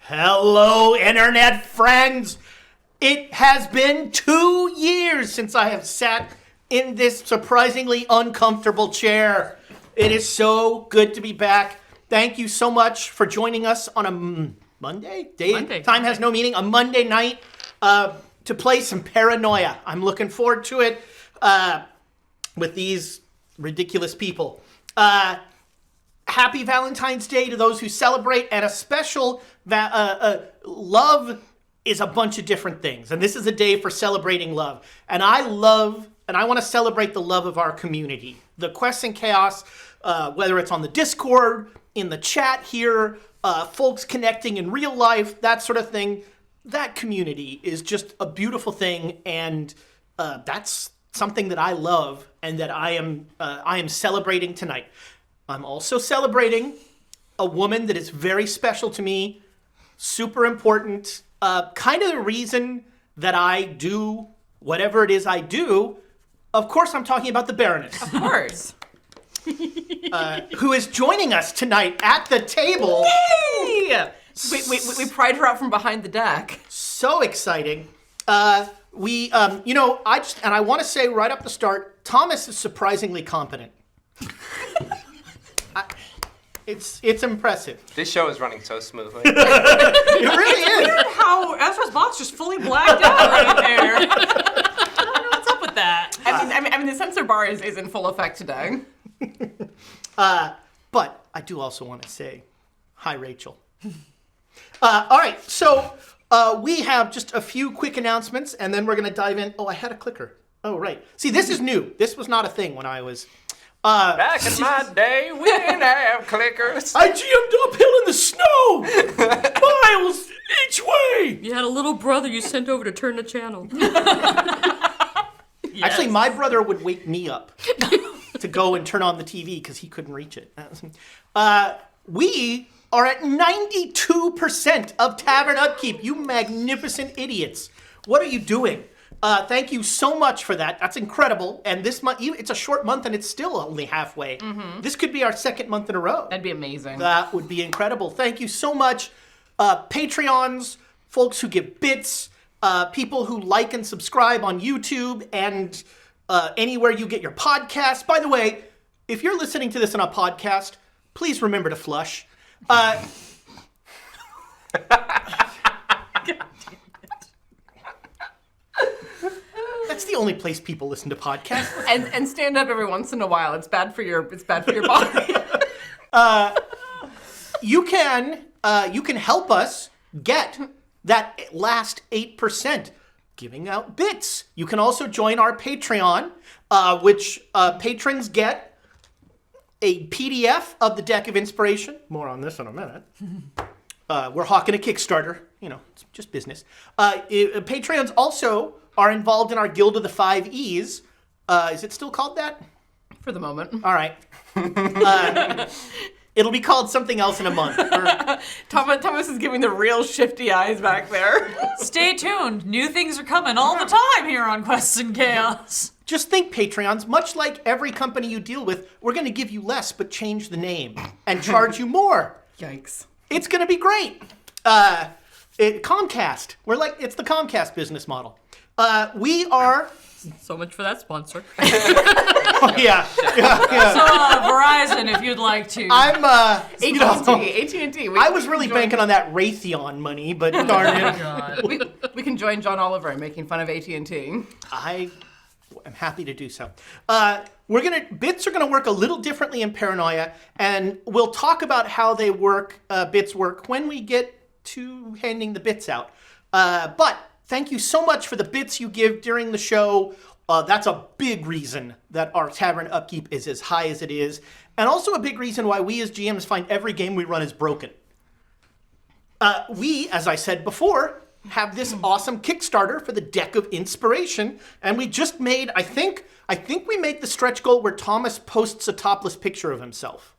Hello, internet friends. It has been 2 years since I have sat in this surprisingly uncomfortable chair. It is so good to be back. Thank you so much for joining us on a Monday? Time has no meaning. A Monday night to play some Paranoia. I'm looking forward to it with these ridiculous people. Happy Valentine's Day to those who celebrate, and a special love is a bunch of different things, and this is a day for celebrating love. And I want to celebrate the love of our community. The Quests and Chaos, whether it's on the Discord, in the chat here, folks connecting in real life, that sort of thing, that community is just a beautiful thing, and that's something that I love and that I am celebrating tonight. I'm also celebrating a woman that is very special to me, super important, kind of the reason that I do whatever it is I do. Of course, I'm talking about the Baroness. Of course. Who is joining us tonight at the table. Yay! We pried her out from behind the deck. So exciting. I want to say right up the start, Thomas is surprisingly competent. It's impressive. This show is running so smoothly. It really is. It's weird how Ezra's box just fully blacked out right there. I don't know what's up with that. I mean, the censor bar is in full effect today. But I do also want to say, hi, Rachel. All right, so we have just a few quick announcements, and then we're going to dive in. Oh, I had a clicker. Oh, right. See, this is new. This was not a thing when I was... Back in my day, we didn't have clickers. I jammed uphill in the snow, miles each way. You had a little brother you sent over to turn the channel. Yes. Actually, my brother would wake me up to go and turn on the TV because he couldn't reach it. We are at 92% of tavern upkeep. You magnificent idiots. What are you doing? Thank you so much for that. That's incredible. And this month, it's a short month and it's still only halfway. Mm-hmm. This could be our second month in a row. That'd be amazing. That would be incredible. Thank you so much. Patreons, folks who give bits, people who like and subscribe on YouTube and anywhere you get your podcasts. By the way, if you're listening to this on a podcast, please remember to flush. That's the only place people listen to podcasts. And stand up every once in a while. It's bad for your body. You can help us get that last 8%, giving out bits. You can also join our Patreon, which patrons get a PDF of the Deck of Inspiration. More on this in a minute. We're hawking a Kickstarter. You know, it's just business. Patreons also are involved in our Guild of the 5 E's. Is it still called that? For the moment. All right. It'll be called something else in a month. Thomas is giving the real shifty eyes back there. Stay tuned. New things are coming all the time here on Quests and Chaos. Just think, Patreons, much like every company you deal with, we're going to give you less but change the name and charge you more. Yikes. It's going to be great. Comcast. It's the Comcast business model. We are... So much for that sponsor. Oh, yeah. So, Verizon, if you'd like to. I'm, AT&T. I was really banking on that Raytheon money, but darn it. God. We can join John Oliver in making fun of AT&T. I am happy to do so. Bits are gonna work a little differently in Paranoia, and we'll talk about how they work, bits work, when we get to handing the bits out. But thank you so much for the bits you give during the show. That's a big reason that our tavern upkeep is as high as it is, and also a big reason why we as GMs find every game we run is broken. We, as I said before, have this awesome Kickstarter for the Deck of Inspiration, and we just made, I think we made the stretch goal where Thomas posts a topless picture of himself.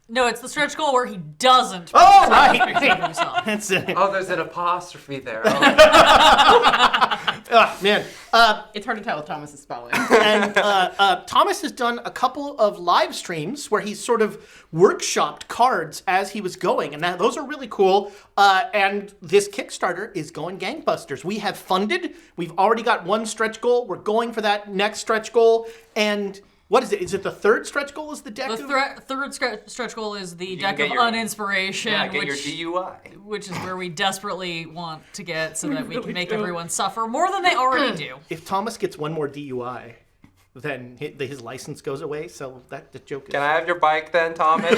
No, it's the stretch goal where he doesn't. Oh, right. picture of himself. That's it. Oh, there's an apostrophe there. Oh, man. It's hard to tell with Thomas's spelling. And Thomas has done a couple of live streams where he's sort of workshopped cards as he was going, and those are really cool. And this Kickstarter is going gangbusters. We have funded. We've already got one stretch goal. We're going for that next stretch goal. And what is it? Is it the third stretch goal? Is the deck? The third stretch goal is the deck get of your- uninspiration, Yeah, get which, your DUI. which is where we desperately want to get so that we can make everyone suffer more than they already do. If Thomas gets one more DUI, then his license goes away. So that the joke is. Can I have your bike then, Thomas?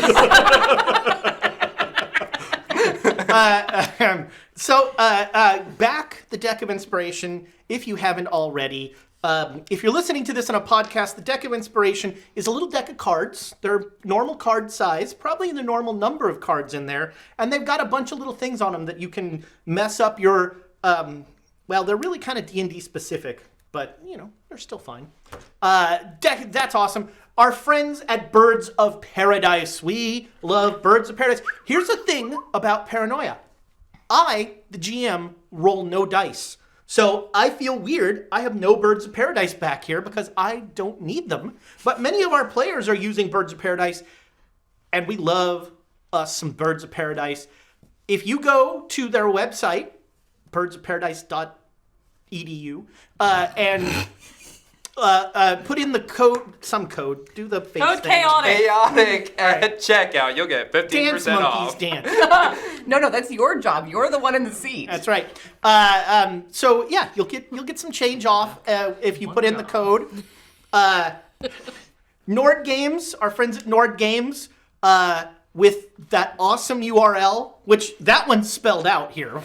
Back the deck of inspiration if you haven't already. If you're listening to this on a podcast, the deck of inspiration is a little deck of cards. They're normal card size, probably the normal number of cards in there, and they've got a bunch of little things on them that you can mess up your. Well, they're really kind of D&D specific, but they're still fine. That's awesome. Our friends at Birds of Paradise. We love Birds of Paradise. Here's the thing about Paranoia. I, the GM, roll no dice. So I feel weird. I have no Birds of Paradise back here because I don't need them. But many of our players are using Birds of Paradise, and we love us some Birds of Paradise. If you go to their website, birdsofparadise.edu, and put in the code, do the face Code thing. chaotic. At checkout, you'll get 15% Dance monkeys off. dance. No, that's your job. You're the one in the seat. That's right. So yeah, you'll get some change off if you put in the code. Nord Games, our friends at Nord Games, with that awesome URL, which that one's spelled out here.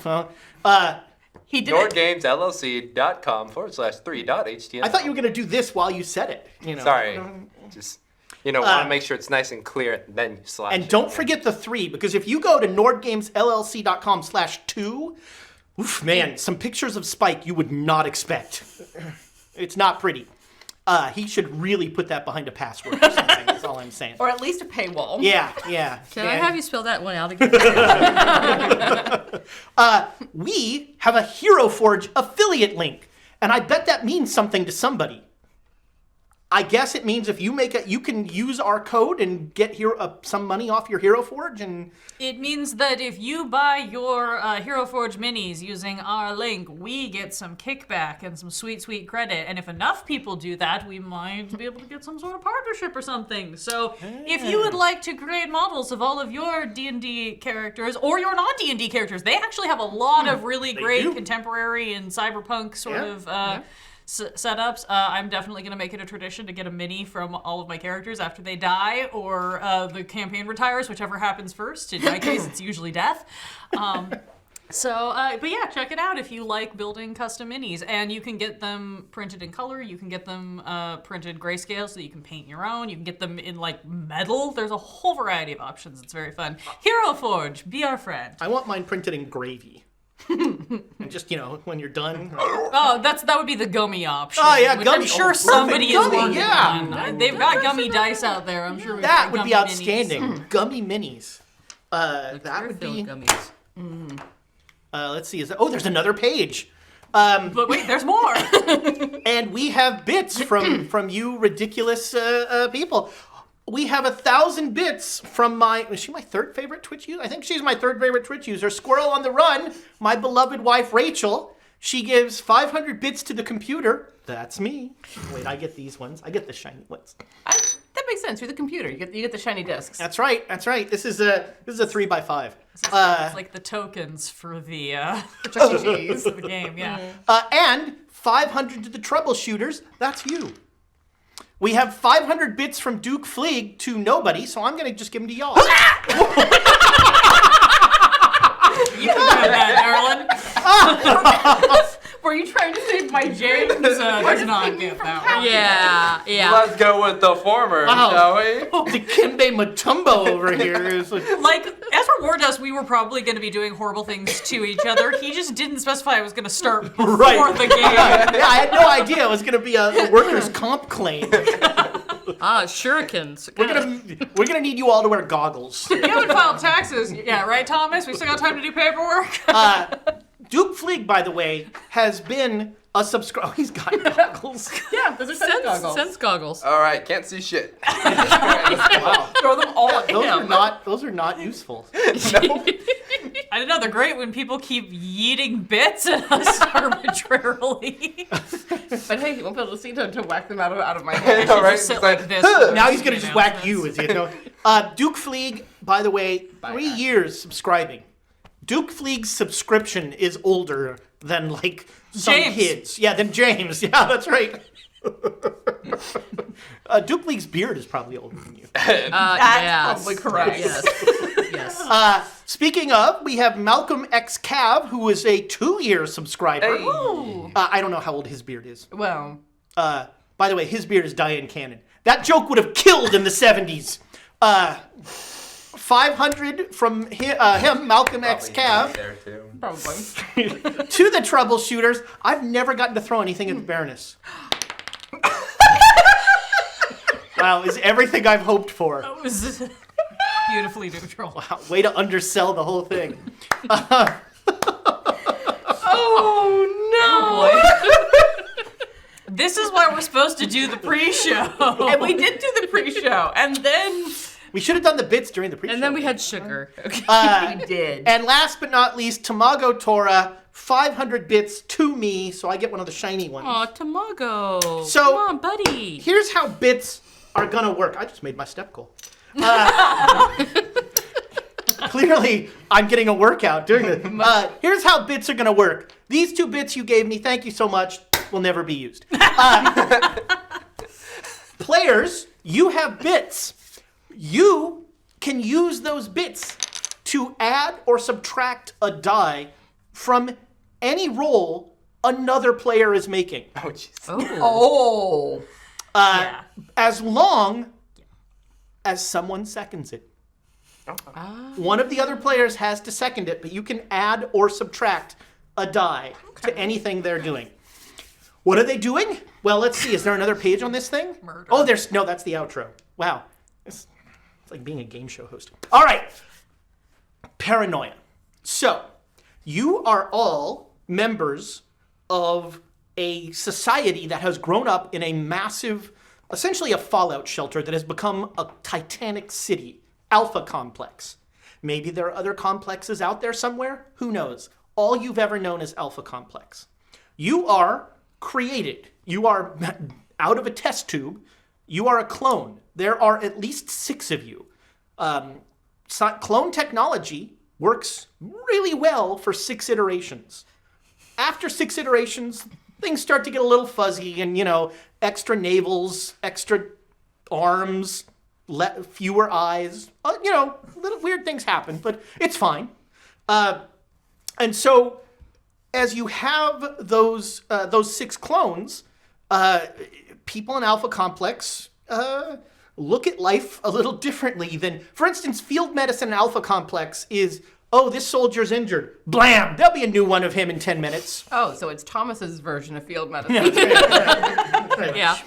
He did it. NordGamesLLC.com/3.html. I thought you were gonna do this while you said it. Sorry. Just, want to make sure it's nice and clear, and then you slash And it. don't forget the 3, because if you go to NordGamesLLC.com/2, oof, man, some pictures of Spike you would not expect. It's not pretty. He should really put that behind a password or something, that's all I'm saying. Or at least a paywall. Yeah. Can I have you spell that one out again? We have a Hero Forge affiliate link, and I bet that means something to somebody. I guess it means if you make it, you can use our code and get some money off your Hero Forge, and It means that if you buy your Hero Forge minis using our link, we get some kickback and some sweet, sweet credit. And if enough people do that, we might be able to get some sort of partnership or something. So if you would like to create models of all of your D&D characters or your non-D&D characters, they actually have a lot of really great do. contemporary and cyberpunk sort of setups. I'm definitely going to make it a tradition to get a mini from all of my characters after they die or the campaign retires, whichever happens first. In my case, it's usually death. But yeah, check it out if you like building custom minis. And you can get them printed in color. You can get them printed grayscale so that you can paint your own. You can get them in metal. There's a whole variety of options. It's very fun. Hero Forge, be our friend. I want mine printed in gravy. And just, when you're done. Oh, that would be the gummy option. Oh, yeah, which gummy. I'm sure Oh, perfect. somebody is Gummy, working yeah. on. They've got gummy dice out there. I'm sure we've That got would be gummy outstanding. Gummy minis. That would be. Gummies. Let's see. There's another page. minis. But wait, there's more. And we have bits from you ridiculous people. We have 1,000 bits from is she my third favorite Twitch user? I think she's my third favorite Twitch user. Squirrel on the Run, my beloved wife Rachel. She gives 500 bits to the computer. That's me. Wait, I get these ones. I get the shiny ones. That makes sense. You're the computer. You get the shiny discs. That's right. This is a 3x5. It's like the tokens for the Chuck E. Cheese. for the game, yeah. And 500 to the troubleshooters. That's you. We have 500 bits from Duke Fleeg to nobody, so I'm going to just give them to y'all. You can do that, Erlen. Were you trying to save my James? Does not get that one. Yeah. Let's go with the former, shall we? Dikembe Mutombo over here is Like, Ezra warned us we were probably going to be doing horrible things to each other. He just didn't specify it was going to start before Right. the game. Yeah, I had no idea it was going to be a workers' comp claim. Shurikens. We're gonna need you all to wear goggles. You haven't filed taxes. Yeah, right, Thomas? We still got time to do paperwork? Duke Fleeg, by the way, has been a subscriber. Oh, he's got goggles. Yeah, those are Sense goggles. All right, can't see shit. Wow. Throw them all at Those him. are not useful. I don't know, they're great when people keep yeeting bits at us arbitrarily. But hey, he won't be able to see to whack them out of my hand. All right, Just sit it's like like, this. Now he's gonna just whack you, is he? No. Duke Fleeg, by the way, 3 years subscribing. Duke Fleeg's subscription is older than like some James. kids. Yeah, than James. Yeah, that's right. Duke Fleeg's beard is probably older than you. That's Yes. probably correct. Yes. Speaking of, we have Malcolm X Cav, who is a 2-year subscriber. Hey. I don't know how old his beard is. Well, By the way, his beard is Diane Cannon. That joke would have killed in the 70s. 500 from him, Malcolm X Cav, There too. probably. to the troubleshooters. I've never gotten to throw anything at the Baroness. Wow, is everything I've hoped for. That was beautifully neutral. Wow, way to undersell the whole thing. This is why we're supposed to do the pre-show. And we did do the pre-show, and then We should have done the bits during the pre-show. And then we had sugar. Okay. we did. And last but not least, Tamago Tora, 500 bits to me, so I get one of the shiny ones. Aw, Tamago. So- Come on, buddy. Here's how bits are gonna work. I just made my step goal. Clearly, I'm getting a workout doing this. Here's how bits are gonna work. These 2 bits you gave me, thank you so much, will never be used. Players, you have bits. You can use those bits to add or subtract a die from any roll another player is making. Oh, jeez. Oh. As long as someone seconds it. One of the other players has to second it, but you can add or subtract a die to anything they're doing. What are they doing? Well, let's see. Is there another page on this thing? Murder. Oh, no, that's the outro. Wow. It's like being a game show host. All right. Paranoia. So, you are all members of a society that has grown up in a massive, essentially a fallout shelter that has become a titanic city, Alpha Complex. Maybe there are other complexes out there somewhere. Who knows? All you've ever known is Alpha Complex. You are created. You are out of a test tube. You are a clone. There are at least 6 of you. Clone technology works really well for 6 iterations. After 6 iterations, things start to get a little fuzzy and, extra navels, extra arms, fewer eyes. Little weird things happen, but it's fine. And so, as you have those 6 clones, people in Alpha Complex look at life a little differently than, for instance, field medicine in Alpha Complex is, oh, this soldier's injured. Blam! There'll be a new one of him in 10 minutes. Oh, so it's Thomas's version of field medicine. Yeah.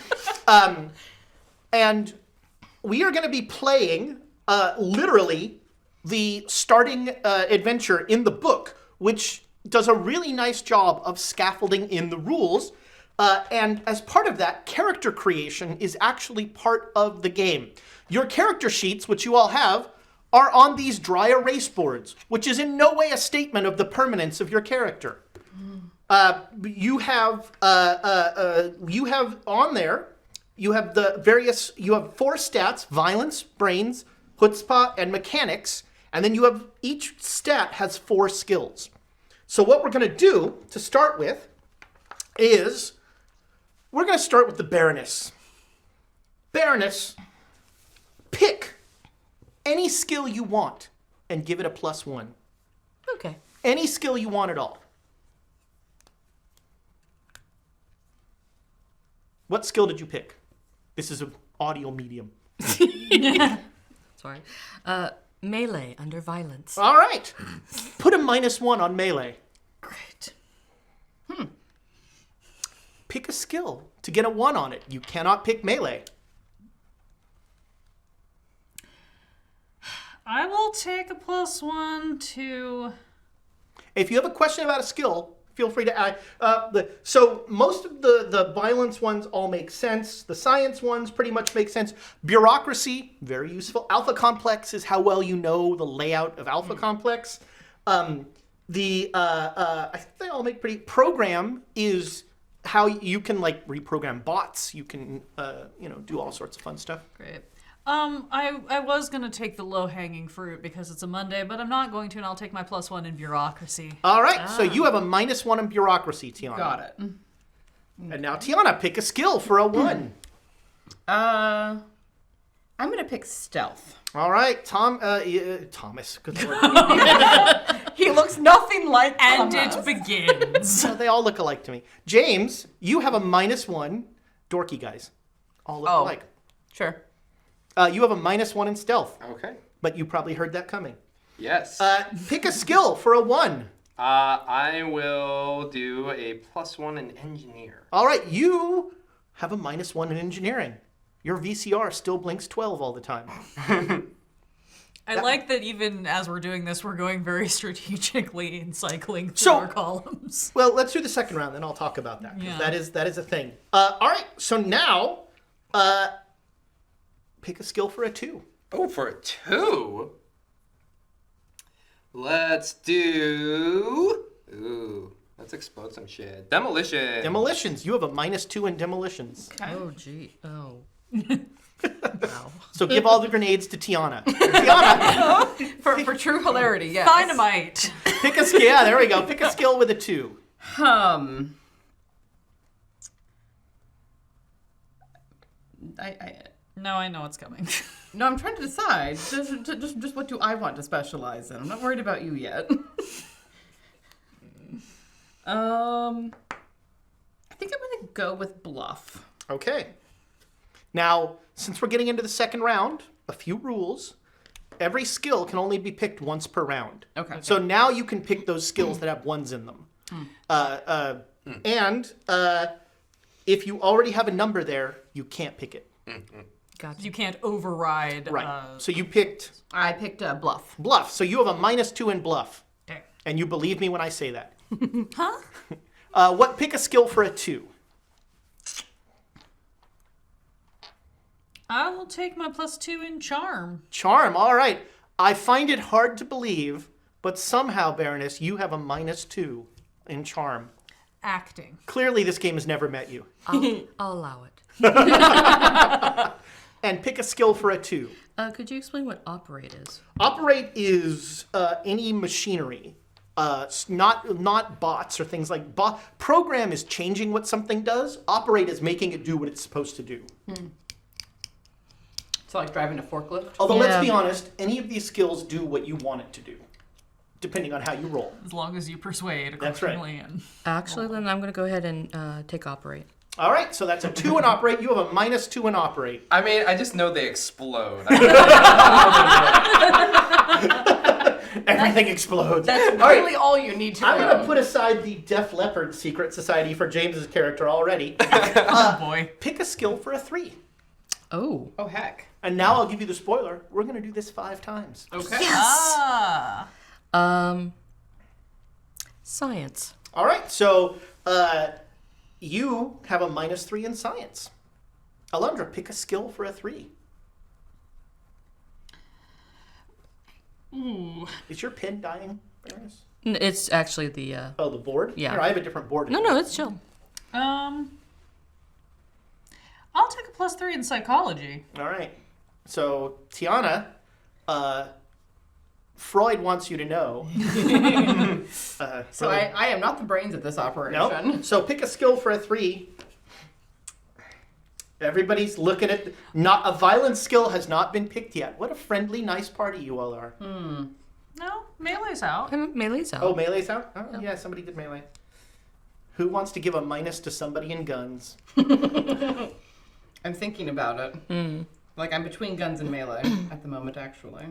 And we are going to be playing, literally, the starting adventure in the book, which does a really nice job of scaffolding in the rules. And as part of that, character creation is actually part of the game. Your character sheets, which you all have, are on these dry erase boards, which is in no way a statement of the permanence of your character. You have on there, you have 4 stats: violence, brains, chutzpah, and mechanics. And then you have, each stat has 4 skills. So what we're going to do to start with is, we're going to start with the Baroness. Baroness, pick any skill you want and give it a +1. Okay. Any skill you want at all. What skill did you pick? This is an audio medium. Sorry. Melee under violence. All right. Put a -1 on melee. Great. Pick a skill to get a 1 on it. You cannot pick melee. I will take a +1 to... If you have a question about a skill, feel free to add. So most of the violence ones all make sense. The science ones pretty much make sense. Bureaucracy, very useful. Alpha complex is how well you know the layout of alpha complex. I think they all make pretty. Program is how you can like reprogram bots. You can do all sorts of fun stuff. Great. I was gonna take the low-hanging fruit because it's a Monday, but I'm not going to, and I'll take my +1 in bureaucracy. All right, so you have a -1 in bureaucracy, Tiana. Got it. And now Tiana, pick a skill for a 1. I'm gonna pick stealth. All right, Thomas. Good lord. He looks nothing like And Thomas. it begins. They all look alike to me. James, you have a -1. Dorky guys, all look alike. Sure. You have a -1 in stealth, Okay. but you probably heard that coming. Yes. Pick a skill for a 1. I will do a +1 in engineer. All right, you have a -1 in engineering. Your VCR still blinks 12 all the time. I like that even as we're doing this, we're going very strategically in cycling through So- our columns. Well, let's do the second round, then I'll talk about that. 'Cause Yeah. that is a thing. All right, so now, pick a skill for a 2. Oh, for a 2? Let's do... Ooh, let's explode some shit. Demolition. Demolitions. You have a -2 in demolitions. Oh, gee. Oh. Wow. So give all the grenades to Tiana. Tiana, For true hilarity, yes. Dynamite. pick a skill. Yeah, there we go. Pick a skill with a 2. No, I know what's coming. No, I'm trying to decide. Just what do I want to specialize in? I'm not worried about you yet. I think I'm gonna go with bluff. Okay. Now, since we're getting into the second round, a few rules. Every skill can only be picked once per round. Okay. So now you can pick those skills that have 1s in them. And if you already have a number there, you can't pick it. Gotcha. You can't override. Right. So you picked I picked bluff. bluff. So you have a -2 in bluff. Dang. And you believe me when I say that. Huh? Pick a skill for a 2. I will take my +2 in charm. Charm. All right. I find it hard to believe, but somehow, Baroness, you have a -2 in charm. Acting. Clearly, this game has never met you. I'll allow it. And pick a skill for a 2. Could you explain what operate is? Operate is any machinery, not bots or things like program is changing what something does. Operate is making it do what it's supposed to do. So like driving a forklift? Although let's Yeah. be honest, any of these skills do what you want it to do, depending on how you roll. As long as you persuade That's right. accordingly. And Actually, then I'm going to go ahead and take operate. All right, so that's a 2 in operate. You have a -2 in operate. I mean, I just know they explode. Everything explodes. That's really all you need to I'm know. going to put aside the Def Leppard secret society for James's character already. oh boy. Pick a skill for a 3. Oh. Oh, heck. And now I'll give you the spoiler. We're going to do this 5 times. Okay. Ah. Science. All right, so you have a -3 in science. Alundra, pick a skill for a 3. Ooh. Is your pen dying, Baroness? It's actually the, Oh, the board? Yeah. Here, I have a different board. No, it's chill. I'll take a +3 in psychology. All right. So, Tiana, Freud wants you to know. So I am not the brains of this operation. No. So pick a skill for a 3. Everybody's looking at... Not a violence skill has not been picked yet. What a friendly, nice party you all are. No, melee's out. Melee's out. Oh, melee's out? Oh, yeah, somebody did melee. Who wants to give a minus to somebody in guns? I'm thinking about it. Like I'm between guns and melee at the moment, actually.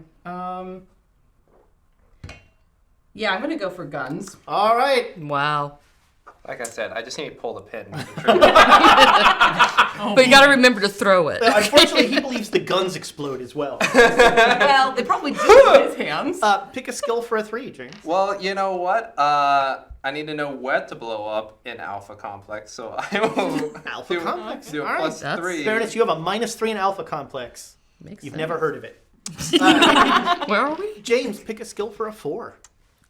Yeah, I'm gonna go for guns. All right. Wow. Like I said, I just need to pull the pin. But you gotta remember to throw it. Unfortunately, he believes the guns explode as well. Well, they probably do in his hands. Pick a skill for a 3, James. Well, you know what? I need to know where to blow up in Alpha Complex, so I will Alpha Complex. do a All right. plus That's 3. Fairness, you have a -3 in Alpha Complex. Makes You've sense. never heard of it. Where are we? James, pick a skill for a 4.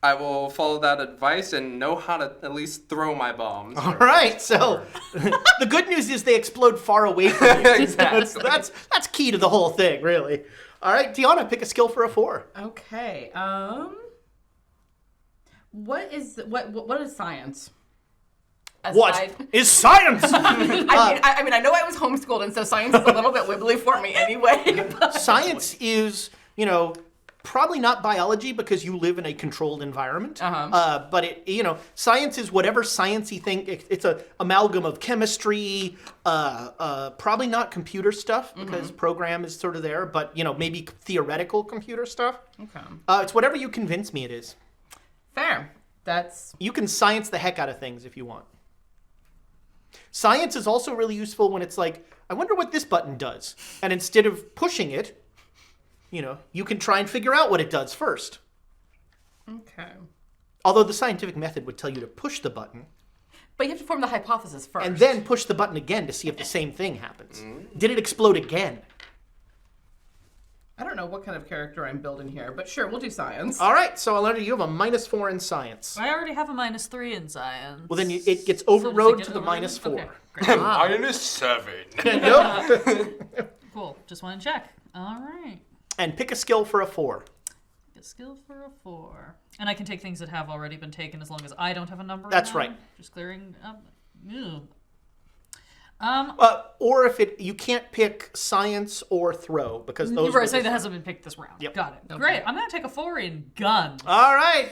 I will follow that advice and know how to at least throw my bombs. All right, so the good news is they explode far away from you. Exactly. That's key to the whole thing, really. All right, Tiana, pick a skill for a 4. Okay. What is science? What is science? I mean, I know I was homeschooled, and so science is a little bit wibbly for me anyway. Science is, probably not biology because you live in a controlled environment. But science is whatever sciencey thing. It's a amalgam of chemistry. Probably not computer stuff because program is sort of there. But maybe theoretical computer stuff. Okay. It's whatever you convince me it is. Fair. You can science the heck out of things if you want. Science is also really useful when it's like, I wonder what this button does. And instead of pushing it, you can try and figure out what it does first. Okay. Although the scientific method would tell you to push the button But you have to form the hypothesis first. and then push the button again to see if the same thing happens. Did it explode again? I don't know what kind of character I'm building here, but sure, we'll do science. All right, so Alana, you have a -4 in science. I already have a -3 in science. Well, then it gets So overrode does to it the get overrode? -4. Okay, great. -7. Nope. Cool. Just want to check. All right. And pick a skill for a 4. A skill for a 4. And I can take things that have already been taken as long as I don't have a number. That's in them. right. Just clearing up. Ew. Or if you can't pick science or throw because those. Right, were so the- that hasn't been picked this round. Yep. Got it. Great. I'm gonna take a 4 in gun. All right.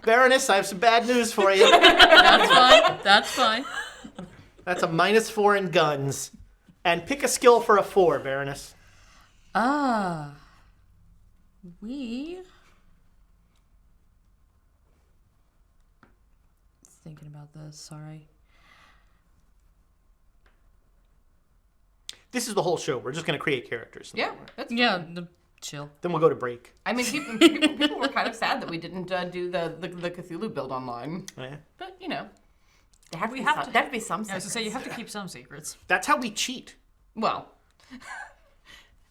Baroness, I have some bad news for you. That's fine. That's fine. That's a -4 in guns. And pick a skill for a 4, Baroness. Thinking about this, sorry. This is the whole show. We're just going to create characters. Yeah, that's Yeah, chill. Then we'll go to break. I mean, people were kind of sad that we didn't do the Cthulhu build online. Yeah. But, there have to, We be, have some, to- there have to be some I was gonna say you secrets. have to keep some secrets. That's how we cheat. Well,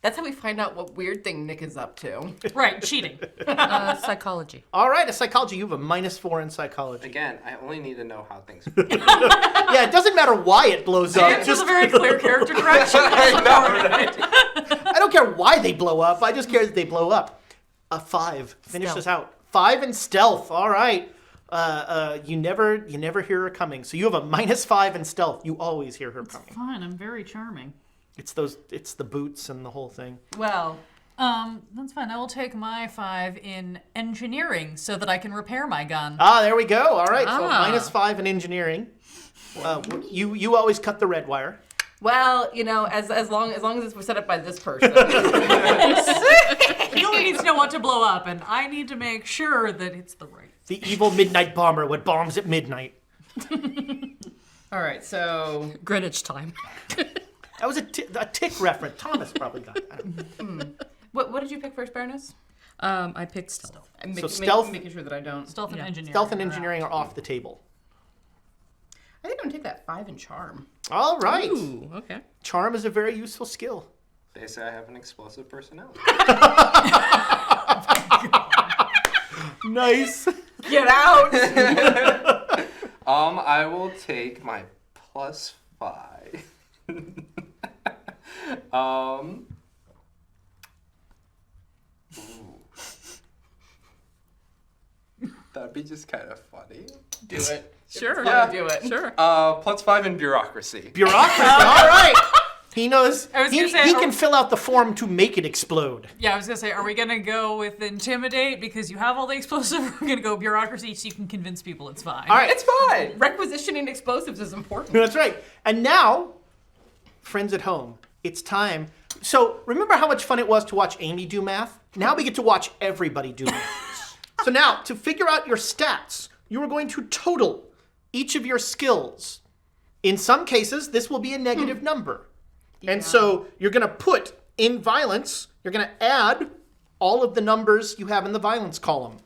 that's how we find out what weird thing Nick is up to. Right, cheating. Psychology. All right, a psychology. You have a -4 in psychology. Again, I only need to know how things. Yeah, it doesn't matter why it blows up. This is a very clear character direction. I don't care why they blow up. I just care that they blow up. A 5. Finish Stealth. this out. 5 in stealth. All right. You never hear her coming. So you have a -5 in stealth. You always hear her coming. Fine, I'm very charming. It's the boots and the whole thing. Well, That's fine. I will take my 5 in engineering so that I can repair my gun. Ah, there we go. All right. So Ah. -5 in engineering. You always cut the red wire. well, as long as it's set up by this person. He only needs to know what to blow up, and I need to make sure that it's the right. The evil midnight bomber with bombs at midnight. All right, so Greenwich time. That was a tick reference. Thomas probably got that. what did you pick first, Baroness? I picked stealth. I'm So stealth- making sure that I don't. Stealth and Yeah. engineering. Stealth and are out. engineering are off the table. I think I'm gonna take that 5 in charm. All right. Ooh, okay. Charm is a very useful skill. They say I have an explosive personality. Nice. Get out! I will take my +5. That'd be just kind of funny. Do it. Sure. Yeah, do it. Sure. +5 in bureaucracy. Bureaucracy. All right. He knows. I was He, gonna say, he are- can fill out the form to make it explode. Yeah, I was gonna say, are we gonna go with intimidate because you have all the explosive? We're gonna go bureaucracy so you can convince people it's fine. All right. It's fine. Requisitioning explosives is important. That's right. And now, friends at home, it's time. So remember how much fun it was to watch Amy do math? Now we get to watch everybody do math. So now, to figure out your stats, you are going to total each of your skills. In some cases, this will be a negative number. And so you're going to put in violence, you're going to add all of the numbers you have in the violence column.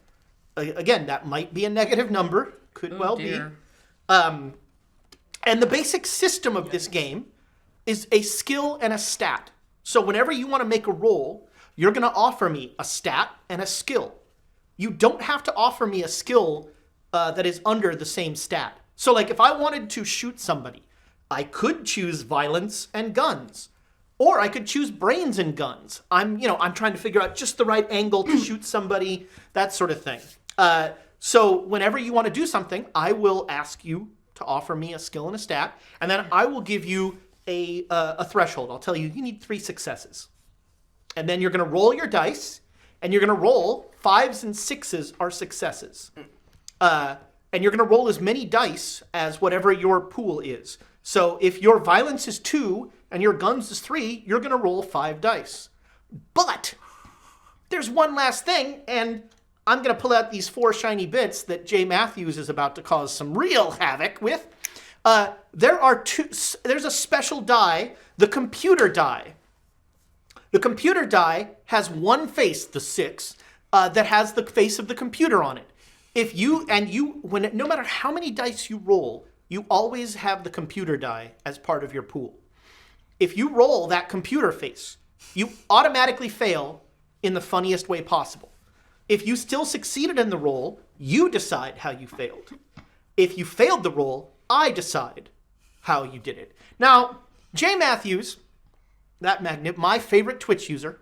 Again, that might be a negative number. Could well dear. be. And the basic system of this game is a skill and a stat. So whenever you want to make a roll, you're going to offer me a stat and a skill. You don't have to offer me a skill that is under the same stat. So like if I wanted to shoot somebody, I could choose violence and guns. Or I could choose brains and guns. I'm trying to figure out just the right angle to shoot somebody, that sort of thing. So whenever you want to do something, I will ask you to offer me a skill and a stat, and then I will give you a threshold. I'll tell you, you need 3 successes. And then you're going to roll your dice, and you're going to roll 5s and 6s are successes. And you're going to roll as many dice as whatever your pool is. So if your violence is 2 and your guns is 3, you're going to roll 5 dice. But there's one last thing, and I'm going to pull out these 4 shiny bits that Jay Matthews is about to cause some real havoc with. There's a special die, the computer die. The computer die has one face, the 6, that has the face of the computer on it. No matter how many dice you roll, you always have the computer die as part of your pool. If you roll that computer face, you automatically fail in the funniest way possible. If you still succeeded in the roll, you decide how you failed. If you failed the roll, I decide how you did it. Now, Jay Matthews, that magnet, my favorite Twitch user.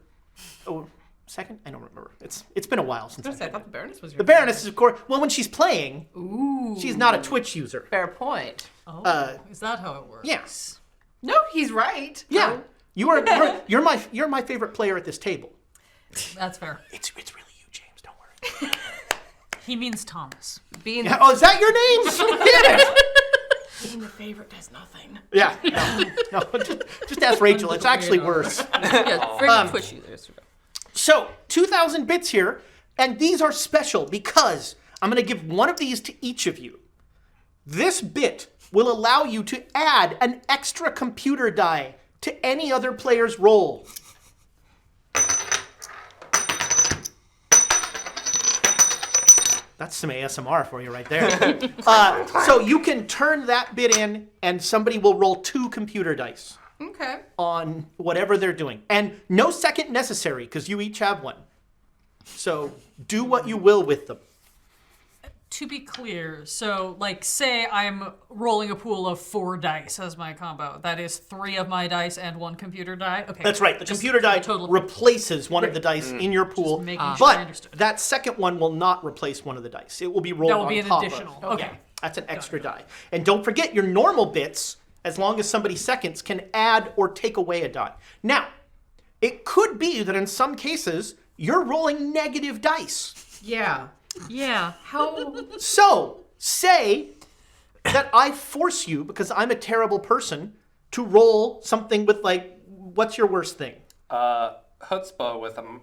Oh, second? I don't remember. It's been a while since I I thought the Baroness was your The Baroness is, of course, well, when she's playing, she's not a Twitch user. fair point. Oh, is that how it works? Yes. No, he's right. Yeah. You're my favorite player at this table. That's fair. It's really you, James. Don't worry. He means Thomas. Being, Oh, is that your name? Damn it! being the favorite does nothing. Yeah. No, just ask Rachel. It's actually worse. Yeah, very Twitch users. So, 2,000 bits here, and these are special because I'm going to give one of these to each of you. This bit will allow you to add an extra computer die to any other player's roll. That's some ASMR for you right there. So you can turn that bit in, and somebody will roll 2 computer dice Okay. on whatever they're doing. And no second necessary, because you each have one. So do what you will with them. To be clear, so like say I'm rolling a pool of 4 dice as my combo. That is 3 of my dice and 1 computer die. Okay. That's right. The computer die replaces one of the dice in your pool, making sure I but understood. that second one will not replace one of the dice. It will be rolled That will on be an top additional. of. Okay. Yeah, that's an extra die. And don't forget your normal bits, as long as somebody seconds, can add or take away a die. Now, it could be that in some cases you're rolling negative dice. Yeah. Yeah. How? So, say that I force you, because I'm a terrible person, to roll something with, like, what's your worst thing? Chutzpah with a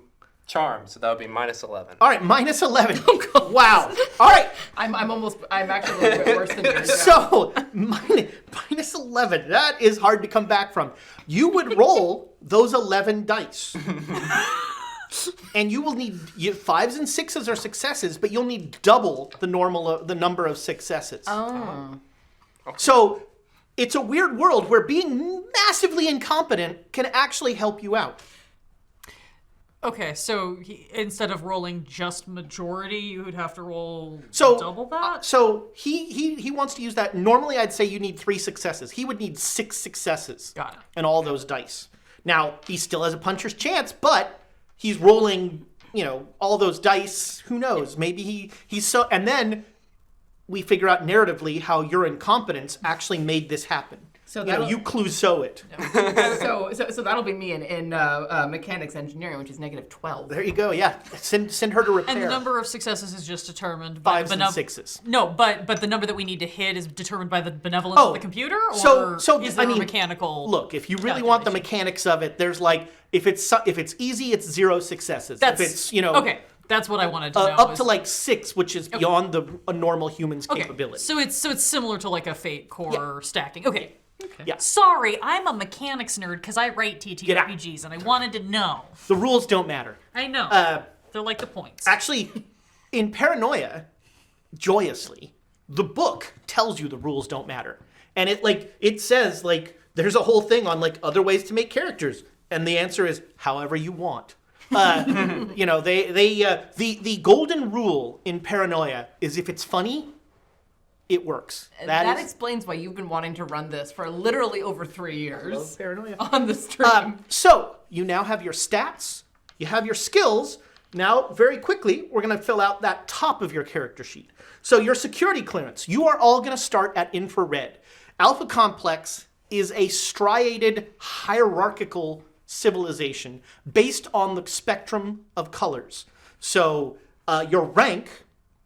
charm, so that would be -11. All right, -11. Wow. All right. I'm actually a little bit worse than you. So, -11. That is hard to come back from. You would roll those 11 dice. And you will need 5s and 6s are successes, but you'll need double the number of successes. Oh. So it's a weird world where being massively incompetent can actually help you out. Okay, so instead of rolling just majority, you would have to roll So double that? So he wants to use that. Normally, I'd say you need 3 successes. He would need 6 successes. Got it. And all those dice. Now he still has a puncher's chance, but he's rolling, all those dice. Who knows? Maybe he's so. And then we figure out narratively how your incompetence actually made this happen. So you Clouseau it. So that'll be me in mechanics engineering, which is -12. There you go. Yeah, send her to repair. And the number of successes is just determined by 5s and 6s. No, but the number that we need to hit is determined by the benevolence of the computer, or so is there I mean, a mechanical? Look, if you really want the mechanics of it, there's like if it's easy, it's 0 successes. That's if it's okay. That's what I wanted to know. Up to like 6, which is beyond a normal human's capability. So it's similar to like a Fate core stacking. Okay. Yeah. Sorry, I'm a mechanics nerd because I write Get out. TTRPGs and I wanted to know. The rules don't matter. I know. They're like the points. Actually, in Paranoia, joyously, the book tells you the rules don't matter. And it says there's a whole thing on other ways to make characters. And the answer is however you want. The golden rule in Paranoia is if it's funny, it works. That explains why you've been wanting to run this for literally over 3 years. I love Paranoia. On the stream. So you now have your stats, you have your skills. Now, very quickly, we're going to fill out that top of your character sheet. So your security clearance, you are all going to start at infrared. Alpha Complex is a striated, hierarchical civilization based on the spectrum of colors. So your rank,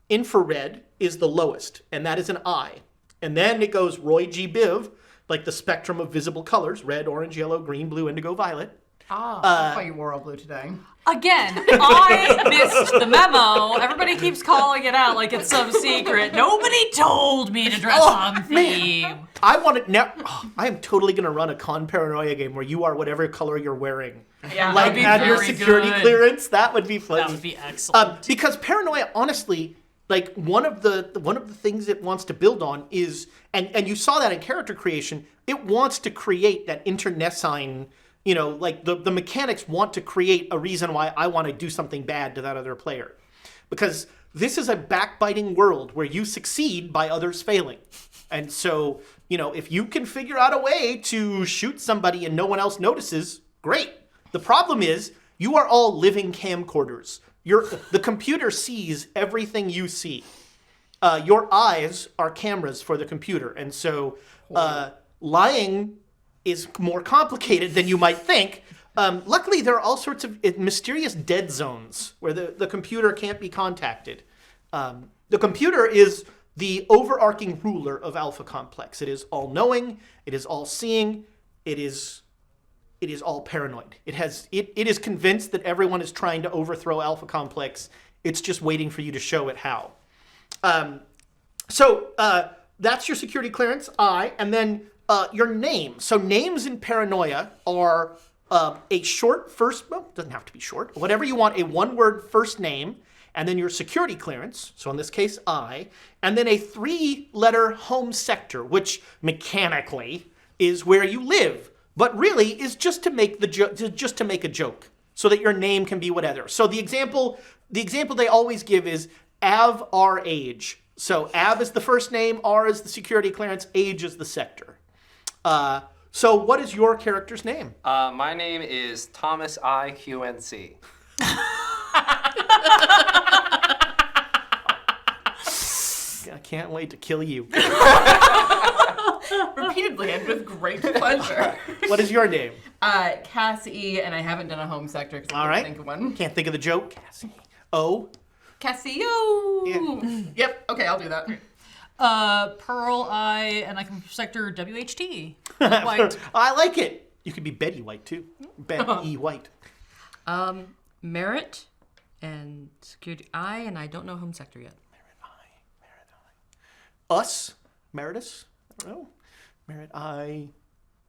infrared, is the lowest, and that is an I. And then it goes Roy G. Biv, like the spectrum of visible colors, red, orange, yellow, green, blue, indigo, violet. That's why you wore all blue today. Again, I missed the memo. Everybody keeps calling it out like it's some secret. Nobody told me to dress on theme. I want it now. I am totally going to run a Con Paranoia game where you are whatever color you're wearing. Yeah, Like, add your security clearance. That would be funny. That would be excellent. Because Paranoia, honestly, one of the things it wants to build on is, and you saw that in character creation, it wants to create that internecine. The mechanics want to create a reason why I want to do something bad to that other player. Because this is a backbiting world where you succeed by others failing. And so, if you can figure out a way to shoot somebody and no one else notices, great. The problem is, you are all living camcorders. The computer sees everything you see. Your eyes are cameras for the computer. And so, lying is more complicated than you might think. Luckily, there are all sorts of mysterious dead zones where the computer can't be contacted. The computer is the overarching ruler of Alpha Complex. It is all-knowing. It is all-seeing. It is all paranoid. It is convinced that everyone is trying to overthrow Alpha Complex. It's just waiting for you to show it how. So that's your security clearance, and then your name. So names in Paranoia are a short first, well, it doesn't have to be short, whatever you want, a one-word first name, and then your security clearance, so in this case, I, and then a 3-letter home sector, which mechanically is where you live, but really is just to make a joke, so that your name can be whatever. So the example they always give is Av R Age. So Av is the first name, R is the security clearance, Age is the sector. So what is your character's name? My name is Thomas I. QNC. I can't wait to kill you. Repeatedly and with great pleasure. What is your name? Cassie, and I haven't done a home sector because I All can't right. think of one. Can't think of the joke. Cassie. O. Cassio. Yeah. Yep. Okay, I'll do that. Pearl, I, and I can sector WHT. White. I like it. You could be Betty White too. Betty White. Merit and security I, and I don't know home sector yet. Us. Meritus. I don't know. Merit I.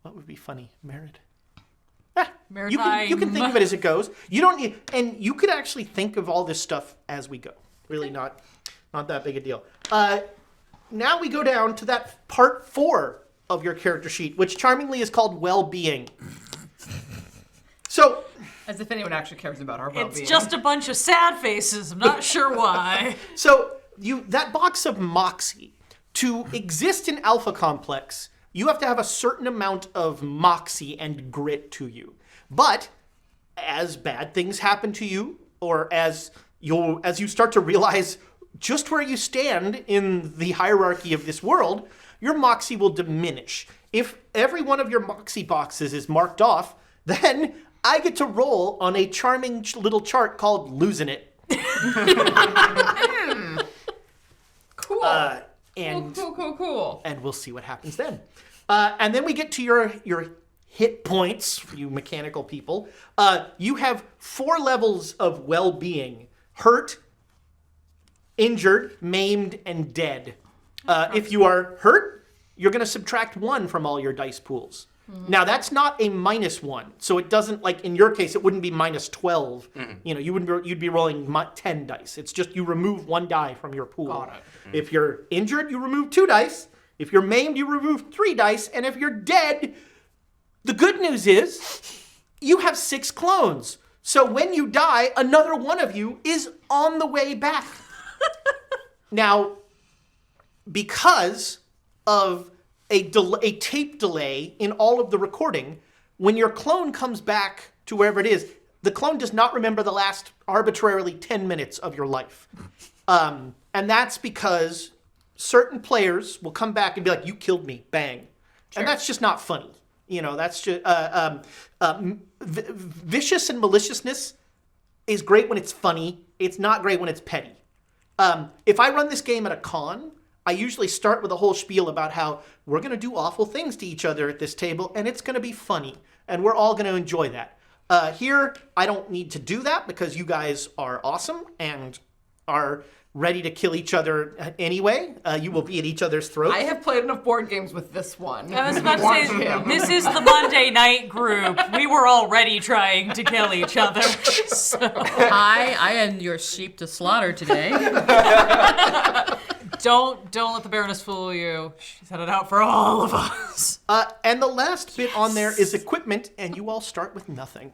What would be funny? Merit. You can think of it as it goes. You don't need, and you could actually think of all this stuff as we go. Really not that big a deal. Now we go down to that part 4 of your character sheet, which charmingly is called well-being. So, As if anyone actually cares about our well-being. It's just a bunch of sad faces. I'm not sure why. so that box of moxie, to exist in Alpha Complex, you have to have a certain amount of moxie and grit to you. But as bad things happen to you, or as you start to realize just where you stand in the hierarchy of this world, your moxie will diminish. If every one of your moxie boxes is marked off, then I get to roll on a charming little chart called Losing It. Cool. Cool. And we'll see what happens then. And then we get to your hit points, for you mechanical people. You have 4 levels of well-being hurt, injured, maimed, and dead. If you are hurt, you're going to subtract 1 from all your dice pools. Now, that's not a -1, so it doesn't, like, in your case, it wouldn't be -12. You know, you'd be rolling 10 dice. It's just you remove 1 die from your pool. Got it. If you're injured, you remove 2 dice. If you're maimed, you remove 3 dice. And if you're dead, the good news is you have 6 clones. So when you die, another one of you is on the way back. Now, because of a tape delay in all of the recording, when your clone comes back to wherever it is, the clone does not remember the last arbitrarily 10 minutes of your life. And that's because certain players will come back and be like, you killed me, bang. Sure. And that's just not funny. You know, that's just... vicious and maliciousness is great when it's funny. It's not great when it's petty. If I run this game at a con, I usually start with a whole spiel about how we're going to do awful things to each other at this table, and it's going to be funny, and we're all going to enjoy that. Here, I don't need to do that because you guys are awesome and are ready to kill each other anyway. You will be at each other's throats. I have played enough board games with this one. I was about to say, this is the Monday night group. We were already trying to kill each other. So. I am your sheep to slaughter today. Don't let the Baroness fool you. She's had it out for all of us. And the last bit on there is equipment, and you all start with nothing.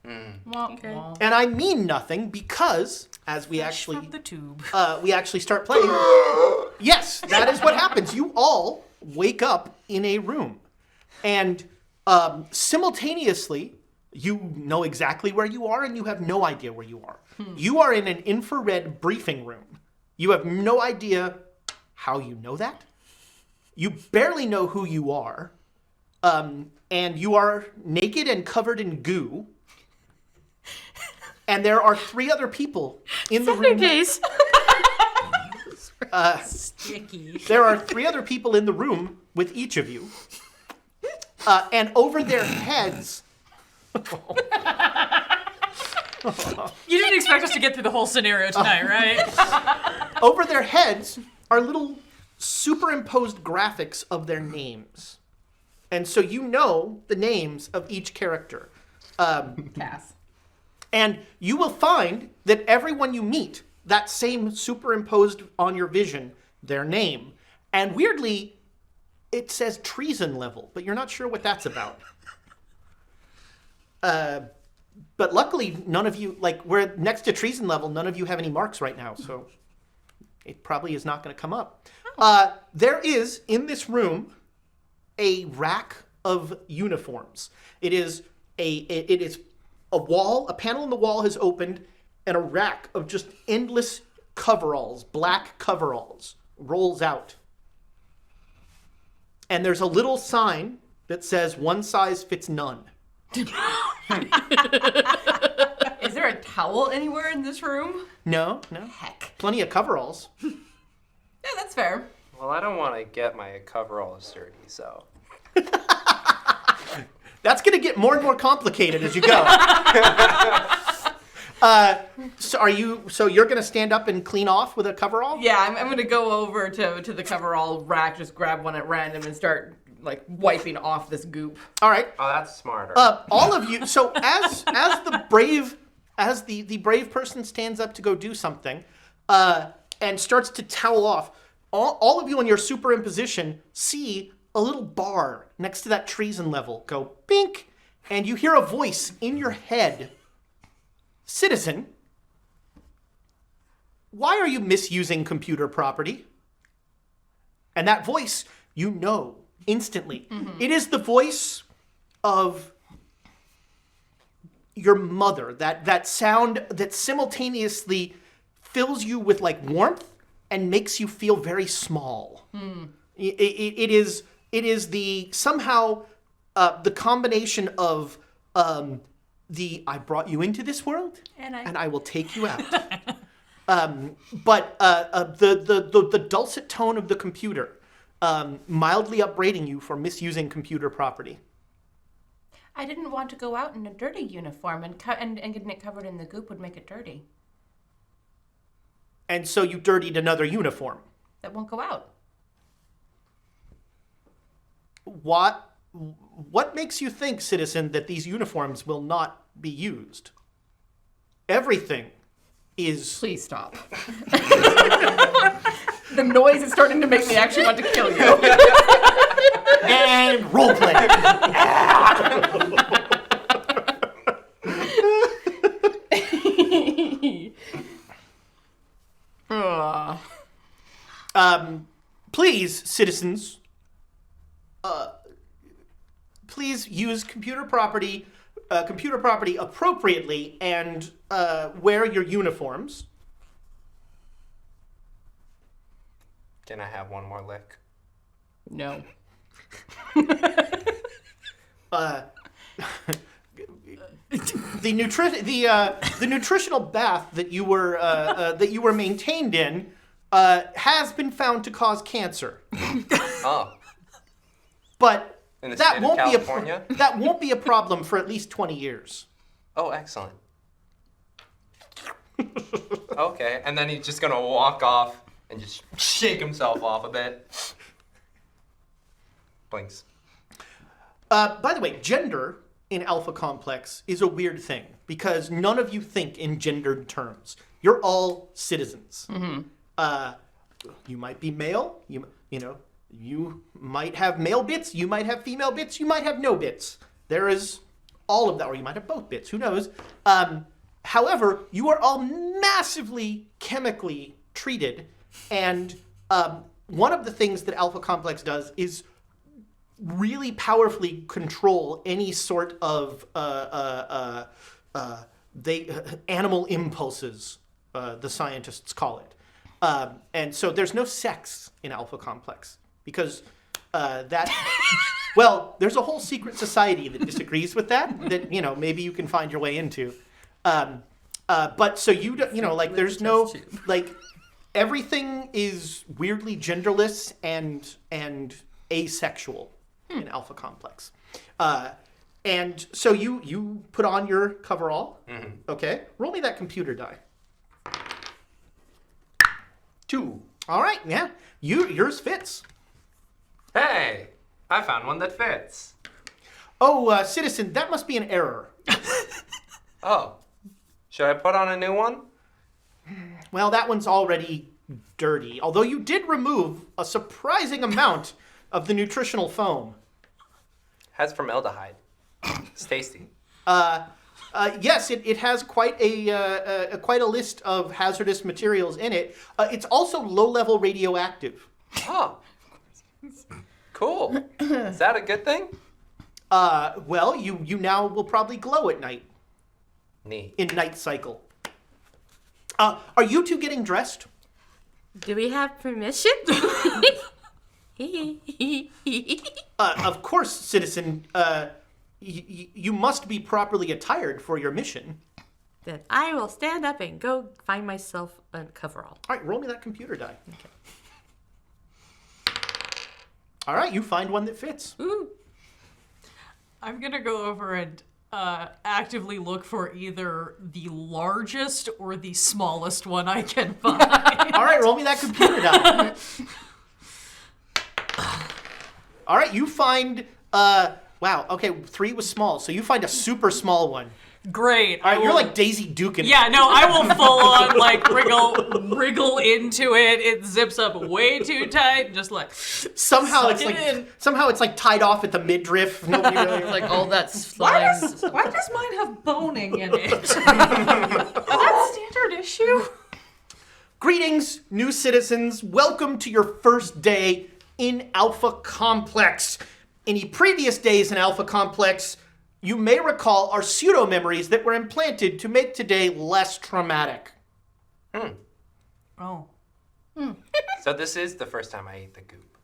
Okay. And I mean nothing because as we actually From the tube. we actually start playing. Yes, that is what happens. You all wake up in a room, and simultaneously you know exactly where you are, and you have no idea where you are. You are in an infrared briefing room. You have no idea how you know that. You barely know who you are, and you are naked and covered in goo. And there are 3 other people in the room. Case. Sticky. There are 3 other people in the room with each of you. And over their heads... You didn't expect us to get through the whole scenario tonight, right? Over their heads are little superimposed graphics of their names. And so you know the names of each character. Cass. And you will find that everyone you meet, that same superimposed on your vision, their name. And weirdly, it says treason level, but you're not sure what that's about. But luckily, none of you, like, we're next to treason level, none of you have any marks right now, so it probably is not going to come up. There is, in this room, a rack of uniforms. It is a wall, a panel in the wall has opened, and a rack of just endless coveralls, black coveralls, rolls out. And there's a little sign that says, one size fits none. Is there a towel anywhere in this room? No. Heck. Plenty of coveralls. Yeah, that's fair. Well, I don't want to get my coveralls dirty, so. That's going to get more and more complicated as you go. So you're going to stand up and clean off with a coverall? Yeah, I'm going to go over to the coverall rack, just grab one at random and start like wiping off this goop. All right. Oh, that's smarter. All of you. So as the brave person stands up to go do something, and starts to towel off, all of you on your superimposition see a little bar next to that treason level go bink, and you hear a voice in your head. Citizen, why are you misusing computer property? And that voice, you know instantly. Mm-hmm. It is the voice of your mother. That sound that simultaneously fills you with like warmth and makes you feel very small. It is the somehow the combination of the I brought you into this world and I will take you out. But the dulcet tone of the computer mildly upbraiding you for misusing computer property. I didn't want to go out in a dirty uniform, and getting it covered in the goop would make it dirty. And so you dirtied another uniform. That won't go out. What makes you think, citizen, that these uniforms will not be used? Everything is... Please stop. The noise is starting to make me actually want to kill you. And roleplay. Please, citizens, please use computer property appropriately and wear your uniforms. Can I have one more lick? No. The nutritional bath that you were maintained in has been found to cause cancer. Oh. But In the that state of won't California? that won't be a problem for at least 20 years. Oh, excellent. Okay, and then he's just gonna walk off and just shake himself off a bit. Blinks. By the way, gender in Alpha Complex is a weird thing because none of you think in gendered terms. You're all citizens. You might be male. You might have male bits. You might have female bits. You might have no bits. There is all of that, or you might have both bits. Who knows? However, you are all massively chemically treated, and one of the things that Alpha Complex does is really powerfully control any sort of animal impulses, the scientists call it. And so there's no sex in Alpha Complex because there's a whole secret society that disagrees with that maybe you can find your way into. But so there's no, everything is weirdly genderless and asexual in Alpha Complex. And so you put on your coverall. Mm-hmm. Okay. Roll me that computer die. 2. All right. Yeah. Yours fits. Hey, I found one that fits. Oh, citizen, that must be an error. Oh, should I put on a new one? Well, that one's already dirty. Although you did remove a surprising amount of the nutritional foam. Has formaldehyde. It's tasty. Yes, it has quite a list of hazardous materials in it. It's also low-level radioactive. Oh, cool. Is that a good thing? Well, you now will probably glow at night. Neat. In night cycle. Are you two getting dressed? Do we have permission? Of course, citizen. You must be properly attired for your mission. Then I will stand up and go find myself a coverall. All right, roll me that computer die. Okay. All right, you find one that fits. Ooh. I'm gonna go over and actively look for either the largest or the smallest one I can find. All right, roll me that computer die. All right, you find. Wow. Okay, 3 was small, so you find a super small one. Great. All right, you're like Daisy Dukin. Yeah, no, I will full on wriggle into it. It zips up way too tight, just like somehow suck it in. it's like tied off at the midriff. Nobody really Like all that slime. Why does mine have boning in it? Is that standard issue? Greetings, new citizens. Welcome to your first day in Alpha Complex. Any previous days in Alpha Complex, you may recall, are pseudo-memories that were implanted to make today less traumatic. Oh. So this is the first time I ate the goop.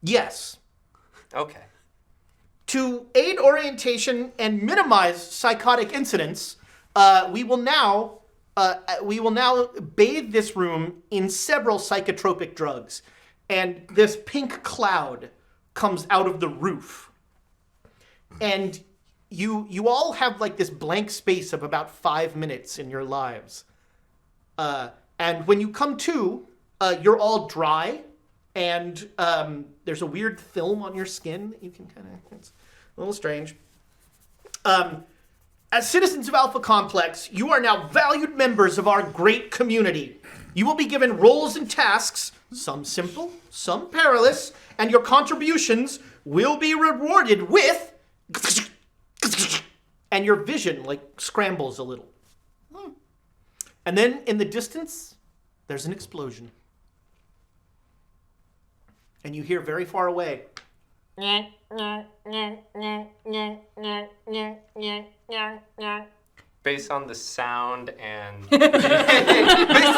Yes. Okay. To aid orientation and minimize psychotic incidents, we will now bathe this room in several psychotropic drugs, and this pink cloud comes out of the roof. And you all have like this blank space of about 5 minutes in your lives. And when you come to, you're all dry, and there's a weird film on your skin that you can it's a little strange. As citizens of Alpha Complex, you are now valued members of our great community. You will be given roles and tasks, some simple, some perilous, and your contributions will be rewarded with... And your vision, scrambles a little. And then, in the distance, there's an explosion. And you hear very far away... Based on the sound and based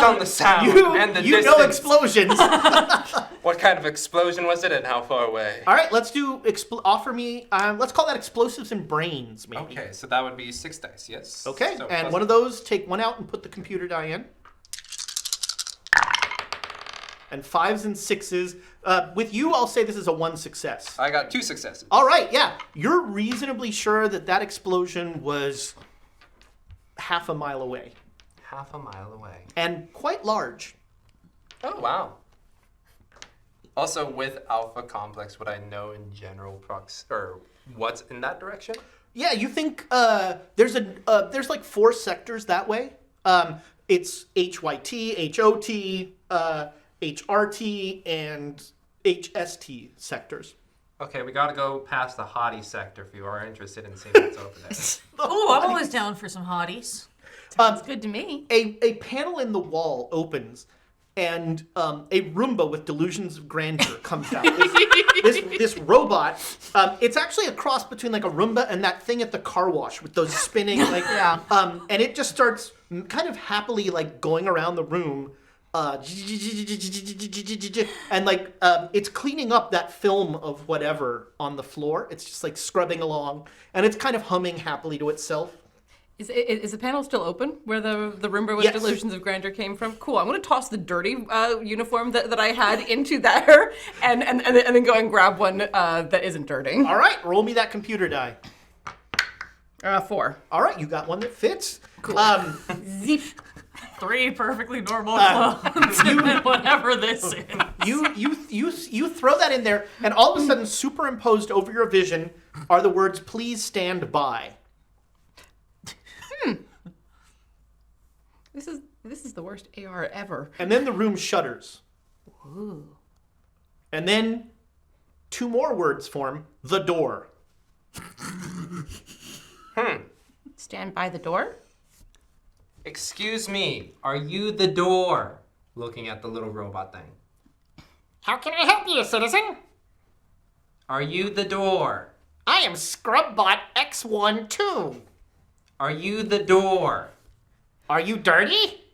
on the sound and the you distance. know explosions. What kind of explosion was it and how far away? All right, let's do offer me. Let's call that explosives and brains, maybe. Okay, so that would be 6 dice, yes. Okay, So and plus- one of those, take one out and put the computer die in. And 5s and 6s. With you, I'll say this is a 1 success. I got 2 successes. All right, yeah. You're reasonably sure that explosion was half a mile away. Half a mile away. And quite large. Oh, wow. Also, with Alpha Complex, would I know in general or what's in that direction? Yeah, you think there's 4 sectors that way. It's HYT, HOT, HRT, and HST sectors. Okay, we gotta go past the hottie sector if you are interested in seeing what's over there. Oh, I'm always down for some hotties. Sounds good to me. A panel in the wall opens, and a Roomba with delusions of grandeur comes out. This robot, it's actually a cross between a Roomba and that thing at the car wash with those spinning, Yeah. And it just starts kind of happily going around the room, and it's cleaning up that film of whatever on the floor. It's just scrubbing along, and it's kind of humming happily to itself. Is the panel still open where the Roomba with Yes. delusions of grandeur came from? Cool. I'm going to toss the dirty uniform that I had into there and then go and grab one that isn't dirty. All right, roll me that computer die. 4. All right, you got one that fits. Cool. Zip. 3 perfectly normal clones, and then whatever this is. You throw that in there, and all of a sudden, superimposed over your vision are the words, "Please stand by." This is the worst AR ever. And then the room shudders. Ooh. And then 2 more words form, "The door." Stand by the door? Excuse me, are you the door? Looking at the little robot thing. How can I help you, citizen? Are you the door? I am Scrubbot X12. Are you the door? Are you dirty?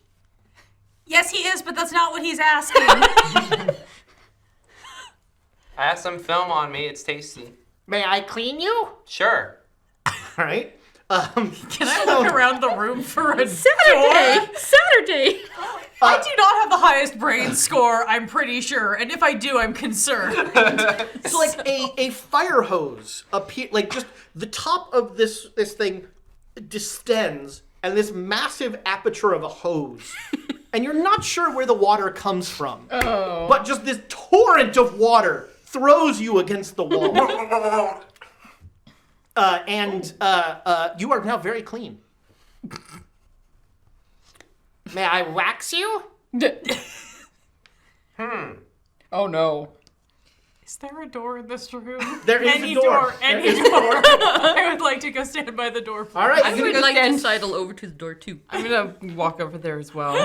Yes, he is, but that's not what he's asking. I have some film on me, it's tasty. May I clean you? Sure. All right. Can I look around the room for a door? Saturday. I do not have the highest brain score, I'm pretty sure, and if I do, I'm concerned. It's a fire hose appear, just the top of this thing distends, and this massive aperture of a hose, and you're not sure where the water comes from. Oh. But just this torrent of water throws you against the wall. And you are now very clean. May I wax you? Oh no. Is there a door in this room? There is Any a door. Any There is a door. I would like to go stand by the door. All right. I you- would go like to stand- sidle over to the door too. I'm going to walk over there as well.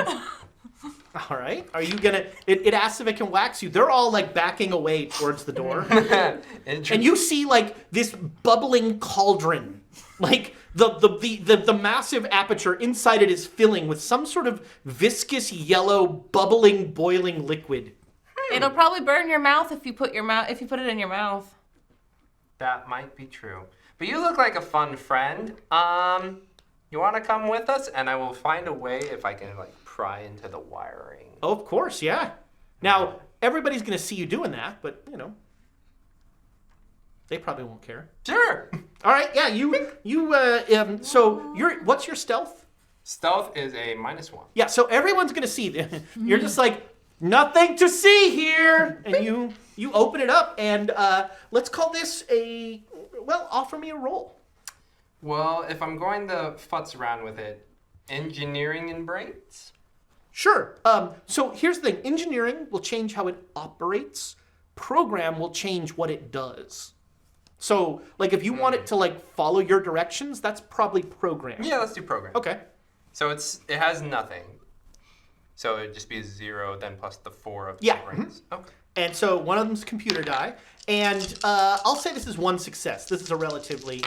All right. Are you gonna? It asks if it can wax you. They're all backing away towards the door, and you see this bubbling cauldron, the massive aperture inside it is filling with some sort of viscous yellow bubbling boiling liquid. It'll probably burn your mouth if you put it in your mouth. That might be true. But you look like a fun friend. You want to come with us? And I will find a way if I can pry into the wiring. Oh, of course, yeah. Now everybody's gonna see you doing that, but they probably won't care. Sure. All right, yeah. So what's your stealth? Stealth is a -1. Yeah, so everyone's gonna see. You're just like, nothing to see here, and you open it up, and let's call this offer me a roll. Well, if I'm going to futz around with it, engineering and brains? Sure. So here's the thing. Engineering will change how it operates. Program will change what it does. So, like, if you want it to, like, follow your directions, that's probably program. Yeah, let's do program. Okay. So it has nothing. So it'd just be a 0, then plus the 4 of the Yeah. brains. Okay. And so one of them's computer die. And I'll say this is one success. This is a relatively...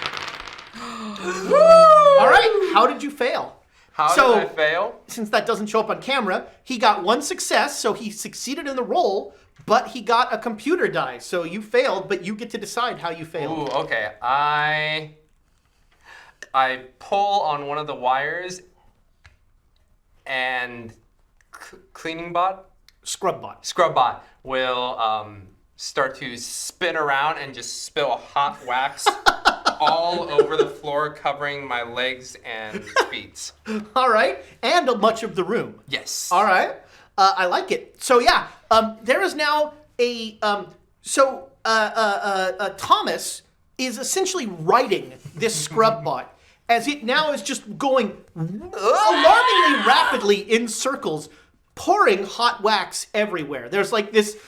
All right. How did you fail? How So- did I fail? Since that doesn't show up on camera, he got one success, so he succeeded in the roll, but he got a computer die. So you failed, but you get to decide how you failed. Ooh, okay. I pull on one of the wires and cleaning bot, Scrubbot. bot will start to spin around and just spill hot wax all over the floor, covering my legs and feet. All right. And much of the room. Yes. All right. I like it. So yeah, there is now a Thomas is essentially writing this scrub bot as it now is just going alarmingly rapidly in circles, pouring hot wax everywhere. There's like this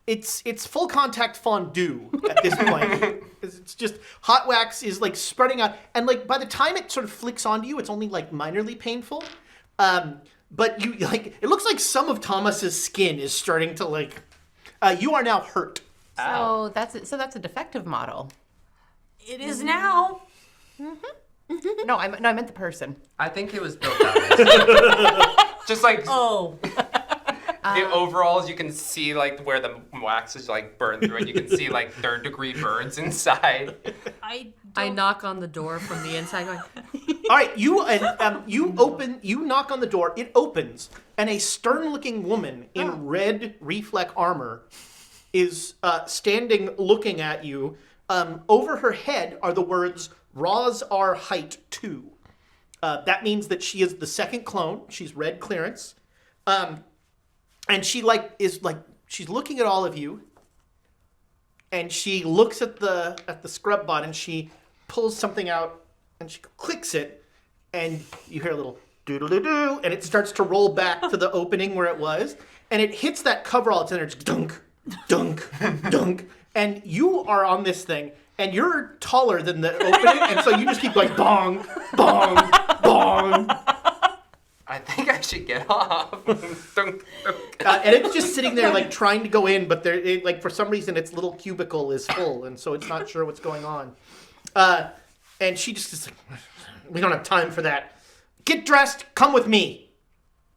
it's full contact fondue at this point. It's just hot wax is like spreading out, and like by the time it sort of flicks onto you, it's only like minorly painful. But you like it looks like some of Thomas's skin is starting to like you are now hurt. So that's a defective model. It is now. No, I meant the person. I think it was built that way. Just like Oh. the overalls, you can see like where the wax is like burned through, and you can see like 3rd-degree burns inside. I knock on the door from the inside going, All right, you knock on the door, it opens, and a stern-looking woman in red reflect armor is standing looking at you. Over her head are the words, Roz R. Height 2. That means that she is the second clone. She's red clearance. And she she's looking at all of you, and she looks at the scrub bot, and she pulls something out, and she clicks it, and you hear a little doodle-doo-doo, and it starts to roll back to the opening where it was, and it hits that coverall. It's in there, it's dunk, dunk, dunk, and you are on this thing, and you're taller than the opening, and so you just keep going bong, bong, bong. I think I should get off. Dunk, dunk. And it's just sitting there, like, trying to go in, but for some reason, its little cubicle is full, and so it's not sure what's going on. And she just is like, we don't have time for that. Get dressed, come with me.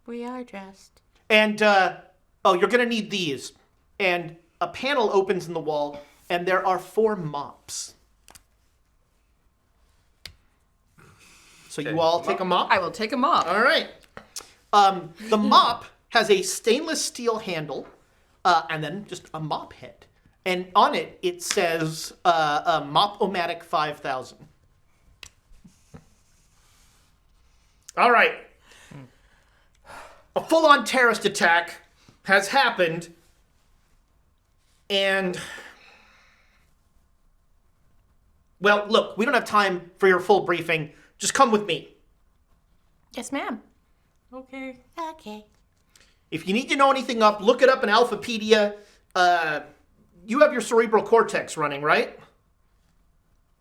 we are dressed. And, you're gonna need these. And a panel opens in the wall, and there are 4 mops. So you all take a mop? I will take them off. All right. The mop has a stainless steel handle, and then just a mop head. And on it, it says Mop-O-Matic 5000. All right. A full-on terrorist attack has happened, and... Well, look, we don't have time for your full briefing. Just come with me. Yes, ma'am. Okay. Okay. If you need to know anything look it up in Alphapedia. You have your cerebral cortex running, right?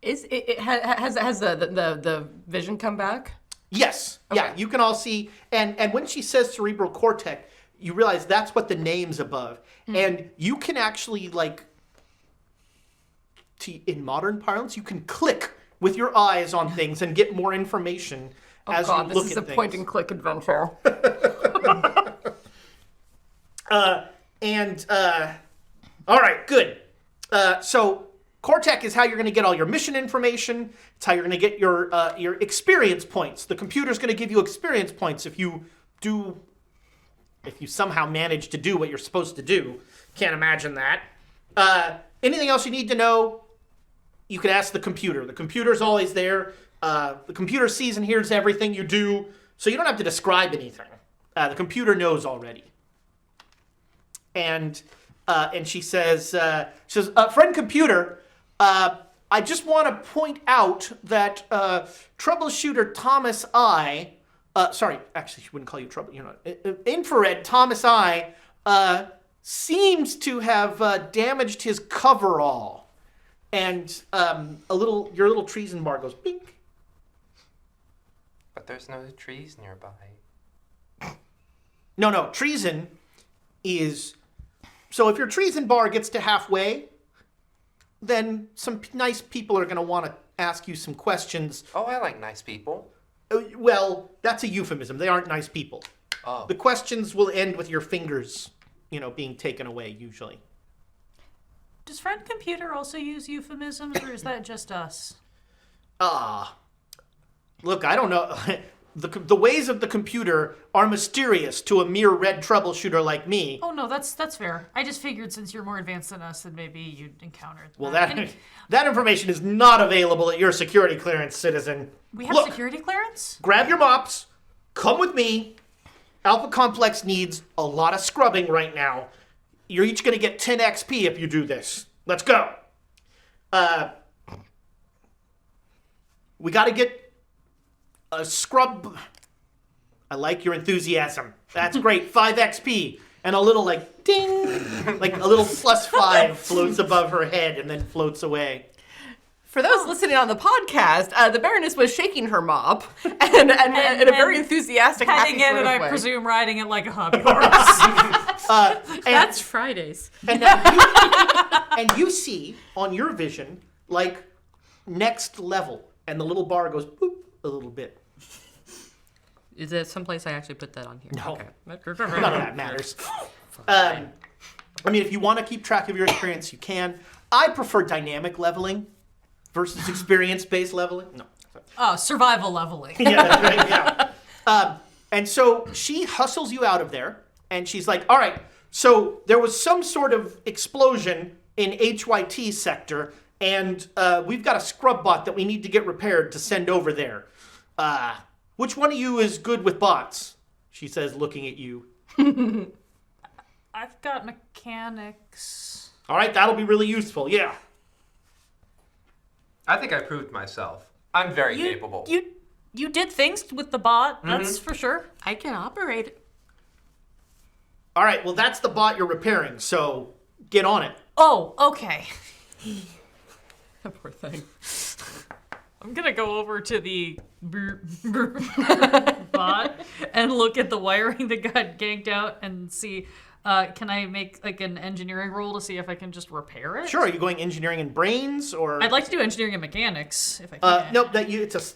Has the vision come back? Yes. Okay. Yeah, you can all see. And when she says cerebral cortex, you realize that's what the name's above. And you can actually, like, in modern parlance, you can click with your eyes on things and get more information as you look at things. This is a point-and-click adventure. All right, good. So Cortec is how you're going to get all your mission information. It's how you're going to get your experience points. The computer's going to give you experience points if you somehow manage to do what you're supposed to do. Can't imagine that. Anything else you need to know, you can ask the computer. The computer's always there. The computer sees and hears everything you do, so you don't have to describe anything. The computer knows already. And she says, friend computer, I just want to point out that troubleshooter Thomas I, actually she wouldn't call you trouble, infrared Thomas I, seems to have damaged his coverall. And your little treason bar goes bink. But there's no trees nearby. No, treason is... So if your treason bar gets to halfway, then some nice people are going to want to ask you some questions. Oh, I like nice people. Well, that's a euphemism. They aren't nice people. Oh. The questions will end with your fingers, being taken away, usually. Does friend computer also use euphemisms, or is that just us? Look, I don't know. The ways of the computer are mysterious to a mere red troubleshooter like me. Oh no, that's fair. I just figured since you're more advanced than us, that maybe you'd encountered. Well, that information is not available at your security clearance, citizen. We have Look, security clearance? grab your mops, come with me. Alpha Complex needs a lot of scrubbing right now. You're each going to get 10 XP if you do this. Let's go. We got to get a scrub. I like your enthusiasm. That's great. 5 XP. And a little ding, like a little +5 floats above her head and then floats away. For those listening on the podcast, the Baroness was shaking her mop and in a very enthusiastic, happy Heading in, sort and of I way. presume riding it like a hobby horse. That's Fridays. And you see on your vision, next level. And the little bar goes boop a little bit. Is there someplace I actually put that on here? No. Okay. None of that matters. If you want to keep track of your experience, you can. I prefer dynamic leveling versus experience-based leveling. No. Survival leveling. Yeah, that's right, yeah. And so she hustles you out of there, and she's like, all right, so there was some sort of explosion in HYT sector, and we've got a scrub bot that we need to get repaired to send over there. Which one of you is good with bots? She says, looking at you. I've got mechanics. All right, that'll be really useful, yeah. I think I proved myself. I'm very capable. You did things with the bot, that's for sure. I can operate it. All right, well, that's the bot you're repairing, so get on it. Oh, okay. Poor thing. I'm gonna go over to the bot and look at the wiring that got ganked out and see, can I make an engineering roll to see if I can just repair it? Sure, are you going engineering and brains, or... I'd like to do engineering and mechanics, if I can. Nope, that is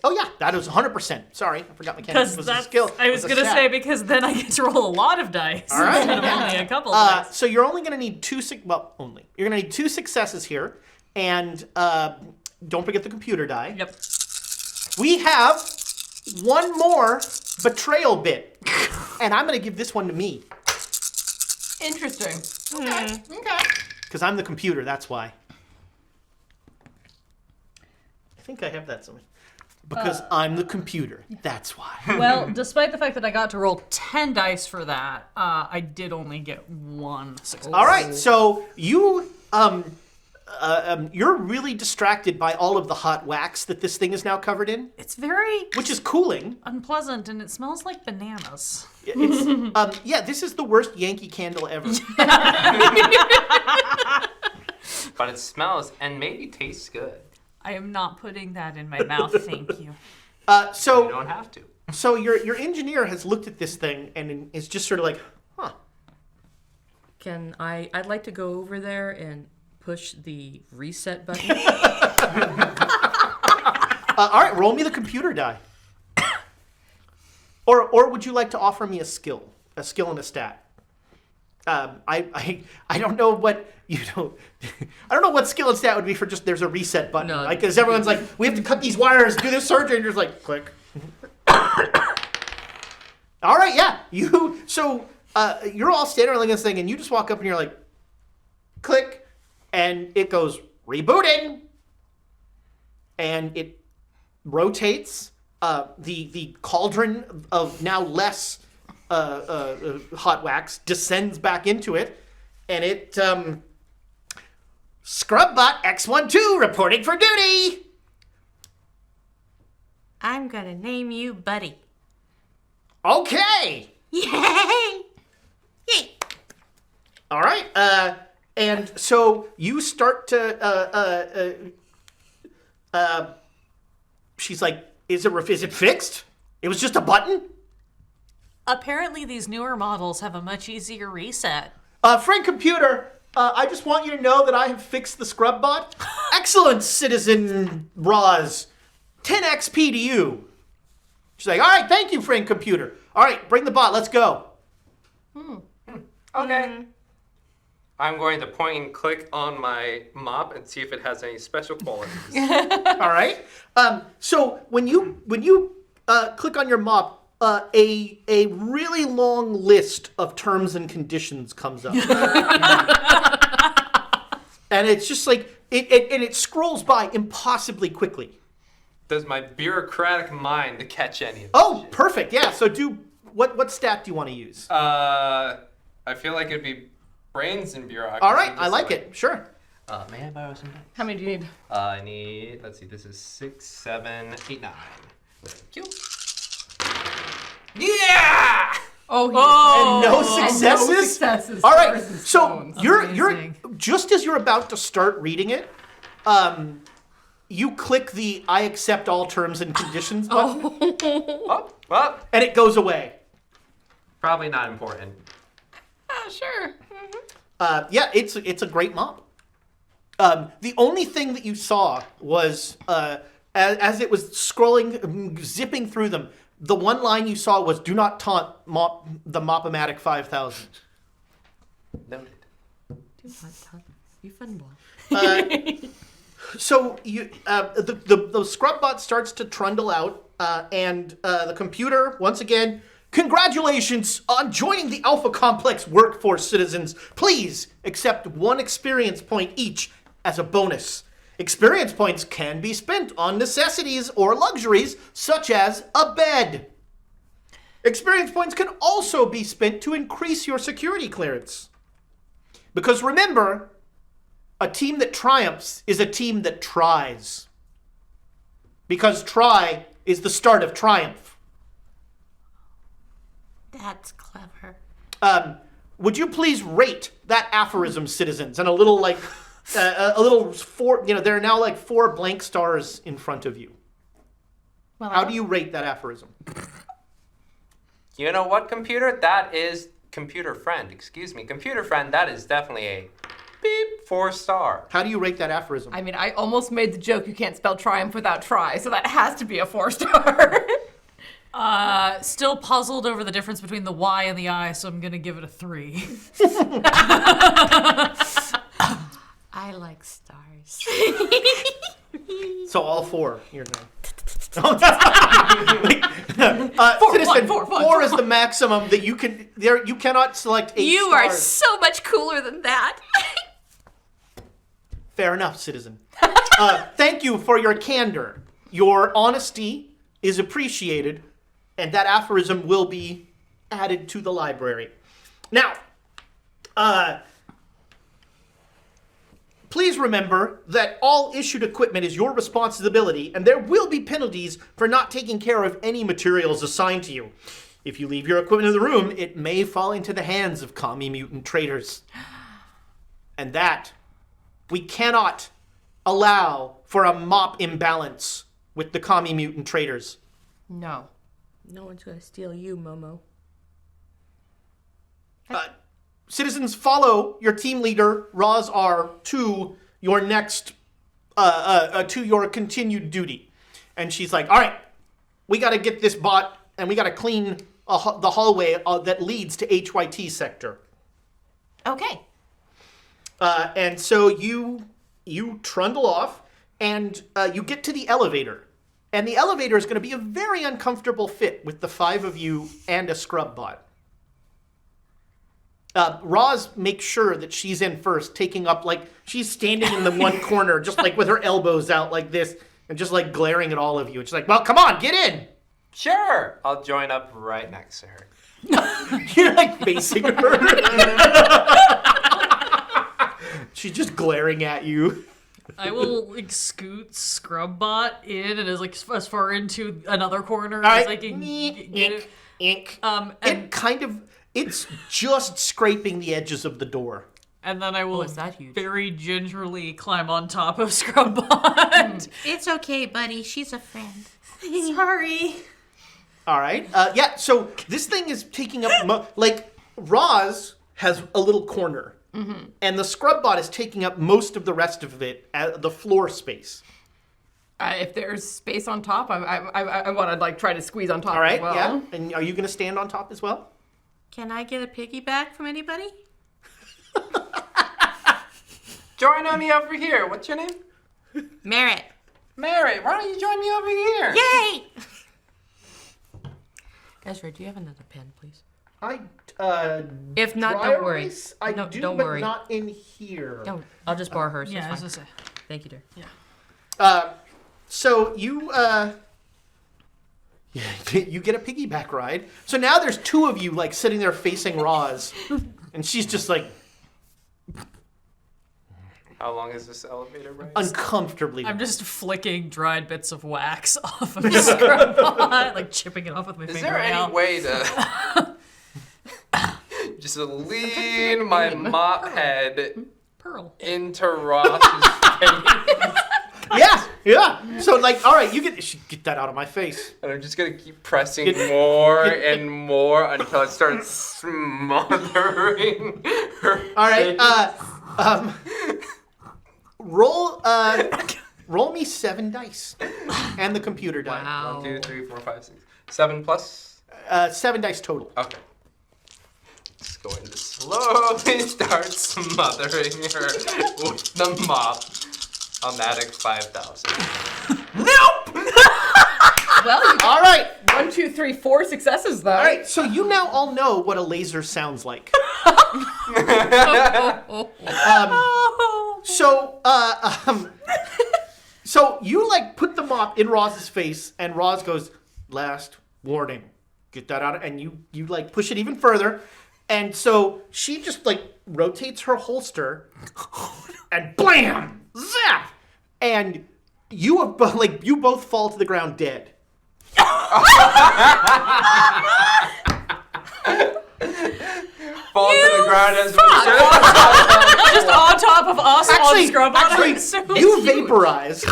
100%. Sorry, I forgot mechanics was a skill. I was gonna say, because then I get to roll a lot of dice. All right. Instead of only a couple of dice. So you're only going to need You're going to need 2 successes here, and don't forget the computer die. Yep. We have one more betrayal bit, and I'm going to give this one to me, Interesting. Okay. because I'm the computer, that's why. I think I have that somewhere. Because I'm the computer, that's why. Well, despite the fact that I got to roll 10 dice for that, I did only get 1 success. All right, so you... you're really distracted by all of the hot wax that this thing is now covered in, It's very which is cooling. unpleasant, and it smells like bananas. It's this is the worst Yankee candle ever. But it smells and maybe tastes good. I am not putting that in my mouth, thank you. You So don't have to. your engineer has looked at this thing and is just sort of like, huh. I'd like to go over there and push the reset button. All right, roll me the computer die. Or would you like to offer me a skill and a stat? I don't know what I don't know what skill and stat would be for just there's a reset button. No. Because everyone's like, we have to cut these wires, do this surgery, and you're just like, click. All right, yeah. You're all standing on this thing, and you just walk up and you're like, click, and it goes rebooting, and it rotates. The cauldron of now less hot wax descends back into it, and it Scrubbot X12 reporting for duty. I'm gonna name you Buddy. Okay. Yay! Yay! All right. And so you start to. She's like, "Is it fixed? It was just a button." Apparently, these newer models have a much easier reset. Friend computer, I just want you to know that I have fixed the scrub bot. Excellent, Citizen Roz. 10 XP to you. She's like, all right, thank you, friend computer. All right, bring the bot. Let's go. Okay. I'm going to point and click on my mop and see if it has any special qualities. All right. So when you click on your mop, a really long list of terms and conditions comes up, and it's just like it scrolls by impossibly quickly. Does my bureaucratic mind catch any of this Oh, shit? perfect. Yeah. So what stat do you want to use? I feel like it'd be brains and bureaucracy. All right, just I like it. Sure. May I borrow some dice? How many do you need? I need, let's see, this is 6, 7, 8, 9. Thank you. Yeah! Oh, And no no successes. successes. All right. Stars and So stones. you're Amazing. just as you're about to start reading it, you click the "I accept all terms and conditions" button, Oh, well, and it goes away. probably not important. Sure. Yeah, it's a great mop. The only thing that you saw was as it was scrolling, zipping through them. The one line you saw was "Do not taunt the Mop-O-Matic 5000." Noted. You fun boy. So you the scrub bot starts to trundle out, and the computer once again. Congratulations on joining the Alpha Complex workforce, citizens. Please accept 1 experience point each as a bonus. Experience points can be spent on necessities or luxuries such as a bed. Experience points can also be spent to increase your security clearance. Because remember, a team that triumphs is a team that tries. Because try is the start of triumph. That's clever. Would you please rate that aphorism, citizens? And a little a little 4. There are now like 4 blank stars in front of you. Well, How do you rate that aphorism? You know what, computer? That is computer friend. Excuse me. Computer friend, that is definitely a beep 4-star. How do you rate that aphorism? I mean, I almost made the joke you can't spell triumph without try, so that has to be a 4-star. Still puzzled over the difference between the Y and the I, so I'm gonna give it a 3. I like stars. So all 4. You're now. Citizen, 4 is the maximum that you can. You cannot select 8 You stars. are so much cooler than that. Fair enough, citizen. Thank you for your candor. Your honesty is appreciated, and that aphorism will be added to the library. Now, please remember that all issued equipment is your responsibility, and there will be penalties for not taking care of any materials assigned to you. If you leave your equipment in the room, it may fall into the hands of commie mutant traitors. And that we cannot allow for a mop imbalance with the commie mutant traitors. No. No one's gonna steal you, Momo. Citizens, follow your team leader, Roz R, to your next, to your continued duty. And she's like, all right, we got to get this bot, and we got to clean the hallway that leads to HYT sector. Okay. And so you trundle off, and you get to the elevator. And the elevator is going to be a very uncomfortable fit with the 5 of you and a scrub bot. Roz makes sure that she's in first, taking up, she's standing in the one corner, just with her elbows out like this, and just like glaring at all of you. It's like, well, come on, get in. Sure. I'll join up right next to her. You're like facing her. She's just glaring at you. I will like scoot Scrubbot in and as far into another corner All as right. I can get it. Ink. And It's just scraping the edges of the door. and then I will is that huge? very gingerly climb on top of Scrubbot. It's okay, buddy. She's a friend. Sorry. All right. Yeah. So this thing is taking up Roz has a little corner, and the Scrubbot is taking up most of the rest of it, the floor space. If there's space on top, I want to like try to squeeze on top. All right. As well. Yeah. And are you going to stand on top as well? Can I get a piggyback from anybody? Join me over here. What's your name? Merritt. Mary. Why don't you join me over here? Yay! Ezra, do you have another pen, please? If not, dry don't worry. erase? I No, do, don't but worry. not in here. No, I'll just borrow hers. Yeah, It's as I fine. say. Thank you, dear. So you you get a piggyback ride. So now there's two of you like sitting there facing Roz, and she's just like How long is this elevator ride? uncomfortably. I'm just flicking dried bits of wax off of the Scrubbot, like chipping it off with my Is fingernail. there any way to just lean my mop head Pearl. into Ross's face? Yeah. So like, all right, get that out of my face. And I'm just gonna keep pressing more and more until it starts smothering her. All right. face. Roll me 7 dice, and the computer die. Wow. 1, 2, 3, 4, 5, 6, 7 plus. 7 dice total. Okay. Just going to slowly start smothering her with the mop. Automatic 5,000. Well, All right. 1, 2, 3, 4 successes though. All right. So you now all know what a laser sounds like. So you like put the mop in Roz's face, and Roz goes, "Last warning, get that out," and you like push it even further, and so she just like rotates her holster, and blam, zap, and you have you both fall to the ground dead. Fall to the ground as we Just on top of us on Scrubbot. Actually, you vaporize.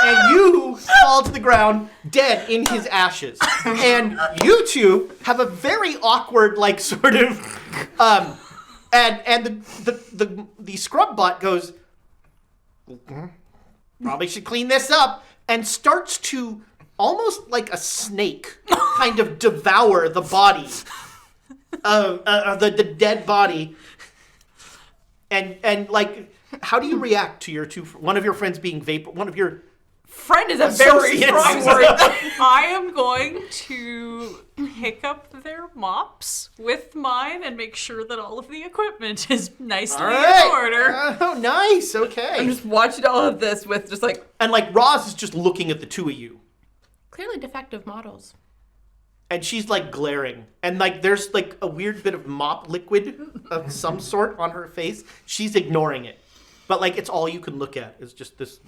And you fall to the ground dead in his ashes. And you two have a very awkward, like, sort of, and the scrub bot goes, probably should clean this up, and starts to, almost like a snake, kind of devour the body, the dead body. And like, how do you react to your one of your friends being one of your Friend is a very associates? strong word. I am going to pick up their mops with mine and make sure that all of the equipment is nicely All right. in order. Oh, nice. Okay. I'm just watching all of this with just like And like Roz is just looking at the two of you, clearly defective models. and she's like glaring, and like there's like a weird bit of mop liquid of some sort on her face. She's ignoring it, but like it's all you can look at is just this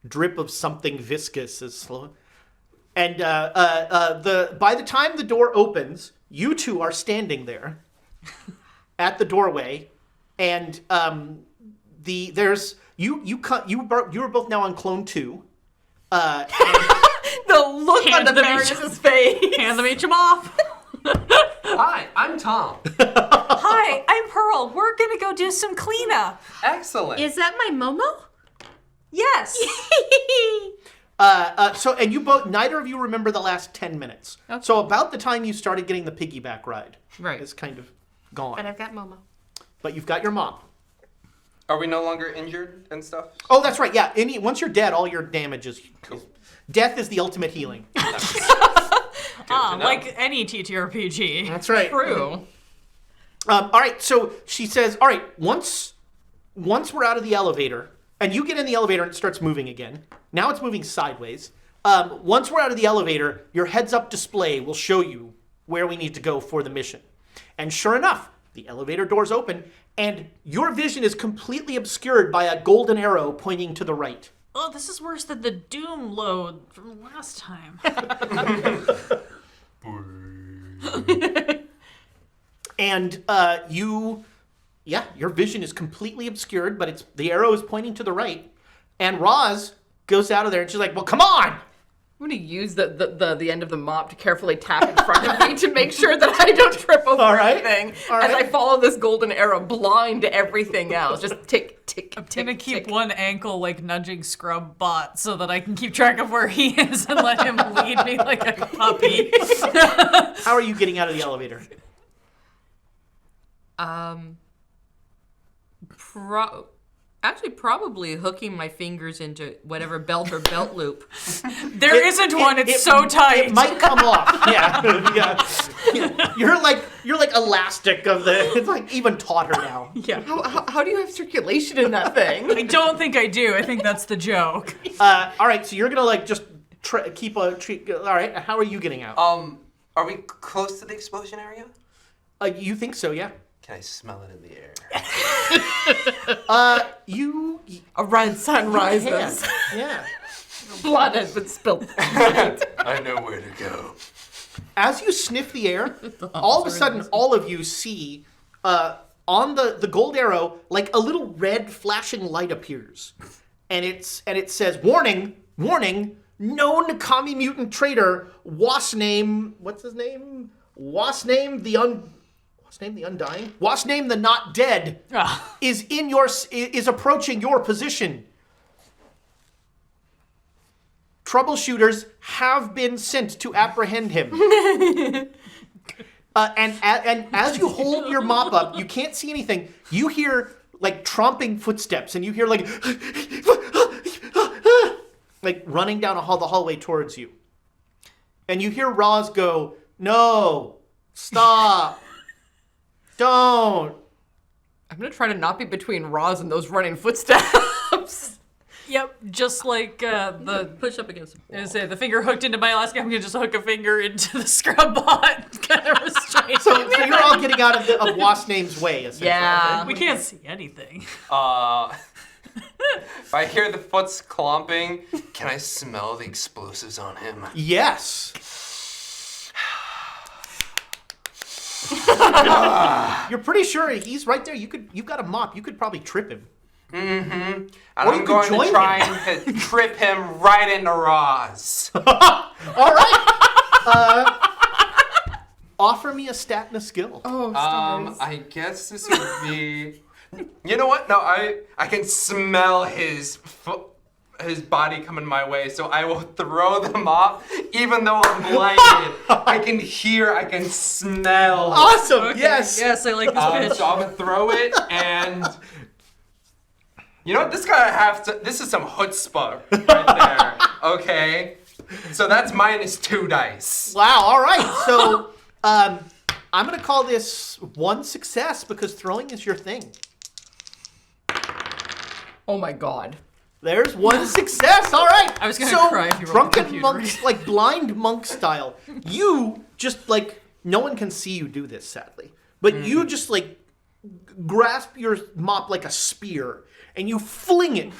drip of something viscous is slow. And by the time the door opens, you two are standing there at the doorway, and you were both now on clone 2. And The look on Hand the them Marius' face. Hand them each a mop. Hi, I'm Tom. Hi, I'm Pearl. We're gonna go do some cleanup. Excellent. Is that my Momo? Yes. And you both, neither of you remember the last 10 minutes. Okay. So about the time you started getting the piggyback ride, Right. is kind of gone. But I've got Momo. But you've got your mop. Are we no longer injured and stuff? Oh, that's right. Yeah. Once you're dead, all your damage is. Death is the ultimate healing. Like any TTRPG. That's right. True. All right. So she says, "All right. Once we're out of the elevator, And you get in the elevator and it starts moving again. Now it's moving sideways. Once we're out of the elevator, your heads-up display will show you where we need to go for the mission. And sure enough, the elevator doors open, and your vision is completely obscured by a golden arrow pointing to the right. Oh, this is worse than the Doom load from last time. And your vision is completely obscured, but the arrow is pointing to the right. And Roz goes out of there and she's like, well, come on! I'm going to use the end of the mop to carefully tap in front of me to make sure that I don't trip over anything. All right. As I follow this golden arrow blind to everything else. Just tick, tick, I'm tick, gonna keep tick. one ankle like nudging Scrub Bot so that I can keep track of where he is and let him lead me like a puppy. How are you getting out of the elevator? Probably hooking my fingers into whatever belt or belt loop. There isn't one. It's so tight. It might come off. Yeah. You're like elastic of the. It's like even tauter now. Yeah. How do you have circulation in that thing? I don't think I do. I think that's the joke. All right, so you're gonna like just keep a treat. All right, how are you getting out? Are we close to the explosion area? You think so? Yeah. Can I smell it in the air? You. A red sun rises. Yeah. Blood has been spilled. I know where to go. As you sniff the air, all of a sudden, all of you see on the gold arrow, like a little red flashing light appears, and it says, "Warning, warning! Known Nakami mutant traitor, Wasp name. What's his name? Wasp name the Undying. Wasp name the Not Dead is approaching your position. Troubleshooters have been sent to apprehend him." And as you hold your mop up, you can't see anything. You hear like tromping footsteps, and you hear like running down the hallway towards you. And you hear Roz go, "No, stop, don't." I'm going to try to not be between Roz and those running footsteps. Yep, just like the Push up against the wall. I was gonna say, the finger hooked into my Alaska. I'm gonna just hook a finger into the Scrub Bot, kind of restrain. So you're all getting out of Wasp Name's way, essentially. Yeah. We can't see anything. If I hear the foot's clomping, can I smell the explosives on him? Yes. You're pretty sure he's right there. You've got a mop. You could probably trip him. Mm-hmm. And Or you I'm could going join to try and trip him right into Roz. All right. Offer me a stat and a skill. Oh, stars. I guess this would be. You know what? No, I can smell his body coming my way, so I will throw the mop, even though I'm blinded. I can hear, I can smell. Awesome. Okay, Yes. Yes, I like this pitch. So I'm gonna throw it, and you know what? This is some chutzpah right there. Okay, so that's -2 dice. Wow. All right. So I'm gonna call this one success because throwing is your thing. Oh my god. There's one success. All right. I was gonna cry if you rolled the drunken computer. monks, like blind monk style. You just like no one can see you do this, sadly. But you just like grasp your mop like a spear and you fling it.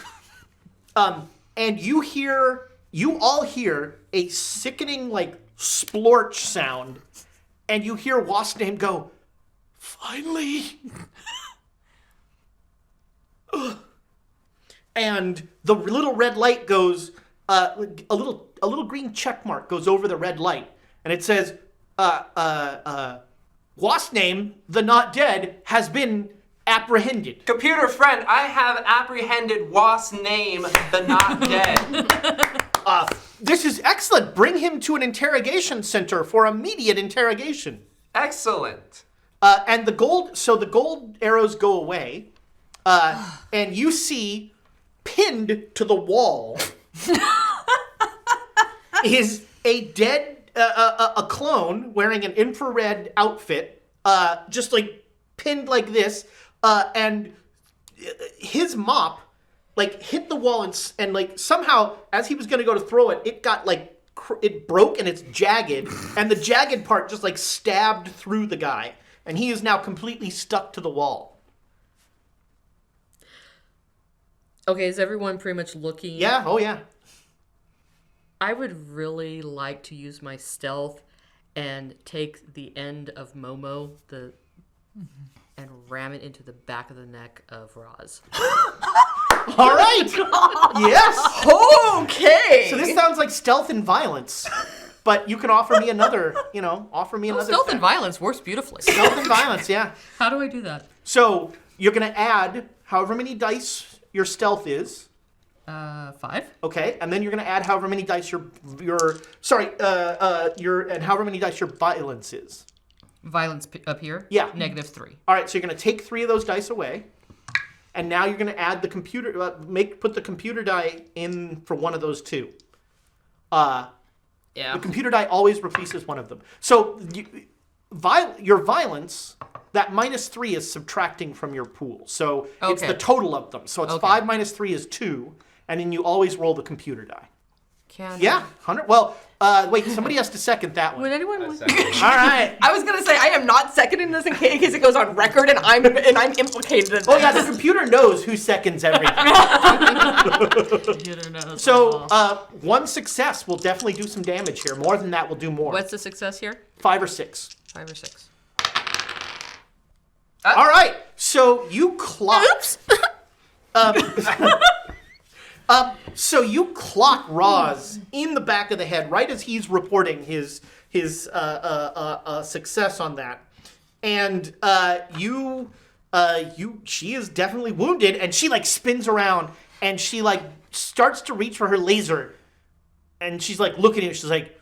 And you all hear a sickening like splorch sound, and you hear Wasp Name go, "Finally." And the little red light goes, a little green check mark goes over the red light, and it says, Wasp Name, the Not Dead, has been apprehended. Computer friend, I have apprehended Wasp Name, the Not Dead. This is excellent. Bring him to an interrogation center for immediate interrogation. Excellent. And the gold arrows go away, and you see pinned to the wall is a dead, a clone wearing an infrared outfit, just like pinned like this, and his mop like hit the wall and like somehow as he was going to go to throw it, it got like it broke and it's jagged, and the jagged part just like stabbed through the guy, and he is now completely stuck to the wall. Okay, is everyone pretty much looking? Yeah. Oh yeah. I would really like to use my stealth and take the end of Momo and ram it into the back of the neck of Roz. All right. Yes. Okay. So this sounds like stealth and violence, but you can offer me another. Stealth and violence works beautifully. Stealth and violence. Yeah. How do I do that? So you're gonna add however many dice your stealth is. 5. Okay, and then you're gonna add however many dice your however many dice your violence is. Violence up here? Yeah. -3. All right, so you're gonna take 3 of those dice away, and now you're gonna add the computer. Put the computer die in for one of those 2. Yeah. The computer die always replaces one of them. So your violence, that -3 is subtracting from your pool. So it's Okay. the total of them. So it's 5 minus 3 is 2, and then you always roll the computer die. Yeah, 100. Well, wait, somebody has to second that one. Would anyone want All right. I was gonna say I am not seconding this in case it goes on record and I'm implicated in this. Oh yeah, the computer knows who seconds everything. Computer knows So all. one success will definitely do some damage here. More than that will do more. What's the success here? 5 or 6. 5 or 6. All right, so you clock. Oops. So you clock Roz in the back of the head right as he's reporting his success on that, and she is definitely wounded, and she like spins around and she like starts to reach for her laser, and she's like looking at you. She's like,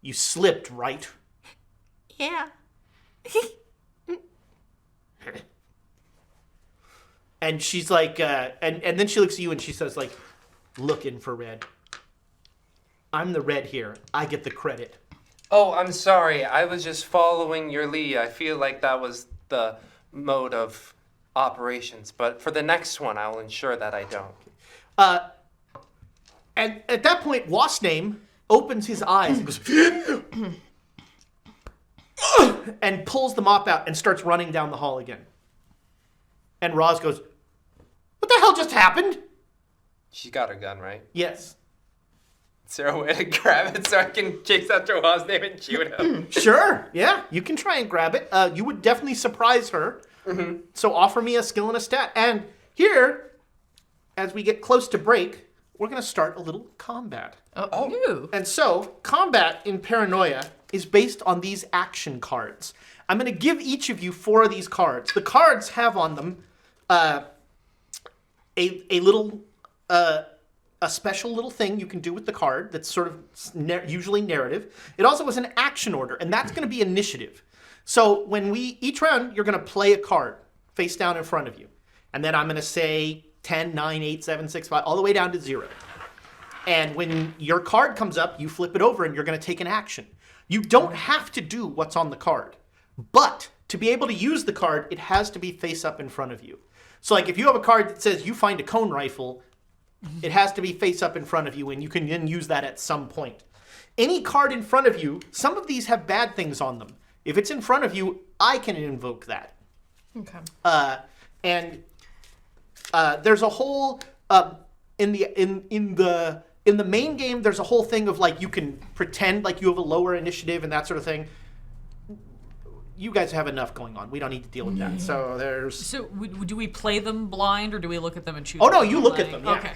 "You slipped, right?" Yeah. And she's like, and then she looks at you and she says, like, "Look, infrared. I'm the red here. I get the credit." Oh, I'm sorry. I was just following your lead. I feel like that was the mode of operations. But for the next one, I will ensure that I don't. And at that point, Wasname opens his eyes and goes, and pulls the mop out and starts running down the hall again. And Roz goes, "What the hell just happened?" She got her gun, right? Yes. Is there a way to grab it so I can chase after Wasname and shoot him? Sure. Yeah, you can try and grab it. You would definitely surprise her. Mm-hmm. So offer me a skill and a stat. And here, as we get close to break, we're going to start a little combat. Oh. And so, combat in Paranoia is based on these action cards. I'm going to give each of you 4 of these cards. The cards have on them a little, a special little thing you can do with the card that's sort of usually narrative. It also has an action order, and that's going to be initiative. So when each round, you're going to play a card face down in front of you. And then I'm going to say 10, 9, 8, 7, 6, 5, all the way down to 0. And when your card comes up, you flip it over and you're going to take an action. You don't have to do what's on the card. But to be able to use the card, it has to be face up in front of you. So like if you have a card that says you find a cone rifle, it has to be face up in front of you, and you can then use that at some point. Any card in front of you, some of these have bad things on them. If it's in front of you, I can invoke that. Okay. And there's a whole in the main game, there's a whole thing of like you can pretend like you have a lower initiative and that sort of thing. You guys have enough going on. We don't need to deal with that. So there's. So do we play them blind, or do we look at them and choose? Oh no, what you we're look at playing? them. Yeah. Okay.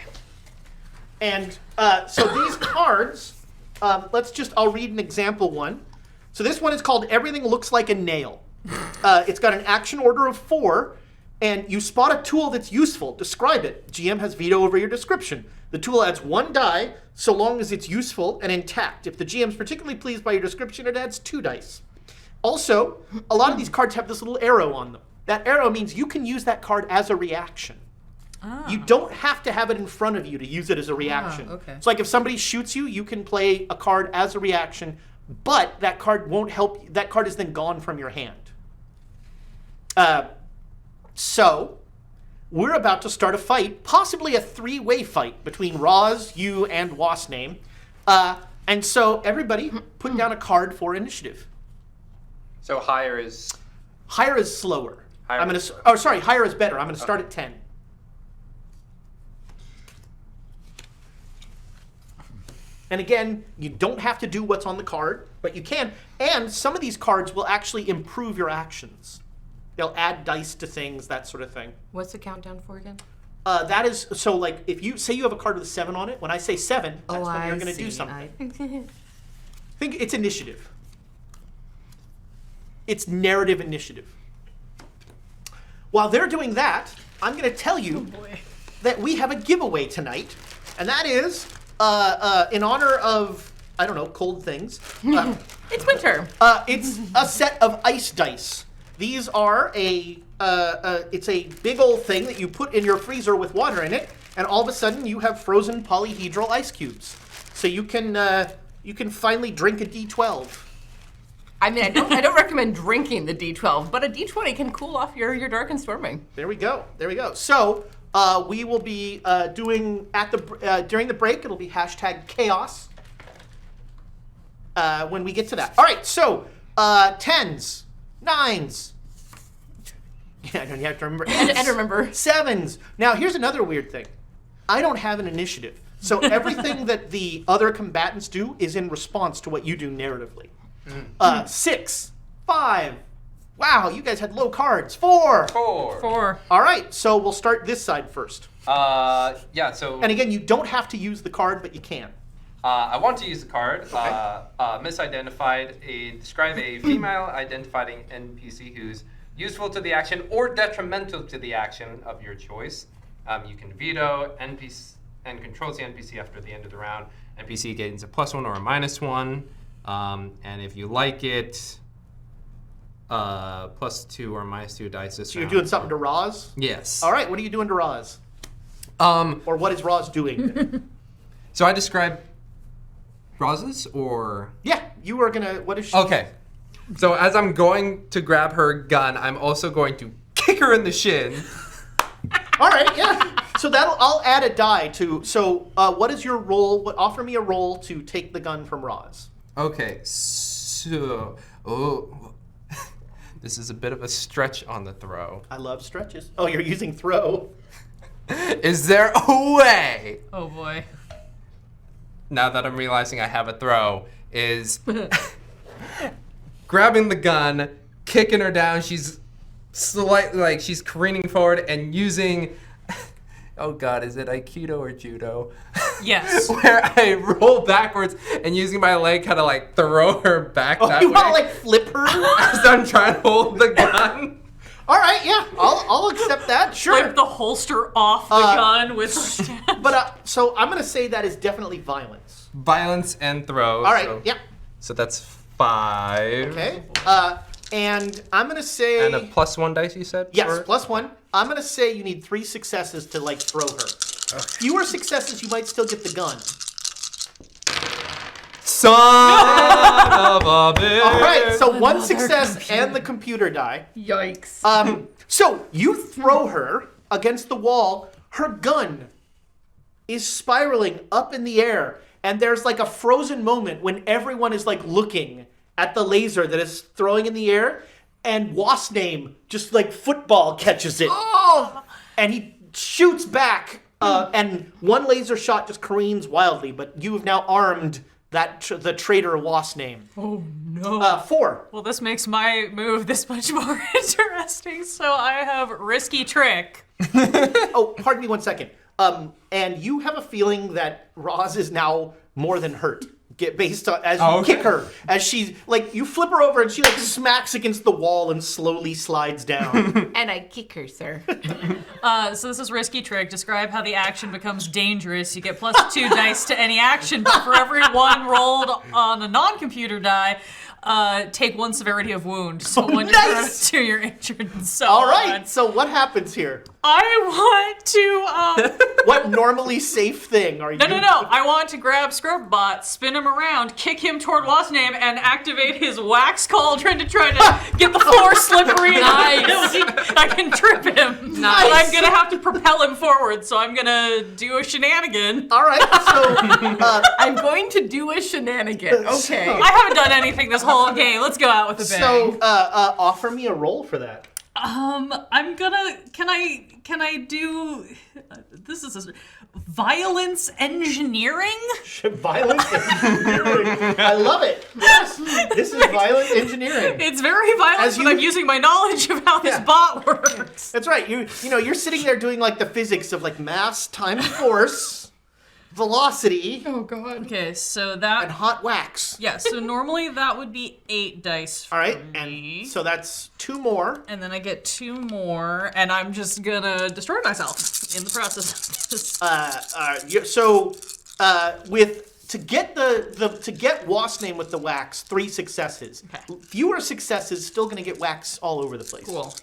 And so these cards, I'll read an example one. So this one is called Everything Looks Like a Nail. It's got an action order of 4, and you spot a tool that's useful. Describe it. GM has veto over your description. The tool adds 1 die so long as it's useful and intact. If the GM's particularly pleased by your description, it adds 2 dice. Also, a lot of these cards have this little arrow on them. That arrow means you can use that card as a reaction. You don't have to have it in front of you to use it as a reaction. okay. It's like if somebody shoots you, you can play a card as a reaction, but that card won't help you. That card is then gone from your hand. So, we're about to start a fight, possibly a 3-way fight between Roz, you, and Wasname. And so everybody put down a card for initiative. So higher is... Higher is slower. Higher I'm gonna. is slower. Oh, sorry. Higher is better. I'm gonna start at 10. And again, you don't have to do what's on the card, but you can. And some of these cards will actually improve your actions. They'll add dice to things, that sort of thing. What's the countdown for again? That is so. Like, if you say you have a card with a 7 on it, when I say 7, that's when you're gonna do something. Think it's initiative. It's narrative initiative. While they're doing that, I'm going to tell you that we have a giveaway tonight, and that is in honor of, I don't know, cold things. It's winter. It's a set of ice dice. These are it's a big old thing that you put in your freezer with water in it, and all of a sudden you have frozen polyhedral ice cubes. So you can finally drink a D12. I mean, I don't recommend drinking the D12, but a D20 can cool off your dark and storming. There we go. There we go. So we will be doing during the break. It'll be #chaos when we get to that. All right. So 10s, 9s. Yeah, you have to remember. And remember 7s. Now here's another weird thing. I don't have an initiative, so everything that the other combatants do is in response to what you do narratively. 6, 5. Wow, you guys had low cards. 4. 4. All right, so we'll start this side first. Yeah, so... And again, you don't have to use the card, but you can. I want to use the card. Okay. Misidentified. Describe a female identifying NPC who's useful to the action or detrimental to the action of your choice. You can veto NPC and controls the NPC after the end of the round. NPC gains a +1 or a -1. And if you like it, +2 or -2 dice this So you're round. doing something to Roz? Yes. All right, what are you doing to Roz? Or what is Roz doing? So I describe Roz's or... Yeah, you are gonna, what is she? Okay. So as I'm going to grab her gun, I'm also going to kick her in the shin. All right, yeah. So I'll add a die to, so what is your roll? Offer me a roll to take the gun from Roz. Okay, so... Oh, this is a bit of a stretch on the throw. I love stretches. Oh, you're using throw. Is there a way, Oh boy. now that I'm realizing I have a throw, is grabbing the gun, kicking her down, she's slightly, like, she's careening forward and using... Oh God, is it Aikido or Judo? Yes. Where I roll backwards and using my leg kind of like throw her back that You way. want to like flip her? As I'm trying to hold the gun. All right, yeah, I'll accept that. Sure. Rip the holster off the gun with stab. But so I'm gonna say that is definitely violence. Violence and throw. All right, so, yeah. So that's 5. Okay. And I'm gonna say. And a +1 dice, you said? Yes, for it? +1. I'm gonna say you need 3 successes to like throw her. Fewer successes, you might still get the gun. Son of a bitch. All right, so 1 success and the computer die. Yikes. So you throw her against the wall. Her gun is spiraling up in the air, and there's like a frozen moment when everyone is like looking at the laser that is throwing in the air, and Wasname just like football catches it. Oh! And he shoots back, and one laser shot just careens wildly, but you have now armed the traitor Wasname. Oh no. 4. Well, this makes my move this much more interesting. So I have risky trick. Oh, pardon me 1 second. And you have a feeling that Roz is now more than hurt. Based on as you kick her, as she's like you flip her over and she like smacks against the wall and slowly slides down. And I kick her, sir. So this is risky trick. Describe how the action becomes dangerous. You get +2 dice to any action, but for every 1 rolled on a non-computer die, take 1 severity of wound. So when you're nice! 2, you're injured and so All on. right, so what happens here? I want to. What normally safe thing are you? No. I want to grab Scrubbot, spin him around, kick him toward Wasname, and activate his wax cauldron to try to get the floor slippery. Nice. I can trip him. not. But I'm gonna have to propel him forward, so I'm gonna do a shenanigan. All right, so I'm going to do a shenanigan. Okay. I haven't done anything this whole game. Let's go out with a bang. so offer me a roll for that. I'm gonna. Can I do? This is violence engineering. Violent engineering. I love it. Yes, this is violent engineering. It's very violent, As but you- I'm using my knowledge of how this bot works. That's right. You know, you're sitting there doing like the physics of like mass times force, velocity, Oh God. Okay, so and that. hot wax. Yeah, so normally that would be 8 dice for All right, me. and so that's 2 more. And then I get 2 more, and I'm just gonna destroy myself in the process. With to get to get Wasp name with the wax, 3 successes. Okay. Fewer successes, still gonna get wax all over the place. Cool.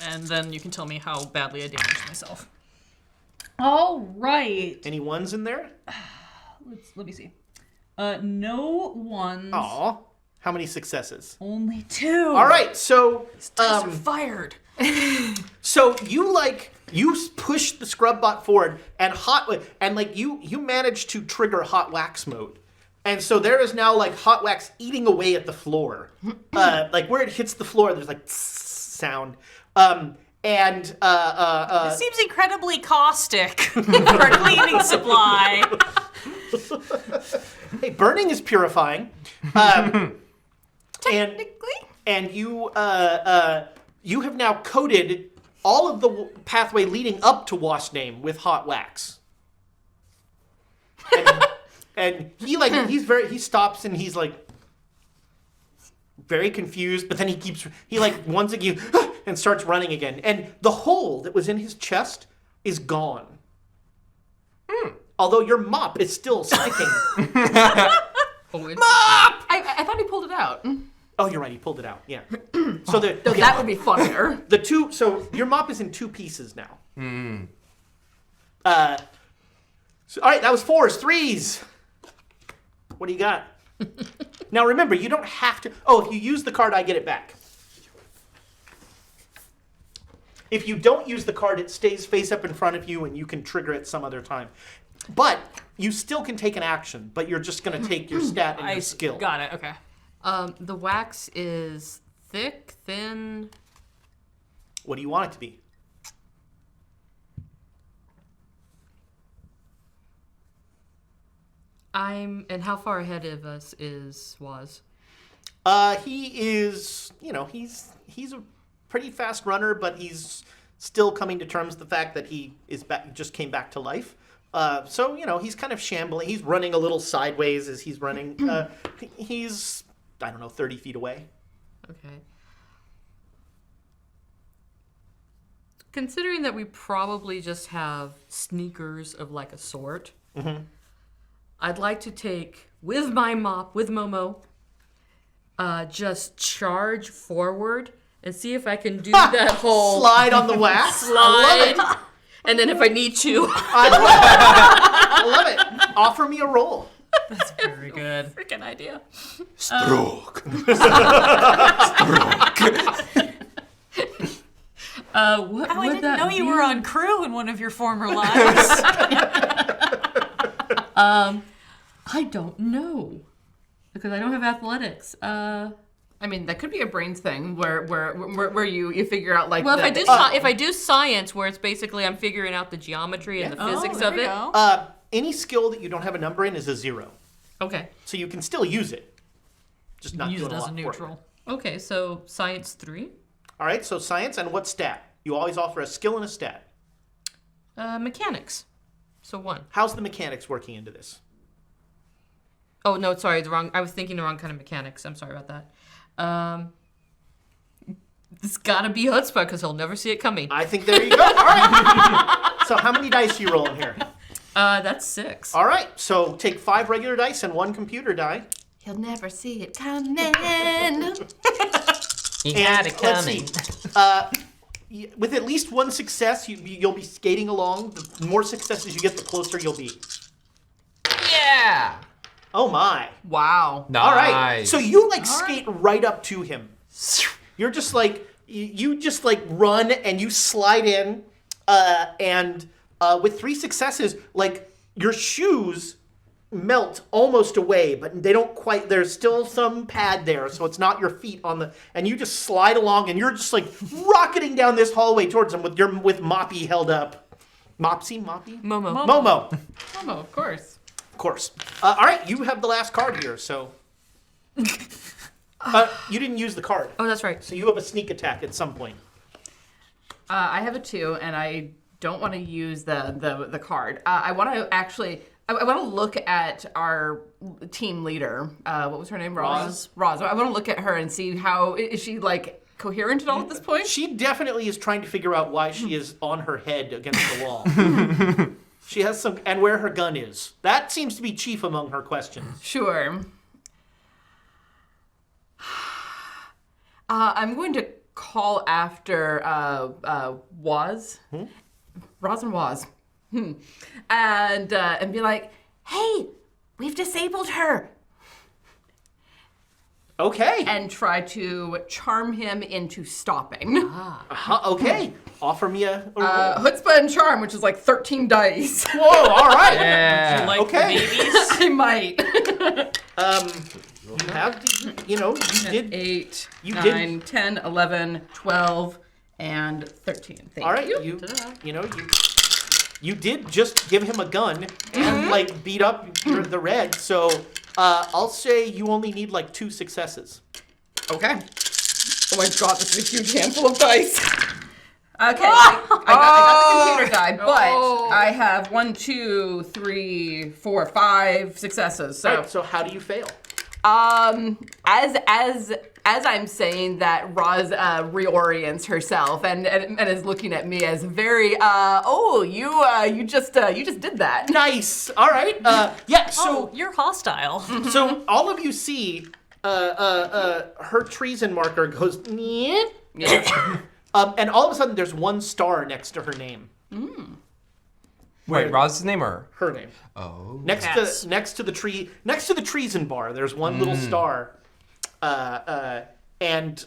And then you can tell me how badly I damaged myself. All right. Any ones in there? Let me see. No ones. Aw. How many successes? Only 2. All right, so Dice are fired. so you push the scrub bot forward and you manage to trigger hot wax mode. And so there is now like hot wax eating away at the floor. Like where it hits the floor, there's like sound. This Seems incredibly caustic for a cleaning supply. hey, burning is purifying. And you have now coated all of the pathway leading up to Wasp name with hot wax. And he stops and he's like very confused, but then he once again and starts running again. And the hole that was in his chest is gone. Although your mop is still sticking. I thought he pulled it out. Oh, you're right. He pulled it out. Yeah. So That would be funnier. So your mop is in 2 pieces now. So, all right, that was 4s, 3s. What do you got? Now remember, you don't have to. Oh, if you use the card, I get it back. If you don't use the card, it stays face up in front of you, and you can trigger it some other time. But you still can take an action, but you're just going to take your stat and your skill. Got it, okay. The wax is thick, thin. What do you want it to be? And how far ahead of us is Waz? He is, he's a pretty fast runner, but he's still coming to terms with the fact that he just came back to life. So, he's kind of shambling. He's running a little sideways as he's running. He's, 30 feet away. Okay. Considering that we probably just have sneakers of like a sort, I'd like to take, with my mop, with Momo, just charge forward and see if I can do that whole Slide on the wax. slide. I love it. And then if I need to, I love it. Offer me a roll. That's very good. freaking idea. Stroke. What Oh, I would didn't that know you be? were on crew in one of your former lives. I don't know because I don't have athletics. I mean, that could be a brains thing where you figure out like. Well, the, if I do science, where it's basically I'm figuring out the geometry and the physics there of you it. go. Any skill that you don't have a number in is a 0. Okay. So you can still use it. Just not Use doing it a as lot a for it. neutral. Okay, so science 3, All right, so science and what stat? You always offer a skill and a stat. mechanics, so 1. How's the mechanics working into this? Oh no, sorry, I was thinking the wrong kind of mechanics. I'm sorry about that. It's gotta be chutzpah because he'll never see it coming. I think there you go. All right. So how many dice are you rolling here? That's 6. All right, so take 5 regular dice and 1 computer die. He'll never see it coming. He And had it let's coming. see. With at least 1 success, you'll be skating along. The more successes you get, the closer you'll be. Yeah. Oh my. Wow. Nice. All right. So you skate right up to him. You're just like you just run and you slide in. and with 3 successes, like your shoes melt almost away, but they don't quite. There's still some pad there, so it's not your feet on the. And you just slide along, and you're just like rocketing down this hallway towards them with Moppy held up. Momomo. Momo, of course. Of course. All right, you have the last card here, so. You didn't use the card. Oh, that's right. So you have a sneak attack at some point. I have a 2, and I don't want to use the card. I want to actually. I want to look at our team leader. What was her name? Roz. I want to look at her and see how is she like coherent at all at this point? She definitely is trying to figure out why she is on her head against the wall. She has some, and where her gun is. That seems to be chief among her questions. Sure. I'm going to call after Waz. Roz and Waz. And be like, hey, we've disabled her. Okay. And try to charm him into stopping. Okay. Offer me a roll. Chutzpah and charm, which is like 13 dice. Whoa, all right. Yeah. Like Okay. the babies. I might. You have, you did. 8, You 9, 10, 11, 12, and 13. Thank All right. you. You did just give him a gun and like beat up the red. So I'll say you only need like 2 successes. Okay. Oh my god, this is a huge handful of dice. Okay, I got the computer die, but I have 1, 2, 3, 4, 5 successes. So, All right, so how do you fail? as I'm saying that, Roz reorients herself and is looking at me as very you just did that. Nice. All right. Yeah. So You're hostile. so all of you see her treason marker goes. Nyeh. And all of a sudden, there's 1 star next to her name. Wait, Roz's name or? Her name. Oh. Next to the treason bar, there's 1 little star. And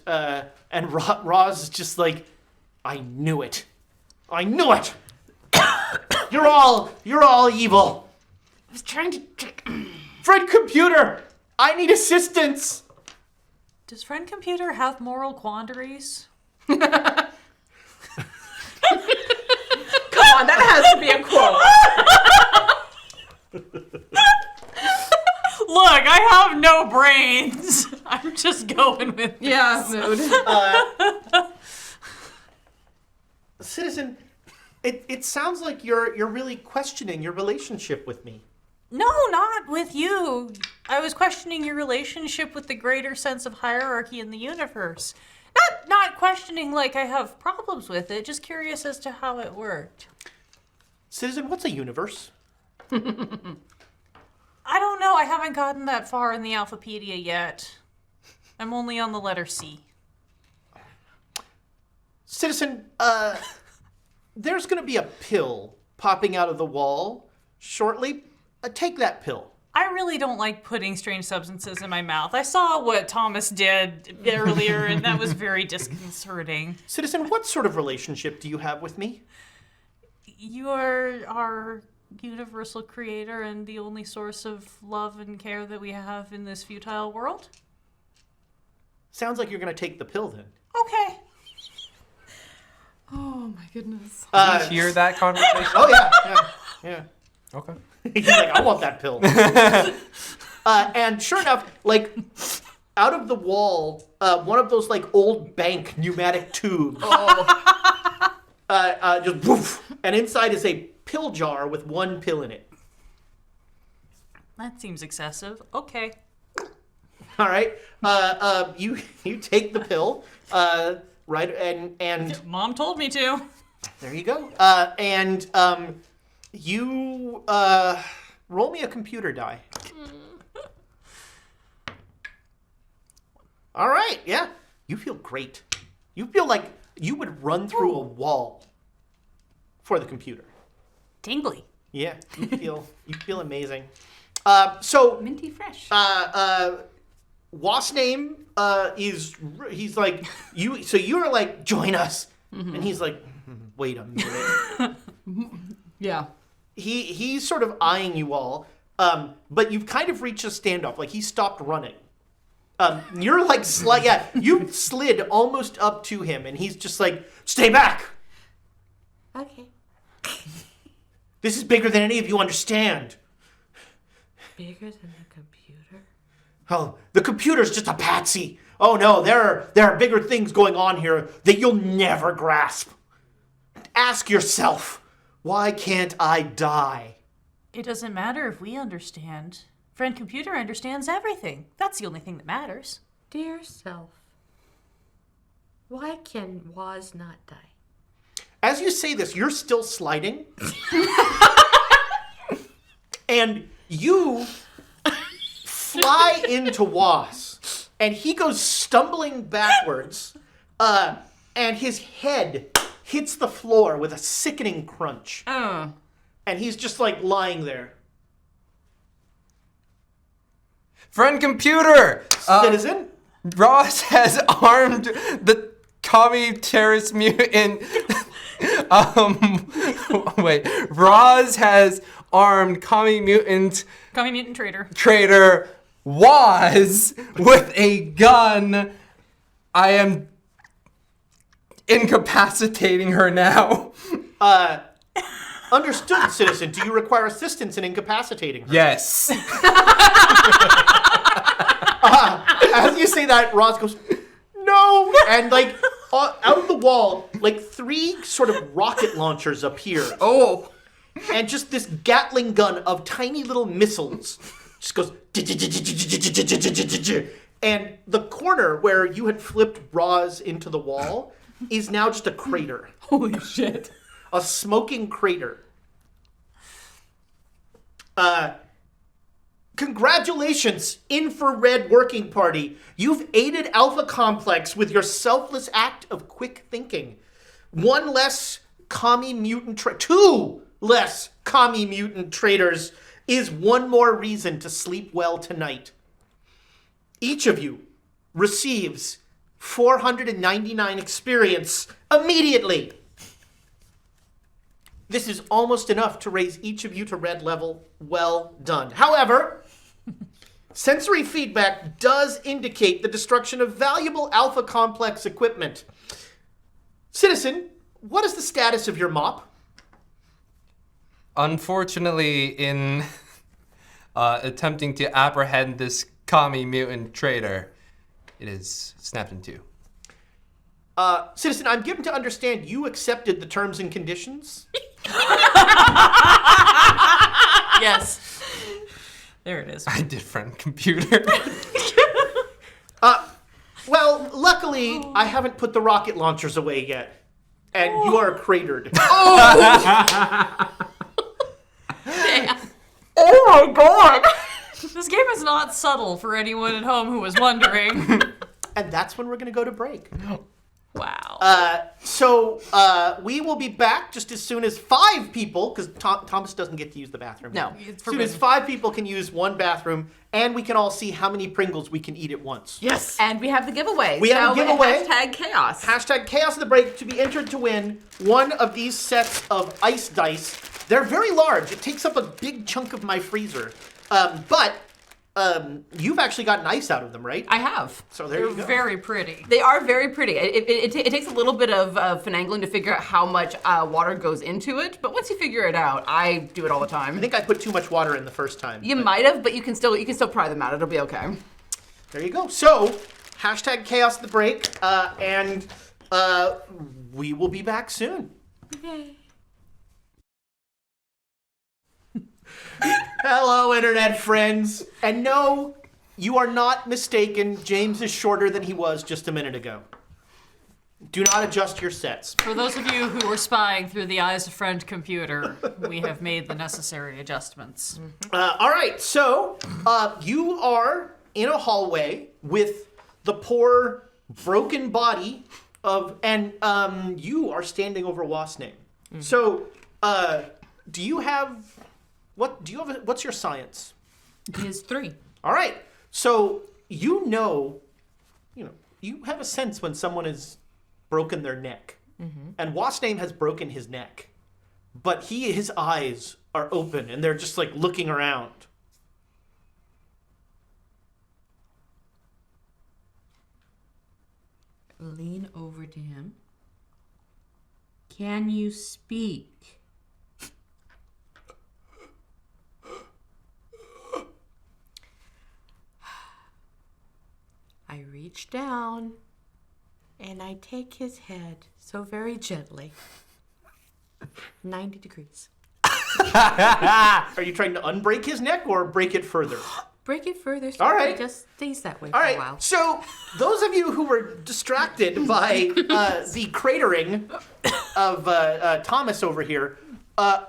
Roz is just like, I knew it. You're all evil. I was trying to. Friend Computer, I need assistance. Does Friend Computer have moral quandaries? Come on, that has to be a quote. Look, I have no brains. I'm just going with Yeah, mood. Citizen, it sounds like you're really questioning your relationship with me. No, not with you. I was questioning your relationship with the greater sense of hierarchy in the universe. Not questioning like I have problems with it, just curious as to how it worked. Citizen, what's a universe? I don't know. I haven't gotten that far in the Alphapedia yet. I'm only on the letter C. Citizen, there's going to be a pill popping out of the wall shortly. Take that pill. I really don't like putting strange substances in my mouth. I saw what Thomas did earlier, and that was very disconcerting. Citizen, what sort of relationship do you have with me? You are our universal creator and the only source of love and care that we have in this futile world. Sounds like you're going to take the pill then. Okay. Oh my goodness. Did you hear that conversation? Oh, yeah. Okay. He's like, I want that pill. And sure enough, like, out of the wall, one of those, like, old bank pneumatic tubes. Just woof. And inside is a pill jar with 1 pill in it. That seems excessive. Okay. All right. You take the pill, right? And Mom told me to. there you go. And you roll me a computer die. All right. Yeah. You feel great. You feel like you would run through a wall for the computer. Tingly. Yeah. You feel amazing. So Minty fresh. Was's name he's like you. So you're like, join us, and he's like, Wait a minute. Yeah. He's sort of eyeing you all, but you've kind of reached a standoff. Like, he stopped running. You're like, you slid almost up to him, and he's just like, stay back! Okay. This is bigger than any of you understand. Bigger than the computer? Oh, the computer's just a patsy. Oh no, there are bigger things going on here that you'll never grasp. Ask yourself, why can't I die? It doesn't matter if we understand. Friend Computer understands everything. That's the only thing that matters. Dear self, why can Waz not die? As you say this, you're still sliding. And you fly into Waz. And he goes stumbling backwards. And his head hits the floor with a sickening crunch. Oh. And he's just like lying there. Friend Computer! Citizen? Ross has armed the commie terrorist mutant. Wait. Roz has armed commie mutant traitor Waz with a gun. I am incapacitating her now. Understood, citizen. Do you require assistance in incapacitating her? Yes. As you say that, Roz goes, no! And like, out the wall, like 3 sort of rocket launchers appear. Oh. And just this Gatling gun of tiny little missiles just goes, and the corner where you had flipped Roz into the wall is now just a crater. Holy shit. A smoking crater. Congratulations, Infrared Working Party. You've aided Alpha Complex with your selfless act of quick thinking. 1 less commie mutant 2 less commie mutant traitors is 1 more reason to sleep well tonight. Each of you receives 499 experience immediately. This is almost enough to raise each of you to red level. Well done. However, sensory feedback does indicate the destruction of valuable Alpha Complex equipment. Citizen, what is the status of your mop? Unfortunately, in attempting to apprehend this commie mutant traitor, it is snapped in 2. Citizen, I'm given to understand you accepted the terms and conditions. Yes. There it is. I did, Friend Computer. Well, luckily, I haven't put the rocket launchers away yet. And you are cratered. Oh my god. This game is not subtle for anyone at home who was wondering. And that's when we're going to go to break. Wow. So we will be back just as soon as 5 people, because Thomas doesn't get to use the bathroom. No. As soon as 5 people can use 1 bathroom, and we can all see how many Pringles we can eat at once. Yes. And we have the giveaway. We have a giveaway. Hashtag chaos. Hashtag Chaos of the Break to be entered to win 1 of these sets of ice dice. They're very large. It takes up a big chunk of my freezer. But you've actually gotten ice out of them, right? I have. So there They're you go. very pretty. They are very pretty. It takes a little bit of finagling to figure out how much water goes into it, but once you figure it out, I do it all the time. I think I put too much water in the first time. You might have, but you can still pry them out. It'll be okay. There you go. So, hashtag Chaos of the Break, and we will be back soon. Hello, internet friends. And no, you are not mistaken. James is shorter than he was just a minute ago. Do not adjust your sets. For those of you who were spying through the eyes of Friend Computer, we have made the necessary adjustments. All right, so you are in a hallway with the poor broken body of, and you are standing over Wasp's name. So, do you have? What's your science? It is 3. All right. So you have a sense when someone has broken their neck. and Wasnname has broken his neck, but his eyes are open, and they're just like looking around. Lean over to him. Can you speak? I reach down and I take his head so very gently. 90 degrees. Are you trying to unbreak his neck or break it further? Break it further so All right. it just stays that way All for right, a while. so those of you who were distracted by the cratering of Thomas over here,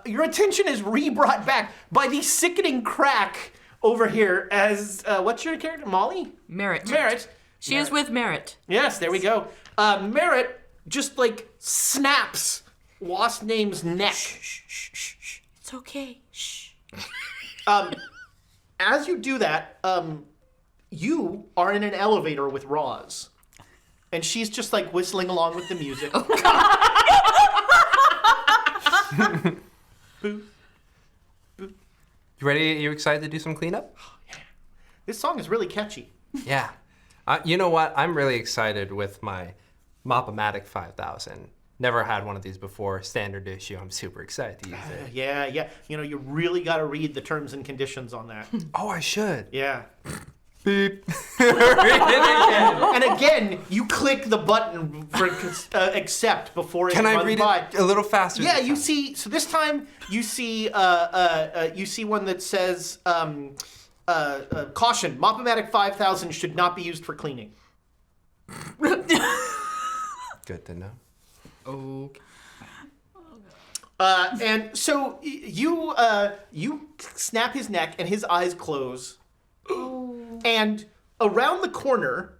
your attention is re-brought back by the sickening crack over here as, what's your character, Molly? Merritt. Merritt. She is with Merritt. Yes, there we go. Merritt just like snaps Wasname's neck. It's okay. Shh. As you do that, you are in an elevator with Roz. And she's just like whistling along with the music. Boo. You ready? You excited to do some cleanup? This song is really catchy. Yeah. You know what? I'm really excited with my Mop-O-Matic 5000. Never had one of these before. Standard issue. I'm super excited to use it. Yeah. You know, you really got to read the terms and conditions on that. Oh, I should. Yeah. Beep. Read it again. And again, you click the button for accept before it Can runs I read by. it a little faster? Yeah, this you time? see. So this time you see one that says caution: Mop-O-Matic 5000 should not be used for cleaning. Good to know. Okay. And so you snap his neck, and his eyes close. And around the corner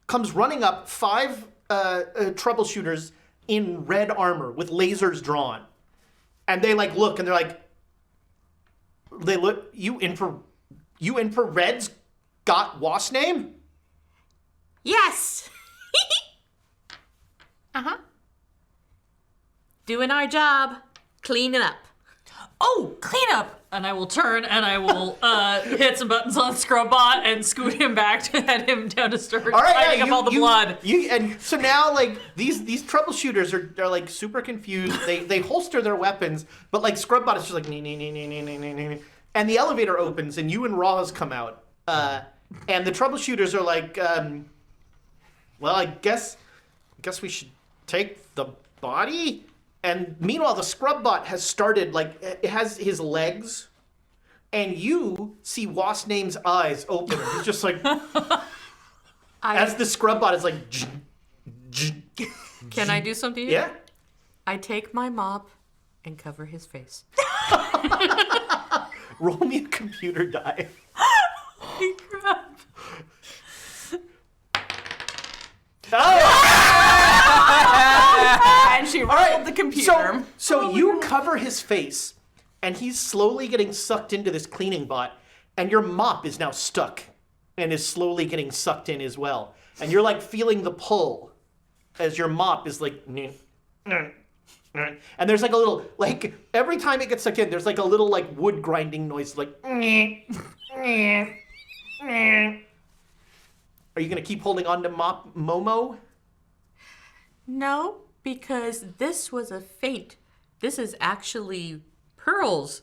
comes running up 5 troubleshooters in red armor with lasers drawn, and they like look, and they're like, they look. You infrareds got Wasname? Yes. Doing our job. Cleaning up. Oh, clean up! And I will turn and I will hit some buttons on Scrubbot and scoot him back to head him down to storage, tidying up all the blood. And so now, like, these troubleshooters are like super confused. They holster their weapons, but like Scrubbot is just like, nee, nee, nee, nee, nee, nee, nee, nee. And the elevator opens, and you and Roz come out. And the troubleshooters are like, well, I guess we should take the body. And meanwhile, the Scrubbot has started, like, it has his legs, and you see Wasname's eyes open. And he's just like, as the Scrubbot is like, Can I do something? yeah. I take my mop and cover his face. Roll me a computer die. Holy crap. And she rolled the computer. So you cover his face, and he's slowly getting sucked into this cleaning bot, and your mop is now stuck and is slowly getting sucked in as well. And you're like feeling the pull as your mop is like, and there's like a little, like, every time it gets sucked in, there's like a little like wood grinding noise, like, Are you gonna keep holding on to Momo? No, because this was a feint. This is actually Pearl's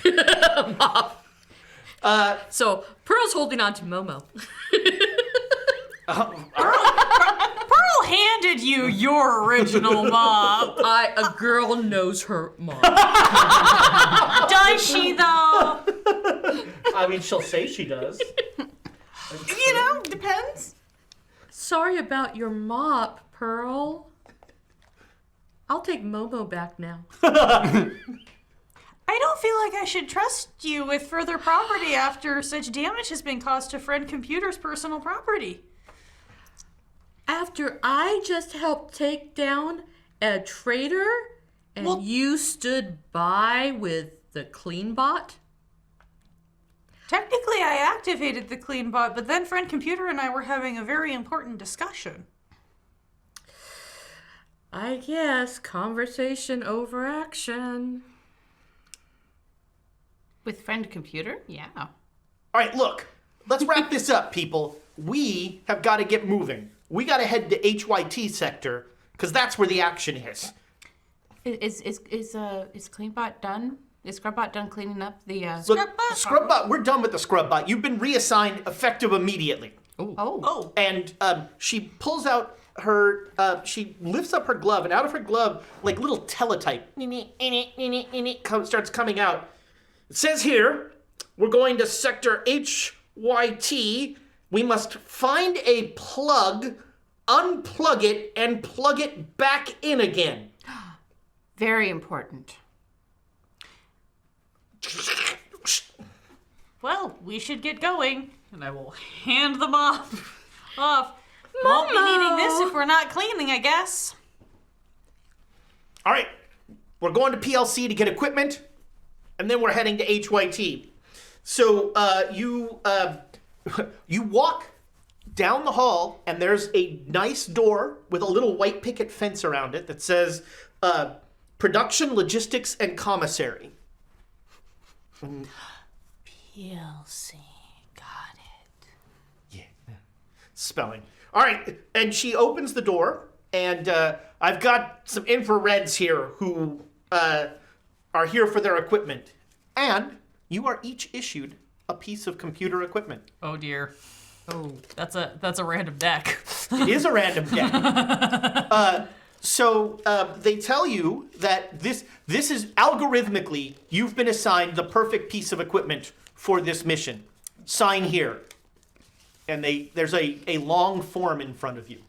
mop. So Pearl's holding on to Momo. Pearl handed you your original mop. A girl knows her mom. Does she, though? I mean, she'll say she does. You know, depends. Sorry about your mop, Pearl. I'll take Momo back now. I don't feel like I should trust you with further property after such damage has been caused to Friend Computer's personal property. After I just helped take down a traitor and you stood by with the clean bot? Technically, I activated the clean bot, but then Friend Computer and I were having a very important discussion. I guess conversation over action. With friend computer? Yeah. All right, look. Let's wrap this up, people. We have got to get moving. We got to head to HYT sector because that's where the action is. Is Cleanbot done? Is Scrubbot done cleaning up the Look, Scrubbot, we're done with the Scrubbot. You've been reassigned effective immediately. Oh. And she pulls out her, she lifts up her glove, and out of her glove, like little teletype, starts coming out. It says here, we're going to sector HYT. We must find a plug, unplug it, and plug it back in again. Very important. Well, we should get going. And I will hand the mop off. Won't be needing this if we're not cleaning, I guess. All right, we're going to PLC to get equipment, and then we're heading to HYT. So you walk down the hall, and there's a nice door with a little white picket fence around it that says Production, Logistics, and Commissary. PLC. Got it. Yeah. Spelling. All right, and she opens the door, and I've got some infrareds here who are here for their equipment. And you are each issued a piece of computer equipment. Oh dear. Oh, that's a random deck. It is a random deck. So they tell you that this is algorithmically, you've been assigned the perfect piece of equipment for this mission. Sign here. And there's a long form in front of you,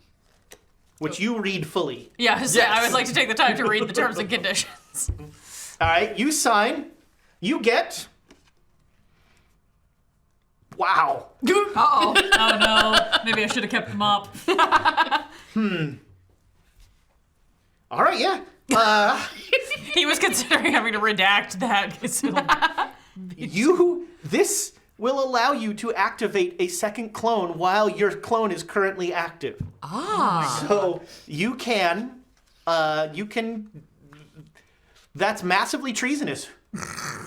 which you read fully. Yes. I would like to take the time to read the terms and conditions. All right, you sign. You get... Wow. Uh-oh. Oh no. Maybe I should have kept the mop. All right, yeah. He was considering having to redact that. This will allow you to activate a second clone while your clone is currently active. So you can, that's massively treasonous.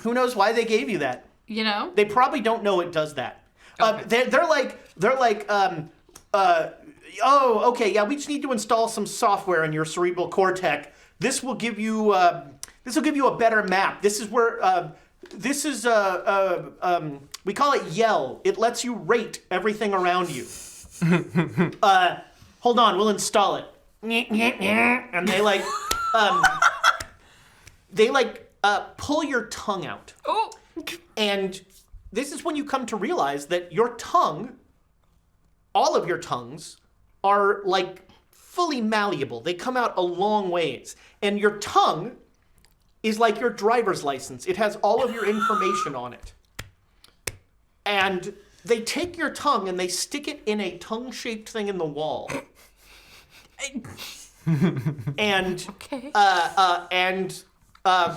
Who knows why they gave you that? You know? They probably don't know it does that. Okay. They're like, oh, okay, yeah, we just need to install some software in your cerebral cortex. This will give you a better map. This is where, we call it Yell. It lets you rate everything around you. Hold on, we'll install it. And they pull your tongue out. Oh. And this is when you come to realize that your tongue, all of your tongues, are like fully malleable. They come out a long ways. And your tongue is like your driver's license. It has all of your information on it. And they take your tongue and they stick it in a tongue-shaped thing in the wall. And Okay.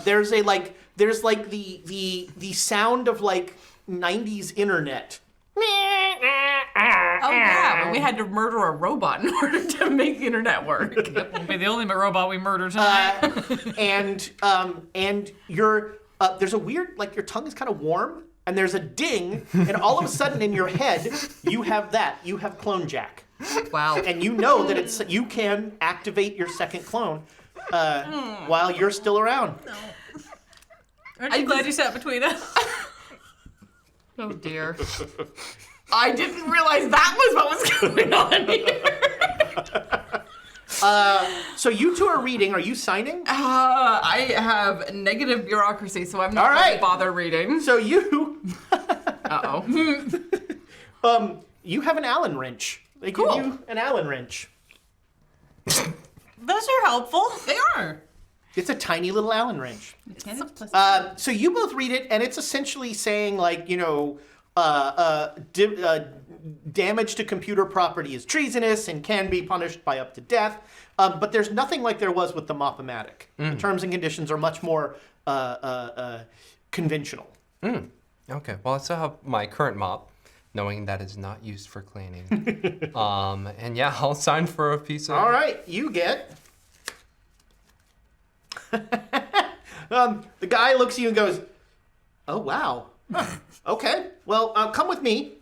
there's the sound of like 90s internet. Oh yeah, when we had to murder a robot in order to make the internet work. Won't be the only robot we murder tonight. And you're there's a weird, like, your tongue is kind of warm, and there's a ding, and all of a sudden in your head you have Clone Jack. Wow. And you know that you can activate your second clone while you're still around. Aren't you glad you sat between us? Oh dear. I didn't realize that was what was going on here. So you two are reading. Are you signing? I have negative bureaucracy, so I'm not All right. going to bother reading. So you Uh-oh. you have an Allen wrench. They give Cool. you an Allen wrench. Those are helpful. They are. It's a tiny little Allen wrench. So you both read it, and it's essentially saying, like, you know, damage to computer property is treasonous and can be punished by up to death. But there's nothing like there was with the Mop-O-Matic. The terms and conditions are much more conventional. Okay, well, I still have my current mop, knowing that is not used for cleaning. And yeah, I'll sign for a piece of... All right, you get The guy looks at you and goes, "Oh, wow. Okay, well, come with me.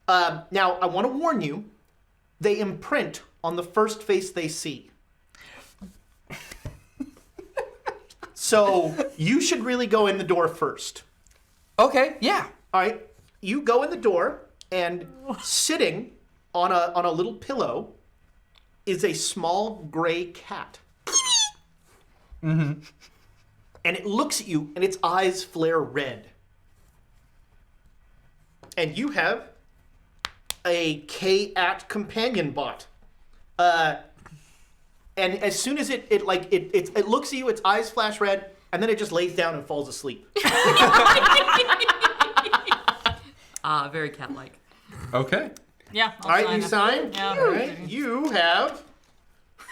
Now, I want to warn you, they imprint on the first face they see. So, you should really go in the door first. Okay, yeah. All right, you go in the door, and sitting on a little pillow is a small gray cat. Mm-hmm. And it looks at you, and its eyes flare red. And you have a K-At companion bot. And as soon as it looks at you, its eyes flash red, and then it just lays down and falls asleep. Very cat-like. Okay. Yeah. All right, you sign? Yeah. All right, you have...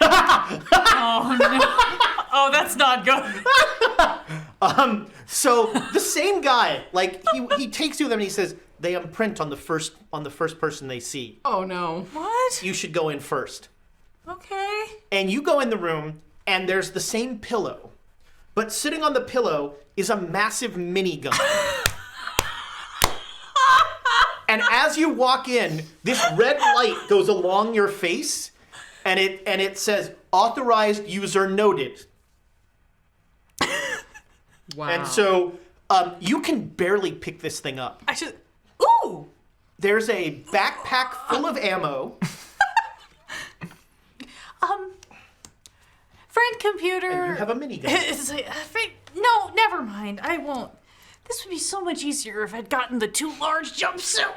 Oh no. Oh, that's not good. So the same guy, like he takes you to them and he says, they imprint on the first person they see. Oh no. What? You should go in first. Okay. And you go in the room, and there's the same pillow, but sitting on the pillow is a massive minigun. And as you walk in, this red light goes along your face, and it says, "Authorized user noted." Wow. And so you can barely pick this thing up. I should. Ooh. There's a backpack full of ammo. Friend computer. And you have a minigun. It's like, no, never mind. I won't. This would be so much easier if I'd gotten the too large jumpsuit.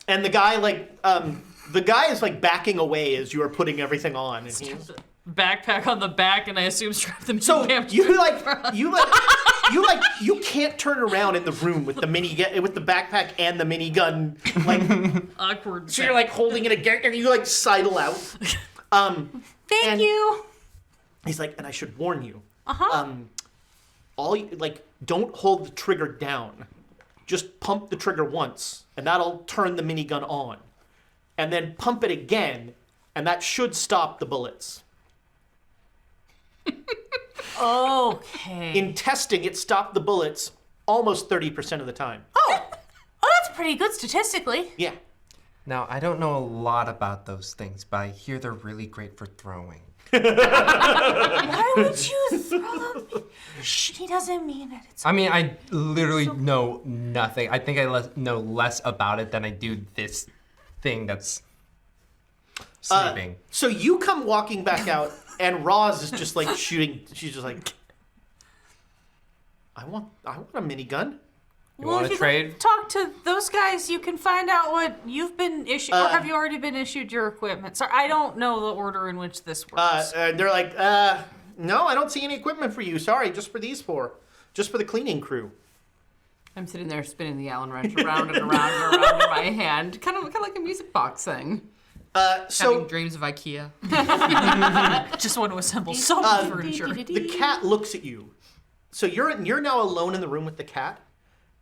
And the guy is like backing away as you are putting everything on. And he's, Backpack on the back, and I assume strap them. so damn you can't turn around in the room with the backpack and the minigun, like, awkward. so you're like holding it again, and you like sidle out. Thank you. He's like, and I should warn you, don't hold the trigger down. Just pump the trigger once, and that'll turn the minigun on. And then pump it again, and that should stop the bullets. Okay. In testing, it stopped the bullets almost 30% of the time. Oh, that's pretty good statistically. Yeah. Now, I don't know a lot about those things, but I hear they're really great for throwing. Why would you throw them? He doesn't mean it. It's I mean, I literally know nothing. I think I know less about it than I do this thing that's sleeping. So you come walking back out, and Roz is just like shooting. She's just like, I want a minigun. You want to trade? Talk to those guys. You can find out what you've been issued, or have you already been issued your equipment? Sorry, I don't know the order in which this works. They're like, no, I don't see any equipment for you. Sorry, just for the cleaning crew. I'm sitting there spinning the Allen wrench around and around and around in my hand, kind of like a music box thing. Having dreams of IKEA. Just want to assemble some furniture. The cat looks at you. So you're now alone in the room with the cat,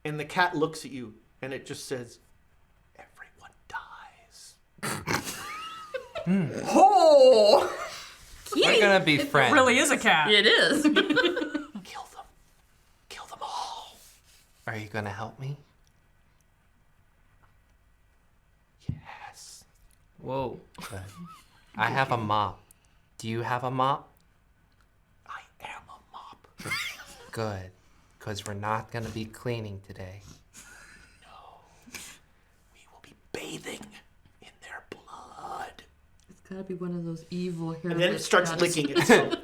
and the cat looks at you, and it just says, "Everyone dies." Oh! We're gonna be friends. It really is a cat. It is. Kill them. Kill them all. Are you gonna help me? Yes. Whoa. Good. I have a mop. Do you have a mop? I am a mop. Good. Because we're not gonna be cleaning today. We will be bathing in their blood. It's gotta be one of those evil hairless And then it starts cats. licking itself.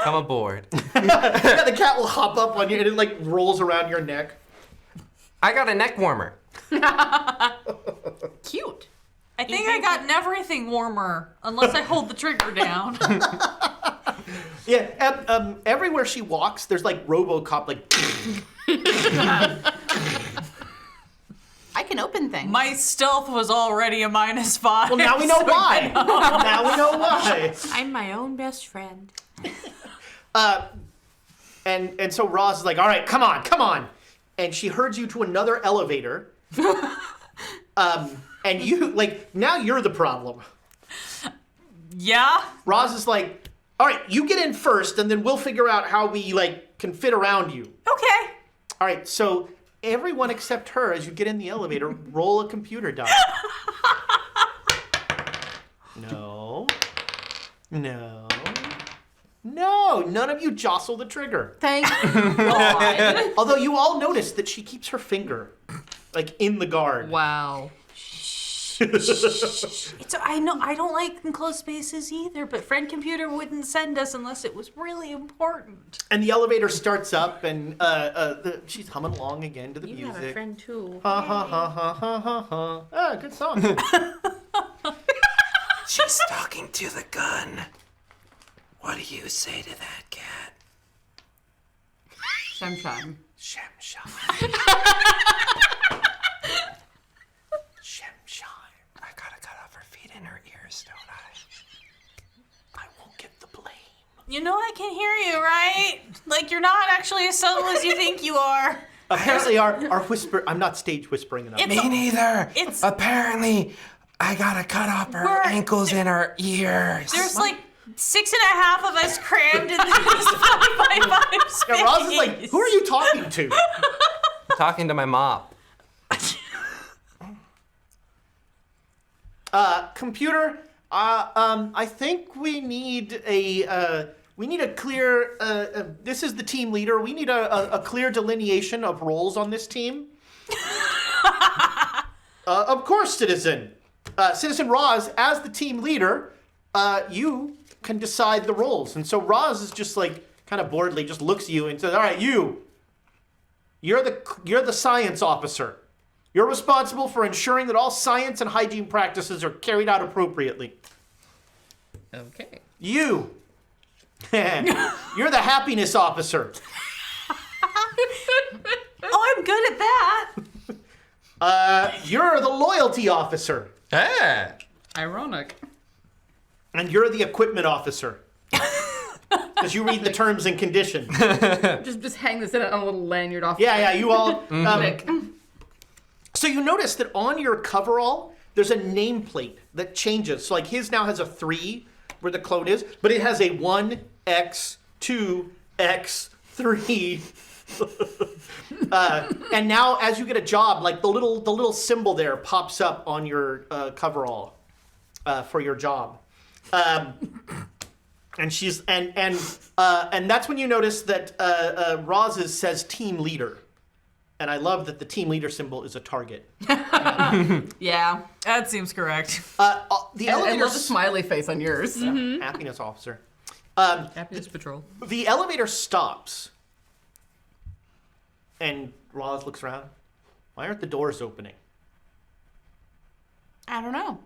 Come aboard. Yeah, the cat will hop up on you, and it like rolls around your neck. I got a neck warmer. Cute. I think I got everything warmer, unless I hold the trigger down. Yeah, everywhere she walks, there's like RoboCop, like. I can open things. My stealth was already a -5. Well, now we know why. Now we know why. I'm my own best friend. And so Roz is like, all right, come on. And she herds you to another elevator. And you, like, now you're the problem. Yeah. Roz is like, all right, you get in first, and then we'll figure out how we can fit around you. Okay. All right, so everyone except her, as you get in the elevator, roll a computer die. No. None of you jostle the trigger. Thank God. Although you all notice that she keeps her finger, in the guard. Wow. I know I don't like enclosed spaces either, but friend computer wouldn't send us unless it was really important. And the elevator starts up, and she's humming along again to the You music. have a friend too. Ha ha ha ha ha ha ha. Ah, good song. She's talking to the gun. What do you say to that, cat? Shem Shem. Shem Shime. Shem Shime. I gotta cut off her feet and her ears, don't I? I won't get the blame. You know I can hear you, right? You're not actually as subtle as you think you are. Apparently our whisper, I'm not stage whispering enough. Me neither. It's- Apparently, I gotta cut off her ankles and her ears. There's 6.5 of us crammed in this 5x5 space. Yeah, Roz is like, who are you talking to? I'm talking to my mop. Computer, I think we need a clear, this is the team leader. We need a clear delineation of roles on this team. Of course, Citizen. Citizen Roz, as the team leader, you can decide the roles. And so Roz is just kind of boredly just looks at you and says, all right, you're the science officer. You're responsible for ensuring that all science and hygiene practices are carried out appropriately. Okay. You're the happiness officer. Oh, I'm good at that. You're the loyalty officer. Hey. Ironic. And you're the equipment officer. Because you read the terms and conditions. Just hang this in on a little lanyard off. Yeah, you all... Nick. So you notice that on your coverall, there's a nameplate that changes. So his now has a 3 where the clone is, but it has a 1X, 2X, 3. And now as you get a job, the little symbol there pops up on your coverall for your job. And she's and that's when you notice that Roz's says team leader. And I love that the team leader symbol is a target. Yeah. That seems correct. The I elevator love the smiley face on yours. happiness officer. Happiness Patrol. The elevator stops. And Roz looks around. Why aren't the doors opening? I don't know.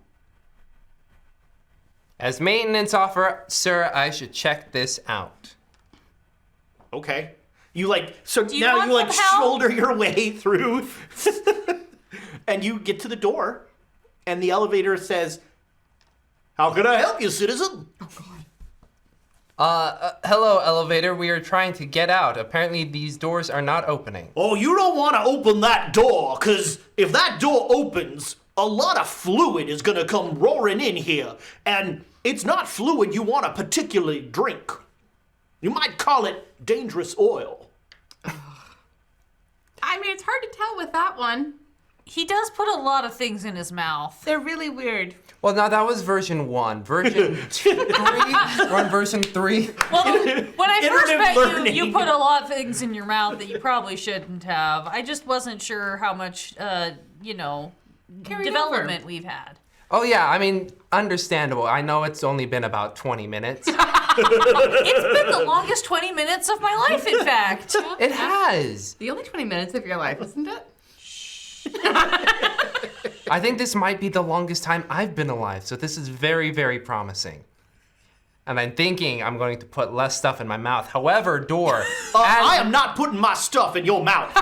As maintenance officer, I should check this out. Okay. You so you now want you some help? shoulder your way through and you get to the door and the elevator says, "How can I help you, citizen?" Hello, elevator. We are trying to get out. Apparently, these doors are not opening. Oh, you don't want to open that door, because if that door opens, a lot of fluid is going to come roaring in here. And it's not fluid you want to particularly drink. You might call it dangerous oil. I mean, it's hard to tell with that one. He does put a lot of things in his mouth. They're really weird. Well, now that was version 1. Version 3? We're on version 3. Well, when I first Iterative met learning. you put a lot of things in your mouth that you probably shouldn't have. I just wasn't sure how much, development we've had. Oh, yeah, I mean, understandable. I know it's only been about 20 minutes. It's been the longest 20 minutes of my life, in fact. It has. The only 20 minutes of your life, isn't it? I think this might be the longest time I've been alive, so this is very, very promising. And I'm thinking I'm going to put less stuff in my mouth. However, door. I am not putting my stuff in your mouth.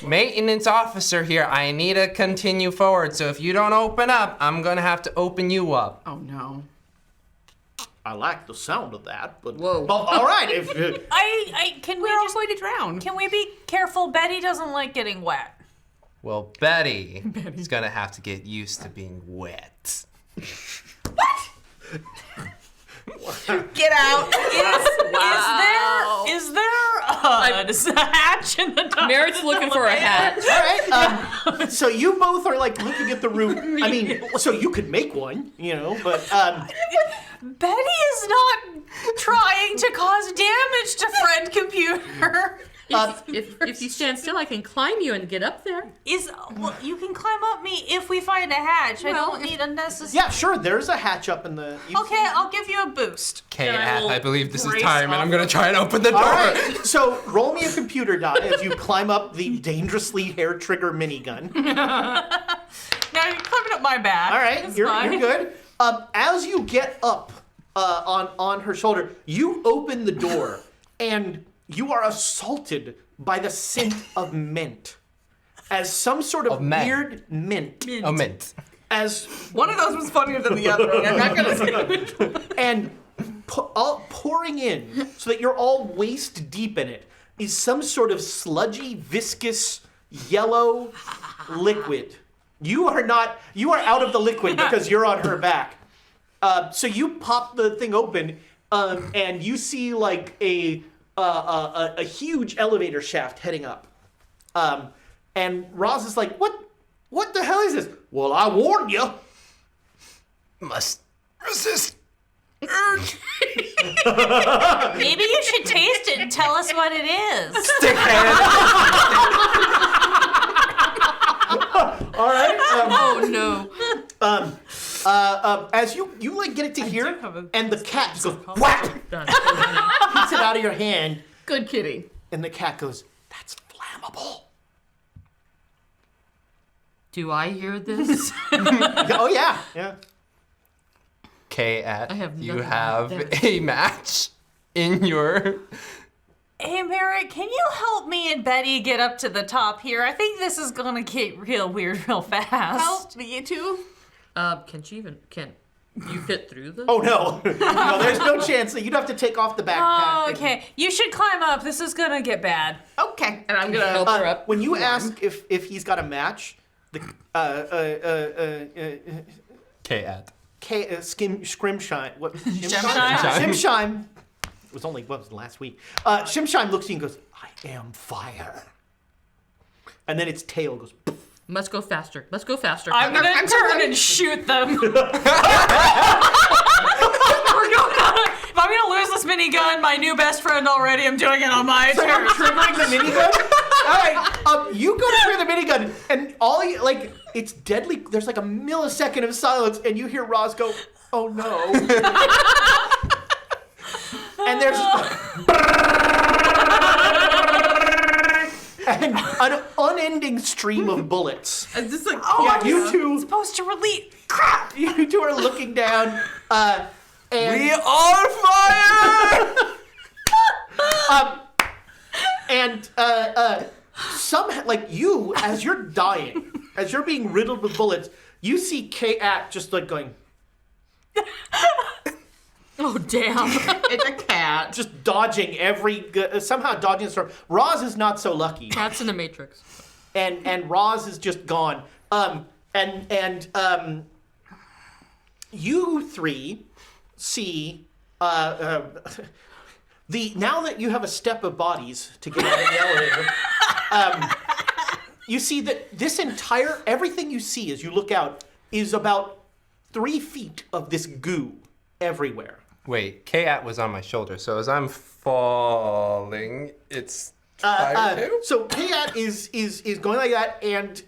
Maintenance officer here, I need to continue forward, so if you don't open up, I'm gonna have to open you up. Oh, no. I like the sound of that, but... Whoa. Well, all right, if... Can we We're all just, going to drown. can we be careful? Betty doesn't like getting wet. Well, Betty is gonna have to get used to being wet. Get out. Is there a hatch in the top? Merritt's looking for a hat. All right. So you both are like looking at the room. I mean, so you could make one, but Betty is not trying to cause damage to friend computer. If you stand still, I can climb you and get up there. Well, you can climb up me if we find a hatch. I don't need unnecessary. yeah, sure. There's a hatch up in the. Okay, I'll give you a boost. Okay, And I will I believe this is brace time, and I'm gonna off. try and open the door. All right. So roll me a computer die as you climb up the dangerously hair trigger minigun. Now you're climbing up my back. All right, It's you're fine. good. As you get up on her shoulder, you open the door and you are assaulted by the scent of mint, as some sort of mint. weird mint. Oh, mint. As One of those was funnier than the other. I'm not gonna say. and pouring in so that you're all waist deep in it is some sort of sludgy, viscous, yellow liquid. You are out of the liquid because you're on her back. So you pop the thing open, and you see like a huge elevator shaft heading up. And Roz is like, what the hell is this? Well, I warned you. Must resist. Maybe you should taste it and tell us what it is. Stickhead. All right. Oh no. As you like get it to here, have a- and the cat just goes whap, hits it out of your hand, Good kitty. and the cat goes, "That's flammable." Do I hear this? Oh yeah. Okay, I have you nothing have like that. a match in your. Hey, Merritt, can you help me and Betty get up to the top here? I think this is gonna get real weird real fast. Help you two. Can you fit through this? Oh no, no, there's no chance. You'd have to take off the backpack. Oh, okay. You should climb up. This is gonna get bad. Okay. And I'm gonna Help her up. When you ask if he's got a match, the Scrimshine, what? Shimshine? Shimshine. It was only last week. Shimshine looks at you and goes, "I am fire," and then its tail goes. Poof. Must go faster. Let's go faster. I'm gonna turn and shoot them. If I'm gonna lose this minigun, my new best friend already, I'm doing it on my So you're turn. triggering the minigun? All right, you go to trigger the minigun, and it's deadly. There's like a millisecond of silence, and you hear Roz go, "Oh no!" And there's and an unending stream of bullets. It's just like, Yeah, you two, Supposed to release. crap. You two are looking down, and We are fire! somehow, like you, as you're dying, as you're being riddled with bullets, you see K-At just like going, Oh damn! it's a cat. just dodging somehow dodging the storm. Roz is not so lucky, Cats in the Matrix. and Roz is just gone. You three see now that you have a step of bodies to get out of the elevator. You see that everything you see as you look out is about 3 feet of this goo everywhere. Wait, K-At was on my shoulder, so as I'm falling, it's fire too? So K-At is going like that, and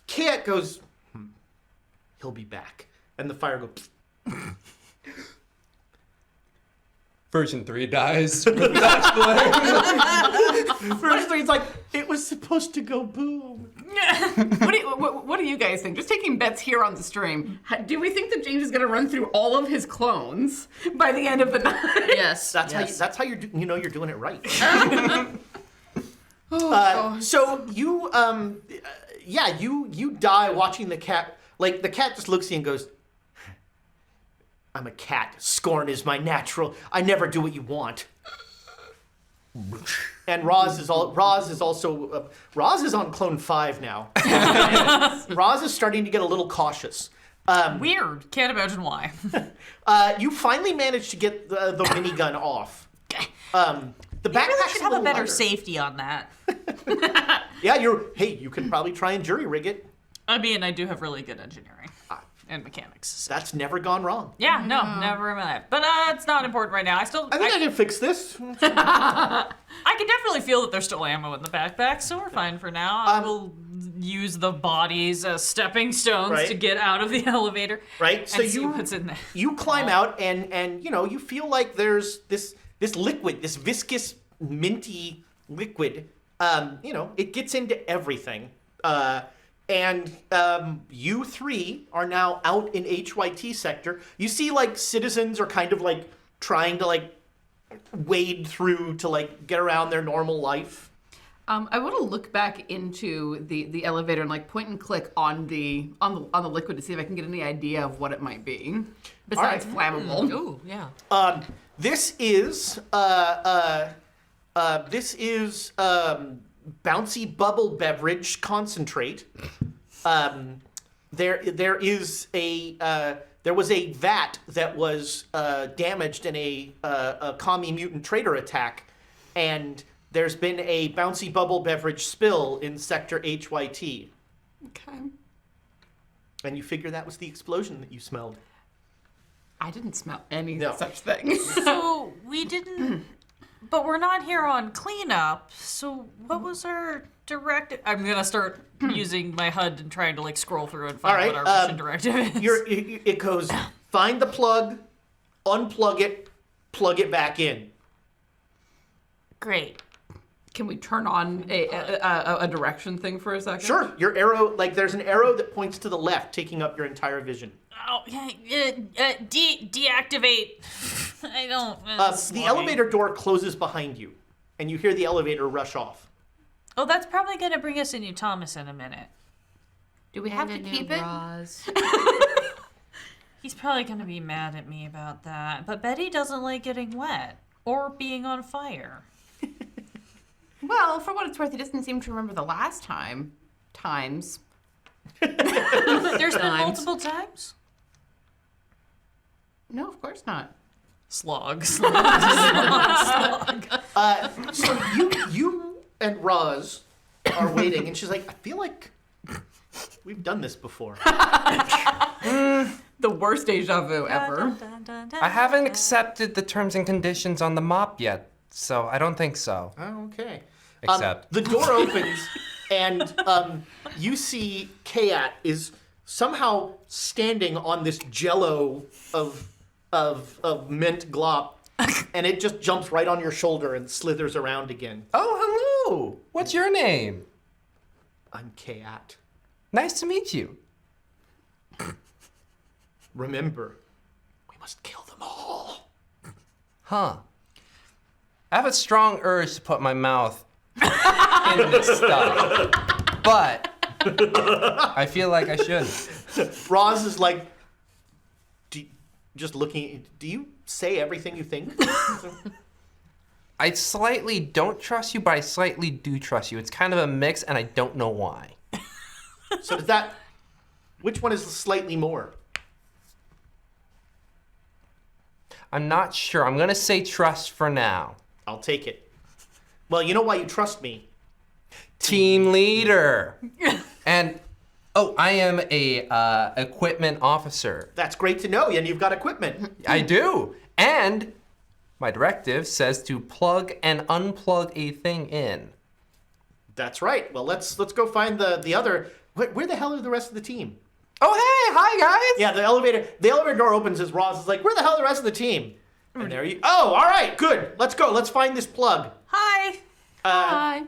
K-At goes, he'll be back. And the fire goes, Version 3 dies. With that flame. Version 3 is like, it was supposed to go boom. What do you guys think? Just taking bets here on the stream. Do we think that James is going to run through all of his clones by the end of the night? Yes. That's how you're you're doing it right. Oh, So you you die watching the cat. Like the cat just looks at you and goes, "I'm a cat. Scorn is my natural. I never do what you want." And Roz is on clone 5 now. Roz is starting to get a little cautious. Weird. Can't imagine why. You finally managed to get the minigun off. The backpack Really should have a better lighter. safety on that. Yeah, you can probably try and jury rig it. I mean, I do have really good engineering and mechanics. So. That's never gone wrong. Yeah, no, never in my life. But it's not important right now. I think I can fix this. I can definitely feel that there's still ammo in the backpack, so we're fine for now. I will use the bodies as stepping stones Right. to get out of the elevator. Right? And So see you what's in there. you climb out and you feel like there's this liquid, this viscous minty liquid. It gets into everything. And you three are now out in HYT sector. You see, like, citizens are kind of, like, trying to, like, wade through to, like, get around their normal life. I want to look back into the elevator and like point and click on the liquid to see if I can get any idea of what it might be. Besides flammable. Ooh, yeah. This is bouncy bubble beverage concentrate. There was a vat that was damaged in a commie mutant trader attack, and there's been a bouncy bubble beverage spill in sector HYT. Okay. And you figure that was the explosion that you smelled. I didn't smell any No. such thing. So we didn't, but we're not here on cleanup. So what was our directive? I'm gonna start using my HUD and trying to like scroll through and find All right, what our mission directive is. It goes, find the plug, unplug it, plug it back in. Great. Can we turn on a direction thing for a second? Sure, your arrow, like there's an arrow that points to the left, taking up your entire vision. Oh yeah. Deactivate. I don't. The elevator door closes behind you, and you hear the elevator rush off. Oh, that's probably gonna bring us a new Thomas in a minute. Do we have to keep it? He's probably gonna be mad at me about that. But Betty doesn't like getting wet or being on fire. Well, for what it's worth, he doesn't seem to remember the last times. There's been multiple times. No, of course not. Slog. So you and Roz are waiting, and she's like, I feel like we've done this before. The worst deja vu ever. I haven't accepted the terms and conditions on the mop yet, so I don't think so. Oh, okay. Except. The door opens, and you see Kayat is somehow standing on this jello of mint glop, and it just jumps right on your shoulder and slithers around again. Oh, hello! What's your name? I'm Kayat. Nice to meet you. Remember, we must kill them all. Huh. I have a strong urge to put my mouth in this stuff, but I feel like I shouldn't. Roz is like, just looking. Do you say everything you think? I slightly don't trust you, but I slightly do trust you. It's kind of a mix, and I don't know why. So does that? Which one is slightly more? I'm not sure. I'm gonna say trust for now. I'll take it. Well, you know why you trust me? Team leader. And I am a equipment officer. That's great to know, and you've got equipment. I do. And my directive says to plug and unplug a thing in. That's right. Well, let's go find the other. Where the hell are the rest of the team? Oh, hey, hi guys. Yeah, the elevator door opens as Roz is like, where the hell are the rest of the team? And there you. Oh, all right, good. Let's go. Let's find this plug. Hi. Hi.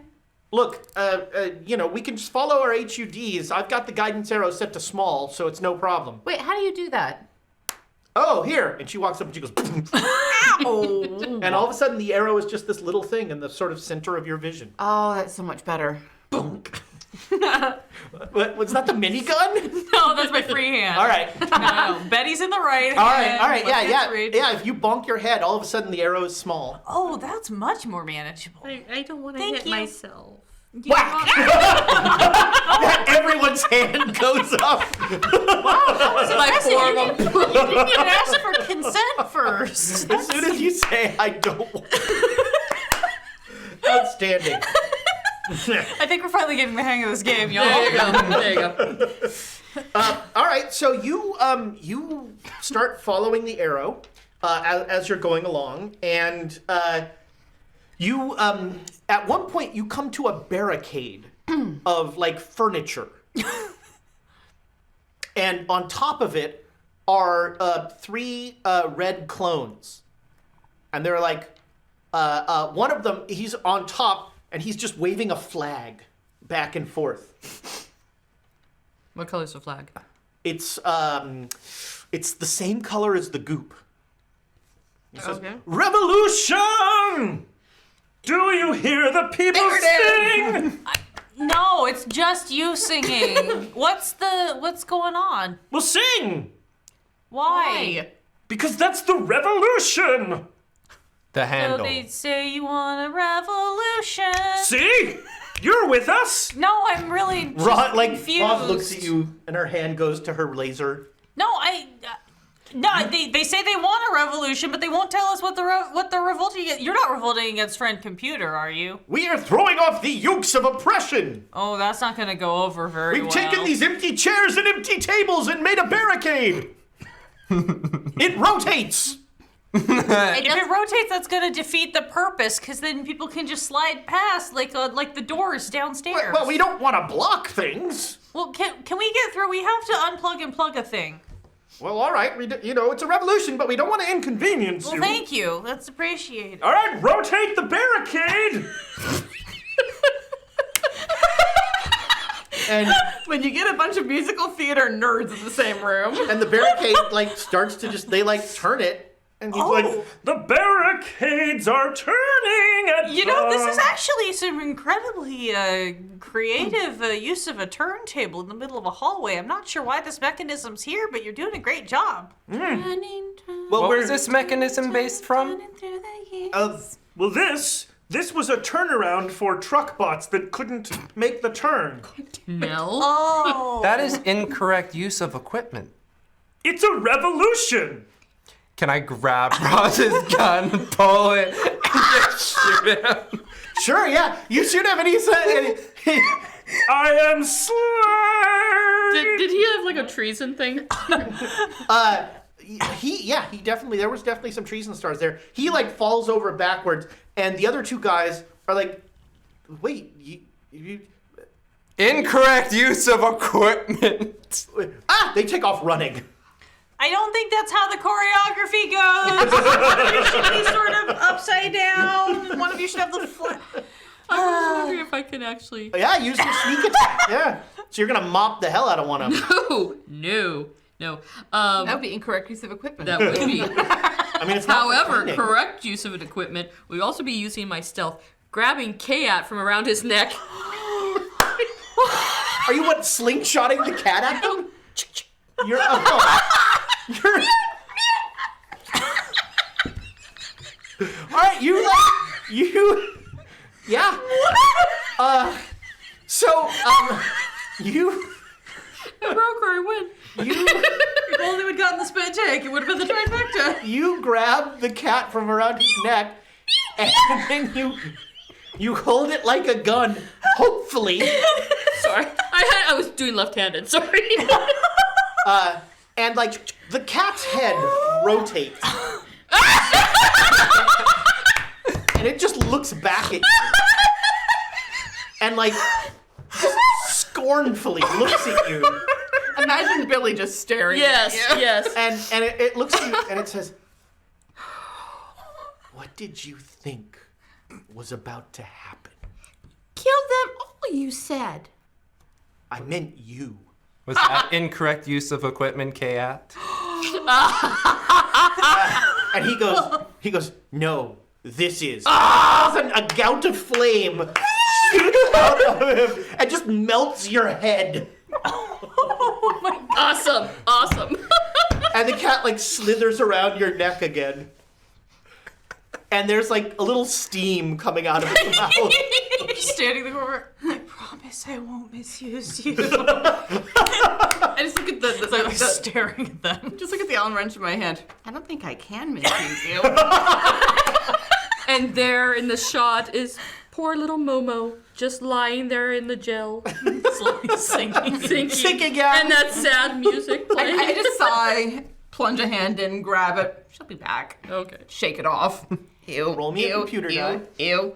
Look, we can just follow our HUDs. I've got the guidance arrow set to small, so it's no problem. Wait, how do you do that? Oh, here. And she walks up and she goes, Oh. and all of a sudden the arrow is just this little thing in the sort of center of your vision. Oh, that's so much better. What, was that the minigun? No, that's my free hand. All right. No. Betty's in the right. All hand. right. Left hand's Yeah. free. Yeah, if you bonk your head, all of a sudden the arrow is small. Oh, that's much more manageable. I don't want to Thank hit you. myself. Whack! Everyone's hand goes up. Like four of them. You didn't even ask for consent first. As soon as you say, I don't want. Outstanding. I think we're finally getting the hang of this game, y'all. There you go. There you go. All right, so you start following the arrow as you're going along, and you at one point you come to a barricade of like furniture, and on top of it are 3 red clones, and they're like one of them, he's on top and he's just waving a flag back and forth. What color's the flag? It's the same color as the goop. It says, Okay. Revolution! Do you hear the people sing? No, it's just you singing. What's going on? Well, sing! Why? Because that's the revolution! The So handle. they say you want a revolution. See? You're with us! No, I'm really just Roz, like confused. Roz looks at you, and her hand goes to her laser. No, they say they want a revolution, but they won't tell us what they're revolting against. You're not revolting against Friend Computer, are you? We are throwing off the yokes of oppression. Oh, that's not gonna go over very We've well. taken these empty chairs and empty tables and made a barricade. It rotates. If it rotates, that's gonna defeat the purpose, because then people can just slide past like the doors downstairs. Well, we don't want to block things. Well, can we get through? We have to unplug and plug a thing. Well, all right. It's a revolution, but we don't want to inconvenience Well, you. thank you. That's appreciated. All right, rotate the barricade! And When you get a bunch of musical theater nerds in the same room. the barricade like starts to just turn it, and he's like, The barricades are turning at You know, this is actually some incredibly creative use of a turntable in the middle of a hallway. I'm not sure why this mechanism's here, but you're doing a great job. well, What we're was this mechanism based from? Well, this was a turnaround for truck bots that couldn't make the turn. Mel? Oh. That is incorrect use of equipment. It's a revolution! Can I grab Roz's gun, pull it, and just shoot him? Sure, yeah. You shoot him, and he said, I am slain! Did he have like a treason thing? he definitely, there was definitely some treason stars there. He like falls over backwards, and the other 2 guys are like, wait, you Incorrect use of equipment. they take off running. I don't think that's how the choreography goes. One of you should be sort of upside down. One of you should have the foot. I was wondering if I could actually. Yeah, use your sneak attack. Yeah. So you're gonna mop the hell out of one of them. No. That would be incorrect use of equipment. That would be. I mean, it's not However, pretending. correct use of an equipment would also be using my stealth, grabbing Kayat from around his neck. Are you slingshotting the cat at them? You're. You're. All right, you. Yeah. So, you. I broke her, I win. If only we'd gotten the spit take, it would have been the trifecta. You grab the cat from around his neck, and then you hold it like a gun. Hopefully. Sorry. I was doing left-handed, sorry. And like the cat's head rotates. And it just looks back at you. And like just scornfully looks at you. Imagine Billy just staring Yes, at you. yes. And it looks at you and it says, "What did you think was about to happen?" Kill them all, you said. I meant you. Was that incorrect use of equipment, Kayat? And he goes, "No, this is." All of a sudden, a gout of flame shoots out of him and just melts your head. Awesome. And the cat like slithers around your neck again. And there's like a little steam coming out of its mouth. standing there. I promise I won't misuse you. I just look at the Staring at them. just look at the Allen wrench in my hand. I don't think I can misuse you. And there in the shot is poor little Momo just lying there in the gel, Slowly sinking. Sinking, yeah. and that sad music playing. I just sigh, plunge a hand in, grab it. She'll be back. Okay. Shake it off. Ew. Roll me a computer die. Ew.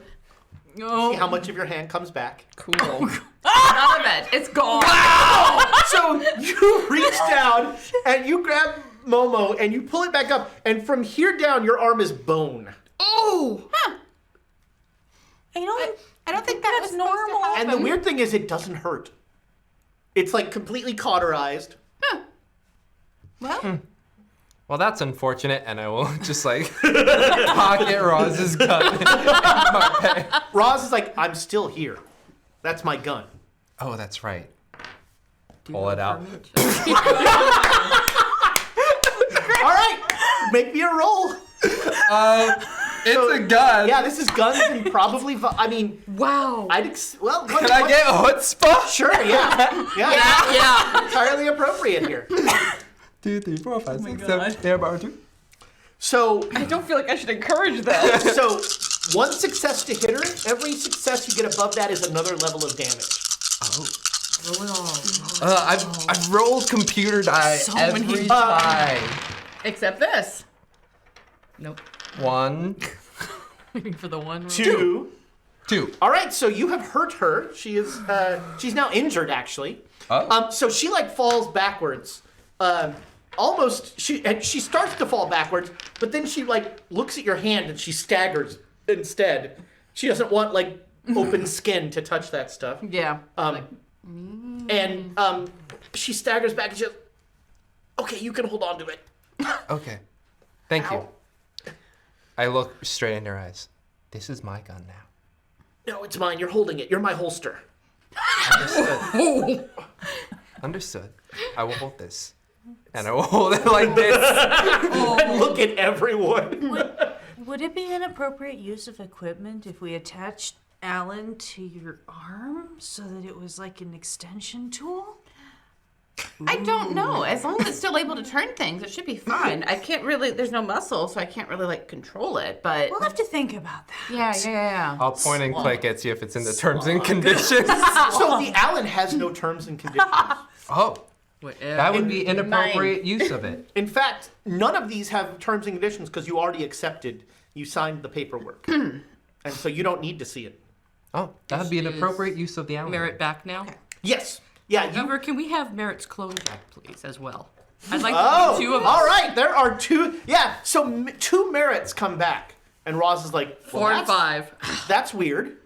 See how much of your hand comes back. Cool. None of it. It's gone. So you reach down and you grab Momo and you pull it back up, and from here down, your arm is bone. Oh. Huh. I don't think that's normal. And the weird thing is, it doesn't hurt. It's like completely cauterized. Well, Well, that's unfortunate, and I will just like pocket Roz's gun. Roz is like, I'm still here. That's my gun. Oh, that's right. Pull it out. All right, make me a roll. It's a gun. Yeah, this is guns and probably. I mean, Wow. well. Can I get chutzpah? Sure. Yeah. Yeah. Entirely appropriate here. 2, 3, 4, 5, 6, 7, 8, 9, 10. So, I don't feel like I should encourage this. so one success to hit her. Every success you get above that is another level of damage. I've rolled computer die every time. Except this. Nope. 1, Waiting for the one. 2. 2. All right, so you have hurt her. She is. She's now injured, actually. Oh. So she like falls backwards. Almost. She starts to fall backwards, but then she like looks at your hand and she staggers instead. She doesn't want like open skin to touch that stuff. Yeah. She staggers back and she goes, "Okay, you can hold on to it." Okay. Thank you. Ow. I look straight in her eyes. This is my gun now. No, it's mine. You're holding it. You're my holster. Understood. Understood. I will hold this. And I will hold it like this. And look at everyone. Would it be inappropriate use of equipment if we attached Alan to your arm so that it was like an extension tool? I don't know. As long as it's still able to turn things, it should be fine. I can't really. There's no muscle, so I can't really like control it. But We'll have to think about that. yeah. I'll point and click it, see if it's in the terms and conditions. So the Allen has no terms and conditions. Oh, Wait, that would be inappropriate use of it. In fact, none of these have terms and conditions because you already accepted. You signed the paperwork. And so you don't need to see it. Oh, that would be an Is appropriate use of the Allen. Merit back now. Yes. Yeah, you. However, can we have Merit's clothes back, please, as well? I'd like Oh, to do 2 of us. all right. There are 2. Yeah, so 2 merits come back. And Roz is like, well, 4 and 5. That's weird.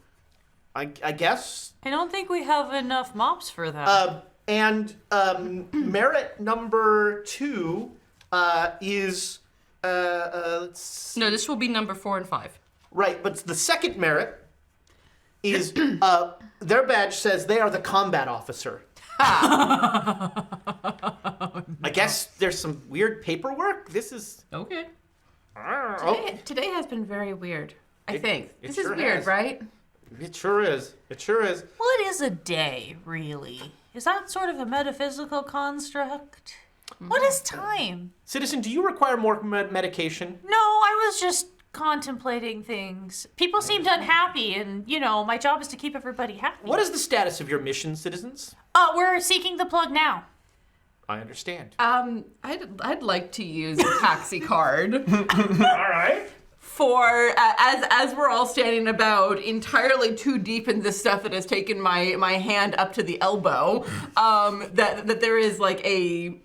I guess. I don't think we have enough mops for that. Merit number 2 is let's No, this will be number 4 and 5. right, but the second merit is their badge says they are the combat officer. I guess there's some weird paperwork. This is Okay. Today has been very weird. I think it this sure is weird, has. right? It sure is. It sure is. Well, it is a day, really. Is that sort of a metaphysical construct? What is time? Citizen, do you require more medication? No, I was just contemplating things. People seemed unhappy, and, my job is to keep everybody happy. What is the status of your mission, citizens? We're seeking the plug now. I understand. I'd like to use a taxi card All right. for as we're all standing about entirely too deep in this stuff that has taken my hand up to the elbow. That there is like a.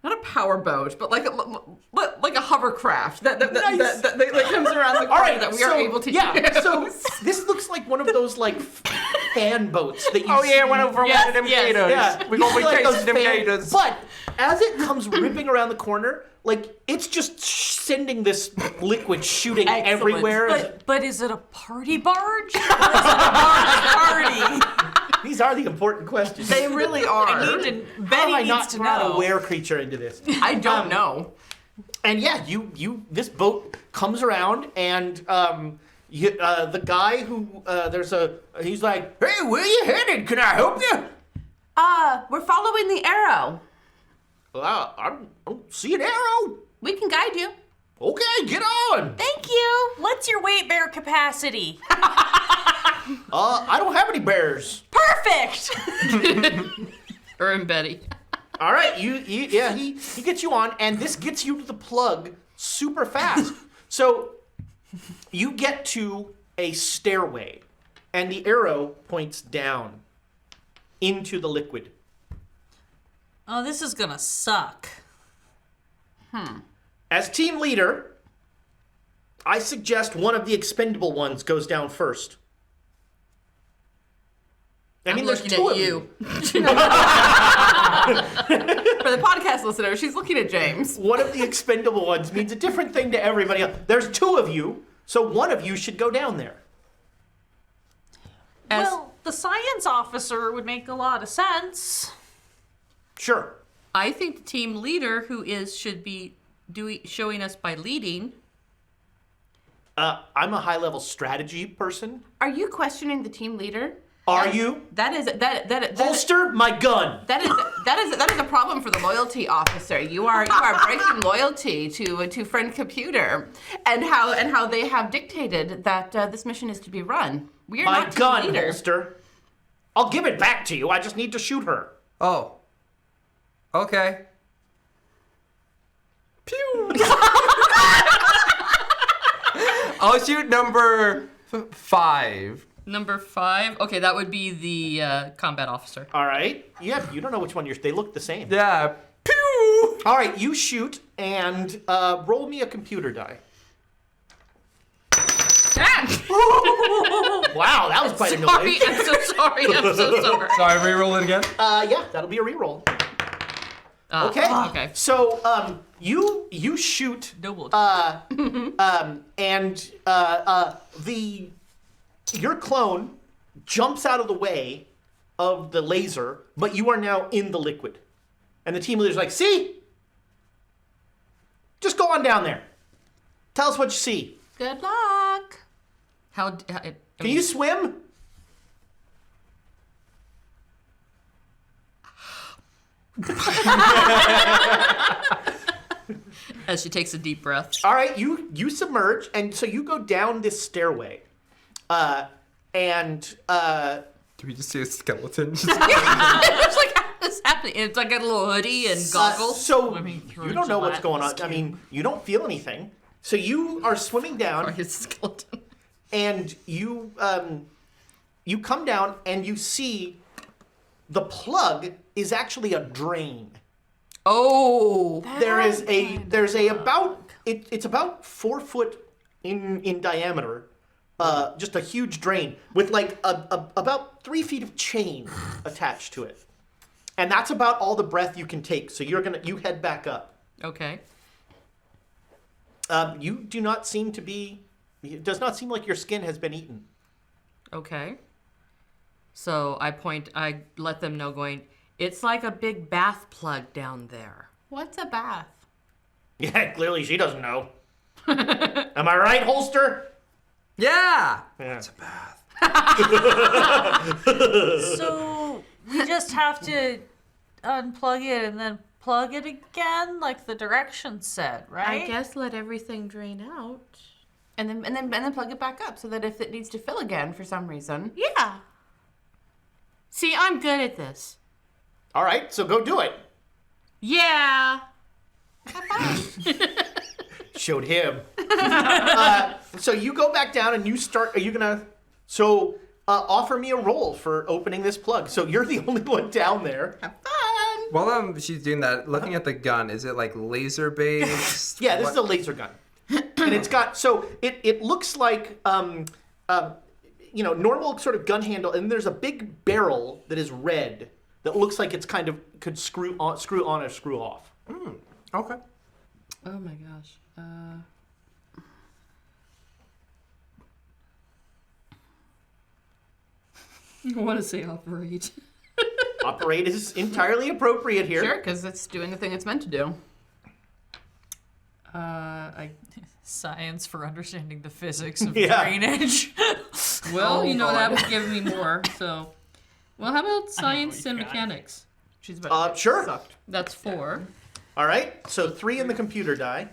Not a power boat, but like a hovercraft that comes around the corner that we are able to use. So this looks like one of those like fan boats that you Oh yeah, see. one of them gators. Yeah, We're gonna be You see, like, chasing those them fan- gators. But as it comes ripping around the corner, like it's just sending this liquid shooting Excellent. everywhere. But is it a party barge? Or is it a barge party? These are the important questions. They really are. I need to. How Betty have I needs not to brought know. a were creature into this? I don't know. And yeah, you this boat comes around and The guy who he's like, hey, where you headed? Can I help you? We're following the arrow. I don't see an arrow. We can guide you. Okay, get on. Thank you. What's your weight bear capacity? I don't have any bears. Perfect! Her and Betty. All right, he gets you on, and this gets you to the plug super fast. So you get to a stairway, and the arrow points down into the liquid. Oh, this is gonna suck. As team leader, I suggest one of the expendable ones goes down first. I'm there's looking two at of you. For the podcast listener, she's looking at James. One of the expendable ones means a different thing to everybody else. There's two of you, so one of you should go down there. Well, the science officer would make a lot of sense. Sure. I think the team leader should be showing us by leading. I'm a high-level strategy person. Are you questioning the team leader? Are you? That is Holster my gun. That is a problem for the loyalty officer. You are breaking loyalty to friend computer, and how they have dictated that this mission is to be run. We are My not team gun, leader. holster. I'll give it back to you. I just need to shoot her. Oh. Okay. Pew! I'll shoot number 5. Number 5. Okay, that would be the combat officer. All right. Yeah, you don't know which one you're. They look the same. Yeah. Pew! All right, you shoot and roll me a computer die. Wow, that was quite a Sorry, noise. I'm so sorry. I'm so sorry. Sorry, reroll it again. Yeah, that'll be a reroll. Okay. Okay. So you shoot Double. and your clone jumps out of the way of the laser, but you are now in the liquid. And the team leader's like, see? Just go on down there. Tell us what you see. Good luck. Can you swim? As she takes a deep breath. All right, you submerge, and so you go down this stairway. Do we just see a skeleton? It's like, what's happening? It's like a little hoodie and goggles. So Swimming through you don't know what's gelatinous going on. I skin. mean, you don't feel anything. So you are swimming down, Sorry, it's a skeleton. and you come down, and you see the plug is actually a drain. Oh. There's about 4 foot in diameter, just a huge drain with like about 3 feet of chain attached to it, and that's about all the breath you can take. So you head back up. Okay. You do not seem to be. It does not seem like your skin has been eaten. Okay. So I let them know going, it's like a big bath plug down there. What's a bath? Yeah, clearly she doesn't know. Am I right, holster? Yeah. Yeah. It's a bath. So we just have to unplug it and then plug it again, like the directions said, right? I guess let everything drain out. And then plug it back up so that if it needs to fill again for some reason. Yeah. See, I'm good at this. All right, so go do it. Yeah. Showed him. So you go back down and you start. Are you gonna? So offer me a roll for opening this plug. So you're the only one down there. Have fun. While she's doing that, looking at the gun, is it like laser based? Yeah, this is a laser gun, and it's got. So it looks like normal sort of gun handle, and there's a big barrel that is red that looks like it's kind of could screw on or screw off. Okay. Oh my gosh. I want to say operate. Operate is entirely appropriate here. Sure, because it's doing the thing it's meant to do. Science for understanding the physics of Yeah. drainage. Well, Oh, that would give me more. So, well, how about science and God. mechanics? She's about to get Sure. sucked. That's 4. All right. So 3 in the computer die.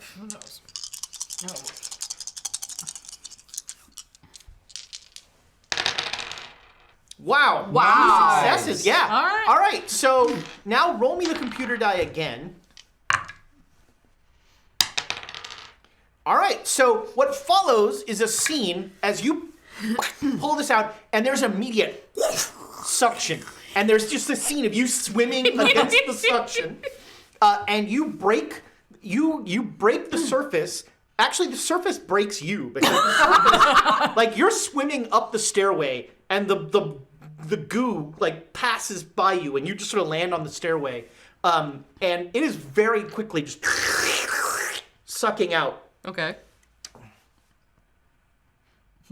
Wow. Wow. Successes. Yeah. All right. All right. So now roll me the computer die again. All right. So what follows is a scene as you pull this out, and there's immediate suction, and there's just a scene of you swimming against the suction, and you break the surface. Actually, the surface breaks you because the surface, like you're swimming up the stairway, and the goo like passes by you, and you just sort of land on the stairway, and it is very quickly just sucking out. Okay.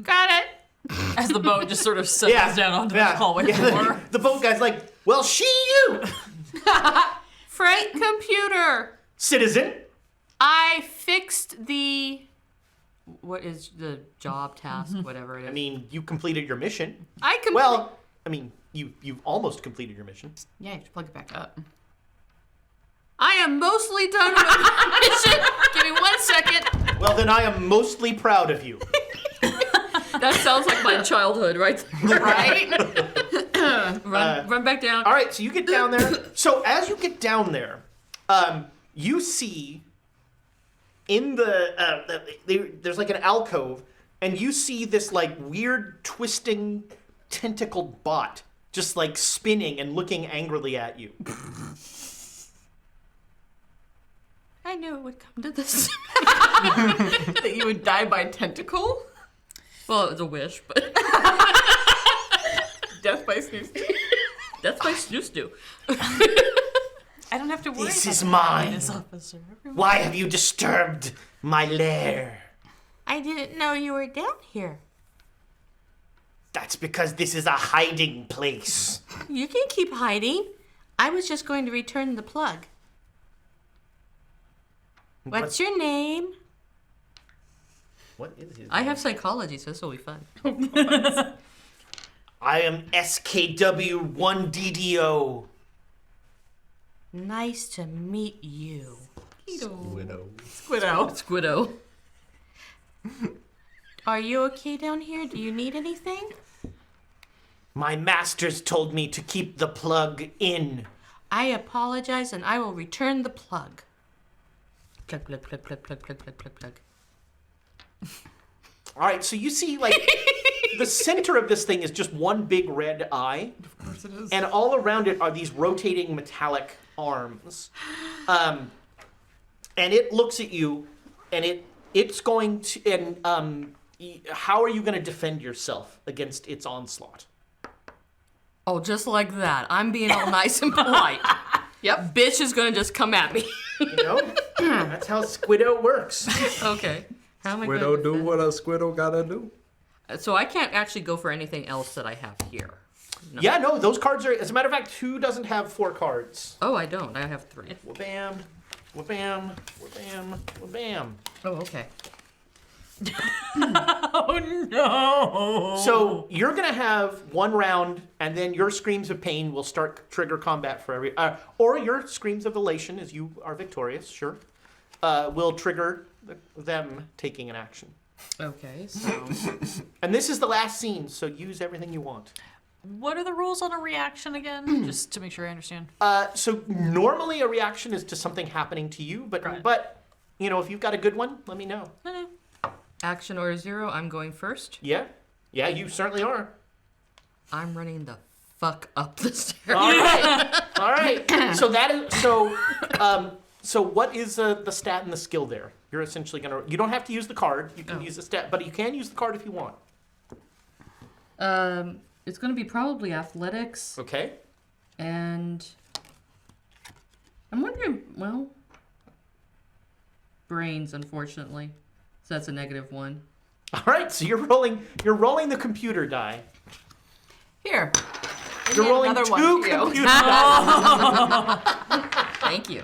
Got it. As the boat just sort of settles down onto the hallway floor. The boat guy's like, "Well, she you, Freight computer. citizen." I fixed the. What is the job task, whatever it is? I mean, you completed your mission. I Well, I mean, you've almost completed your mission. Yeah, you should plug it back up. I am mostly done with the mission. Give me 1 second. Well, then I am mostly proud of you. That sounds like my childhood, right? Right? Run back down. All right, so you get down there. So as you get down there, you see in there's like an alcove, and you see this like weird twisting tentacled bot just like spinning and looking angrily at you. I knew it would come to this. That you would die by tentacle? Well, it was a wish, but Death by snooze. that's my snooze do. I don't have to worry. This about is the mine. finance officer. Why have you disturbed my lair? I didn't know you were down here. That's because this is a hiding place. You can keep hiding. I was just going to return the plug. What's your name? What is his I have psychology, so this will be fun. I am SKW1DDO. Nice to meet you. Squiddo. Squiddo. Are you okay down here? Do you need anything? My masters told me to keep the plug in. I apologize and I will return the plug. Plug, plug, plug, plug, plug, plug, plug, plug, plug. All right, so you see, like, the center of this thing is just one big red eye. Of course it is. And all around it are these rotating metallic arms. And it looks at you, and it's going to... And how are you going to defend yourself against its onslaught? Oh, just like that. I'm being all nice and polite. Yep. Bitch is gonna just come at me. You know? That's how Squiddo works. Okay. How am I Squiddo gonna do defend? what a squiddo gotta do. So I can't actually go for anything else that I have here. No. Yeah, no, those cards are... As a matter of fact, who doesn't have 4 cards? Oh, I don't. I have 3. Wha-bam, wha-bam, wha-bam, wha-bam. Oh, okay. Oh no! So you're gonna have 1 round, and then your screams of pain will start trigger combat for every, or your screams of elation, as you are victorious, sure, will trigger them taking an action. Okay, so And this is the last scene, so use everything you want. What are the rules on a reaction again? Just to make sure I understand. So normally a reaction is to something happening to you, Right. but you know, if you've got a good one, let me know. No. action order 0. I'm going first. Yeah, you certainly are. I'm running the fuck up the stairs. All right, all right. So that is so. So what is the stat and the skill there? You're essentially gonna. You don't have to use the card. You can use the stat, but you can use the card if you want. It's gonna be probably athletics, Okay. and I'm wondering. Well, brains, unfortunately. So that's a -1. All right. So you're rolling the computer die. Here. You're Maybe rolling another 2 one for you. computer die. Thank you.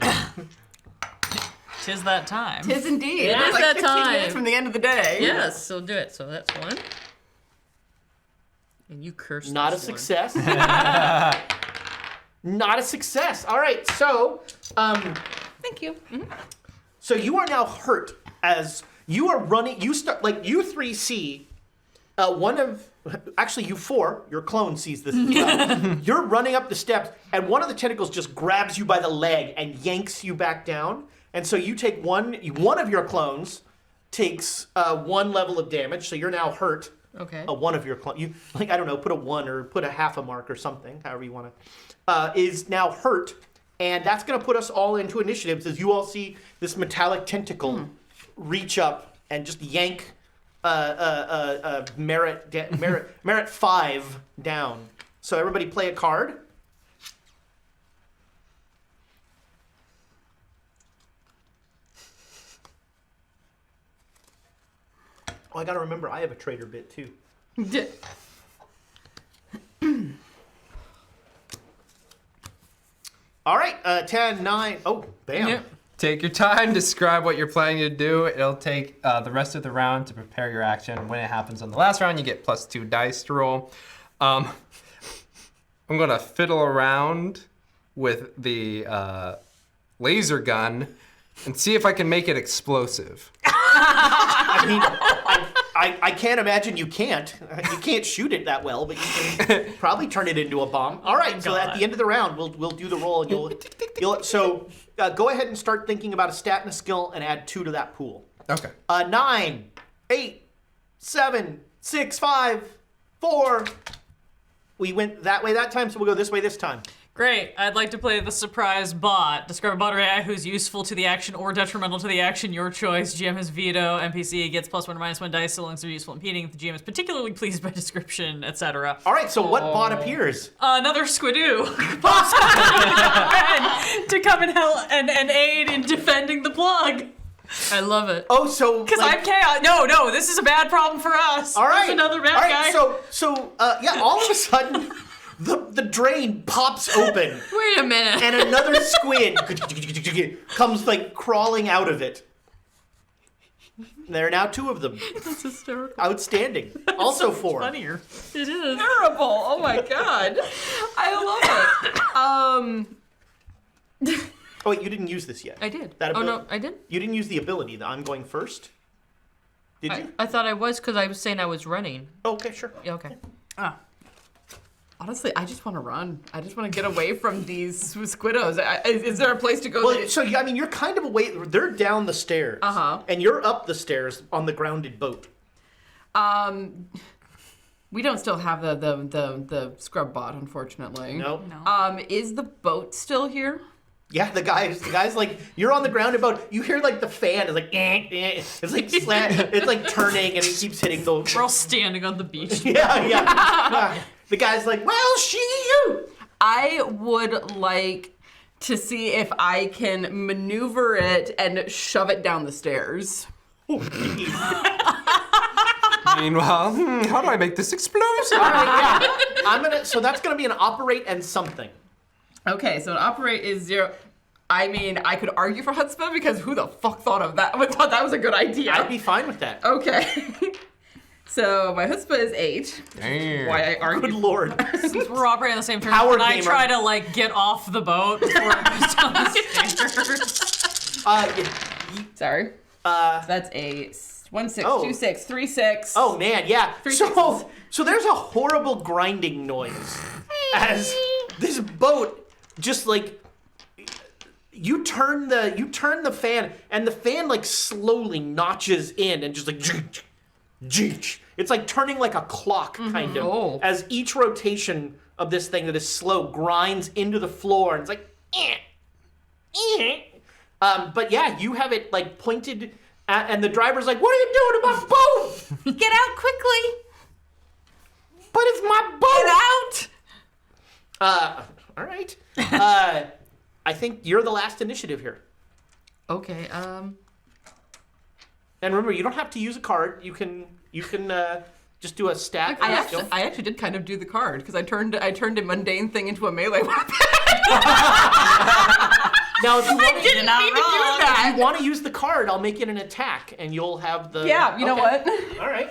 'Tis that time. Tis indeed. It It's is like that 15 time. minutes from the end of the day. Yes, so do it. So that's 1. And you curse Not a this one. success. Not a success. All right, so Thank you. so you are now hurt as you are running. You start like you 3 see one of actually you 4. Your clone sees this as well. You're running up the steps, and one of the tentacles just grabs you by the leg and yanks you back down. And so you take one of your clones takes 1 level of damage. So you're now hurt. Okay. One of your you like I don't know, put a 1 or put a half a mark or something, however you want to, is now hurt, and that's going to put us all into initiatives as you all see this metallic tentacle reach up and just yank merit 5 down. So everybody play a card. Oh, I gotta remember, I have a traitor bit too. All right, 10, 9. Oh, bam. Yep. Take your time, describe what you're planning to do. It'll take the rest of the round to prepare your action. When it happens on the last round, you get +2 dice to roll. I'm gonna fiddle around with the laser gun and see if I can make it explosive. I mean, I can't imagine you can't. You can't shoot it that well, but you can probably turn it into a bomb. All right, so at the end of the round, we'll do the roll, and you'll so go ahead and start thinking about a stat and a skill, and add 2 to that pool. Okay. 9, 8, 7, 6, 5, 4. We went that way that time, so we'll go this way this time. Great. I'd like to play the surprise bot. Describe a bot or AI who's useful to the action or detrimental to the action. Your choice. GM has veto. NPC gets +1 or -1 dice so long as they're useful and impeding. If the GM is particularly pleased by description, etc. All right, so what bot appears? Another squidoo pops up to come and help and aid in defending the plug. I love it. Oh, so Because like, I'm chaos. No, this is a bad problem for us. all right, There's another bad all right, guy. So yeah, all of a sudden, the drain pops open. Wait a minute. And another squid comes like crawling out of it. There are now 2 of them. That's hysterical. Outstanding. Also 4. Funnier. It is. Terrible. Oh my god. I love it. Oh wait, you didn't use this yet. I did. That Oh, no, ability- I did. You didn't use the ability that I'm going first. Did you? I thought I was because I was saying I was running. Oh, okay, sure. Yeah, okay. Honestly, I just want to run. I just want to get away from these squiddos. Is there a place to go? Well, so I mean, you're kind of away. They're down the stairs. Uh-huh. And you're up the stairs on the grounded boat. We don't still have the scrub bot, unfortunately. No. Is the boat still here? Yeah, the guy's like, you're on the grounded boat. You hear like the fan is like, it's like it's like turning and it keeps hitting the. We're all standing on the beach. Yeah. The guy's like, well, you. I would like to see if I can maneuver it and shove it down the stairs. Meanwhile, how do I make this explosive? All right, yeah. So that's gonna be an operate and something. Okay, so an operate is 0. I mean, I could argue for chutzpah because who the fuck thought of that? I thought that was a good idea. I'd be fine with that. Okay. So my chutzpah is 8. Damn. Why I argue? Good lord. Since we're operating on the same terms, Power can I gamer. try to like get off the boat before it goes down the stairs? Sorry. That's a 1 6 Oh. 2 6 3 6. Oh man, yeah. sixes. So there's a horrible grinding noise as this boat just like you turn the fan and the fan like slowly notches in and just like it's like turning like a clock kind of Oh. as each rotation of this thing that is slow grinds into the floor and it's like but yeah, you have it like pointed at, and the driver's like, what are you doing to my boat? Get out quickly! But it's my boat! Get out! All right. I think you're the last initiative here. Okay. And remember, you don't have to use a card. You can just do a stat. I actually did kind of do the card because I turned a mundane thing into a melee weapon. Now, if you want Didn't mean to do that. if you want to use the card, I'll make it an attack, and you'll have the. Yeah, you know what? All right.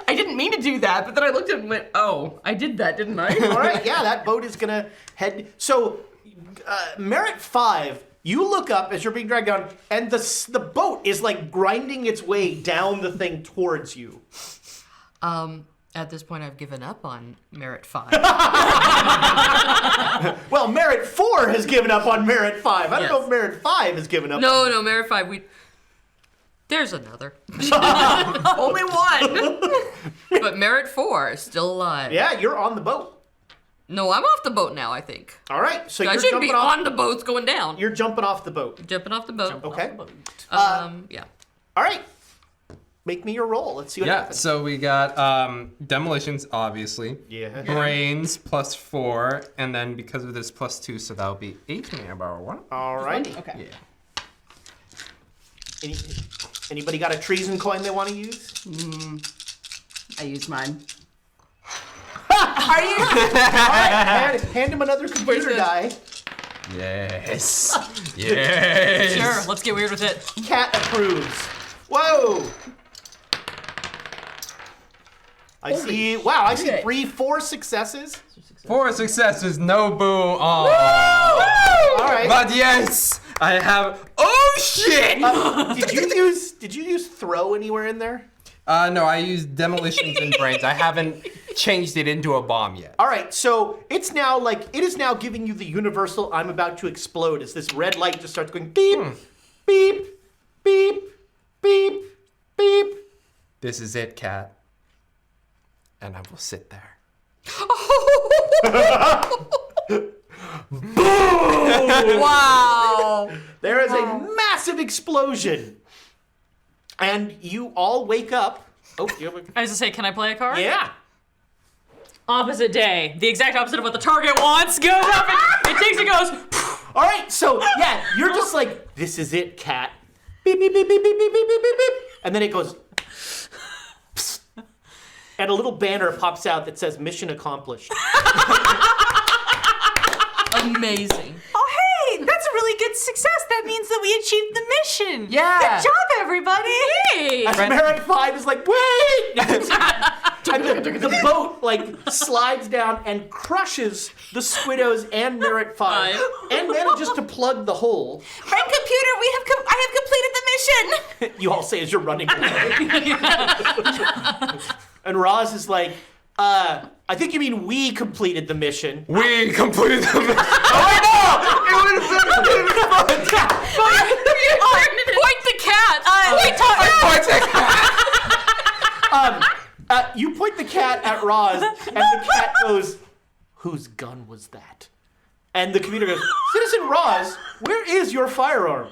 I didn't mean to do that, but then I looked at it and went, oh, I did that, didn't I? All right. Yeah, that boat is gonna head. So, Merit 5. You look up as you're being dragged down, and the boat is like grinding its way down the thing towards you. At this point, I've given up on Merit 5. Well, Merit 4 has given up on Merit 5. I don't know Yes. if Merit 5 has given up. No, Merit 5. There's another. Only one. But Merit 4 is still alive. Yeah, you're on the boat. No, I'm off the boat now, I think. All right, so I you're shouldn't be jumping off. on the boats going down. You're jumping off the boat. Jumping off the boat. Okay. Yeah. All right. Make me your roll. Let's see what Yeah, happens. so we got demolitions, obviously. Yeah. Brains +4, and then because of this +2, so that'll be 8 manpower. All right. Okay. Yeah. Anybody got a treason coin they want to use? I used mine. Are you? All right. Hand him another computer this? die. Yes. Yes. Sure, let's get weird with it. Cat approves. Whoa. I see. Wow, I see shit. 4 successes. 4 successes, no boo. Oh. All right. But yes, I have. Oh shit! Did you use throw anywhere in there? No, I used demolitions and brains. I haven't changed it into a bomb yet. All right, so it is now giving you the universal "I'm about to explode" as this red light just starts going beep, beep, beep, beep, beep. This is it, cat. And I will sit there. Wow. There is a massive explosion, and you all wake up. Oh, you have a... I was to say, can I play a card? Yeah. Opposite day. The exact opposite of what the target wants. Goes up, it takes and goes. All right, so yeah, you're just like, this is it, cat. Beep, beep, beep, beep, beep, beep, beep, beep, beep, beep. And then it goes, psst. And a little banner pops out that says mission accomplished. Amazing. Oh, hey, that's a really good success. That means that we achieved the mission. Yeah. Good job, everybody. Hey. As Merit 5 is like, wait! And the boat slides down and crushes the Squiddos and Merit 5 and manages to plug the hole. Friend computer, I have completed the mission. You all say as you're running away. And Roz is like, I think you mean we completed the mission. We completed the mission. Oh no! It would have been fun. Point the cat. Point the cat. You point the cat at Roz, and the cat goes, "Whose gun was that?" And the computer goes, "Citizen Roz, where is your firearm?"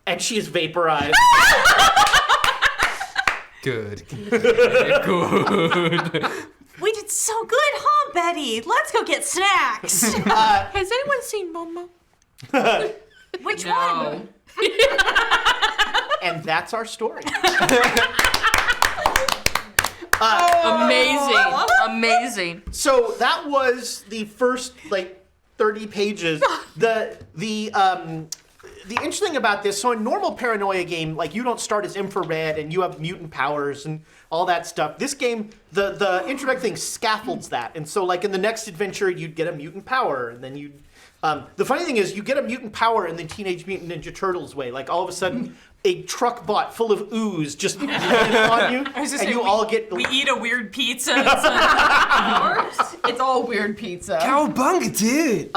And she is vaporized. Good. We did so good, huh, Betty? Let's go get snacks. Has anyone seen Momo? Which one? And that's our story. Amazing. So that was the first 30 pages. The interesting thing about this, so in normal Paranoia game, you don't start as infrared and you have mutant powers and all that stuff. This game, the introductory thing scaffolds that. And so in the next adventure, you'd get a mutant power, and then you'd... the funny thing is, you get a mutant power in the Teenage Mutant Ninja Turtles way. All of a sudden, a truck bot full of ooze just lands on you, and you all get... We eat a weird pizza. It's all weird pizza. Cowabunga, dude.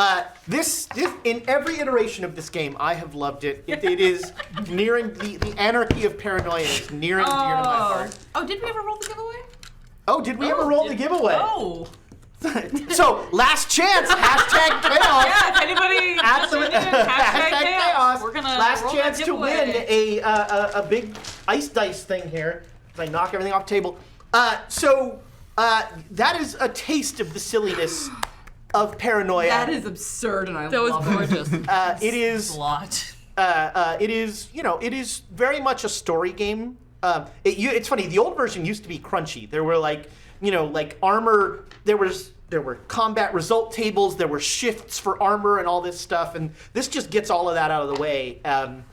This in every iteration of this game, I have loved it. It is nearing the anarchy of Paranoia is near and dear to my heart. Oh, did we ever roll the giveaway? Oh, did we ever roll the giveaway? Oh. So last chance, hashtag chaos. Yeah, if anybody Hashtag chaos. We're gonna last roll chance that to win giveaway. a big ice dice thing here. If I knock everything off the table. That is a taste of the silliness of Paranoia. That is absurd, and I That was love it. gorgeous. It is. A lot. It is, it is very much a story game. It's funny. The old version used to be crunchy. There were armor. There was combat result tables, there were shifts for armor and all this stuff, and this just gets all of that out of the way. And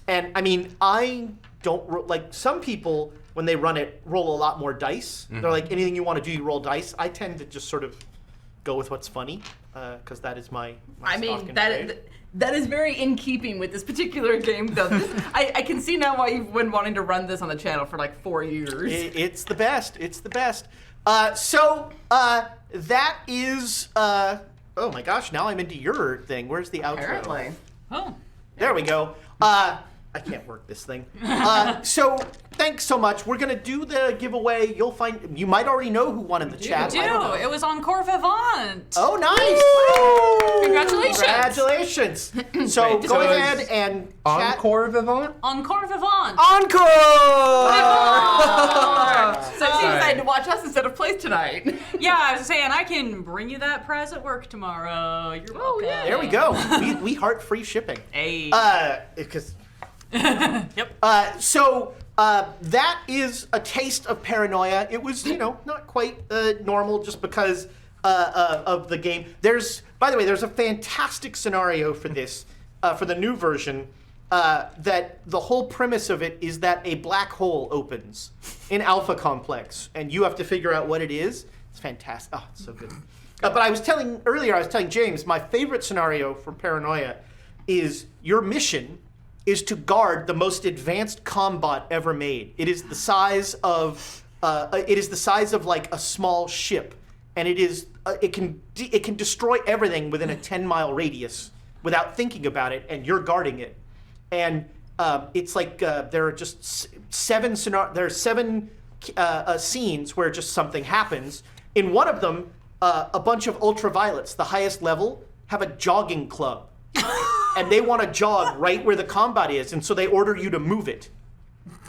I mean, I don't like some people when they run it roll a lot more dice. They're like, anything you want to do, you roll dice. I tend to just sort of go with what's funny because that is my I stock mean, and that trade. that is very in keeping with this particular game, though. I can see now why you've been wanting to run this on the channel for like 4 years. It's the best. It's the best. So that is. Oh my gosh! Now I'm into your thing. Where's the outro? Apparently. Oh. There we go. I can't work this thing. So thanks so much. We're gonna do the giveaway. You might already know who won in the chat. Do. I don't know. It was Encore Vivant. Oh, nice! Congratulations. Congratulations. So go ahead and chat. Encore Vivant? Encore Vivant. Encore! So you decided to watch us instead of play tonight. Yeah, I was saying I can bring you that prize at work tomorrow. You're welcome. yeah. There we go. We heart free shipping. Hey. Because. Yep. So that is a taste of Paranoia. It was, not quite normal just because of the game. By the way, there's a fantastic scenario for this, for the new version, that the whole premise of it is that a black hole opens in Alpha Complex, and you have to figure out what it is. It's fantastic. Oh, it's so good. But I was telling James, my favorite scenario for Paranoia is your mission is to guard the most advanced combot ever made. It is the size of like a small ship, and it can destroy everything within a 10-mile radius without thinking about it, and you're guarding it. And it's like there are just seven scenes where just something happens. In one of them, a bunch of ultraviolets, the highest level, have a jogging club. And they want to jog right where the combat is, and so they order you to move it.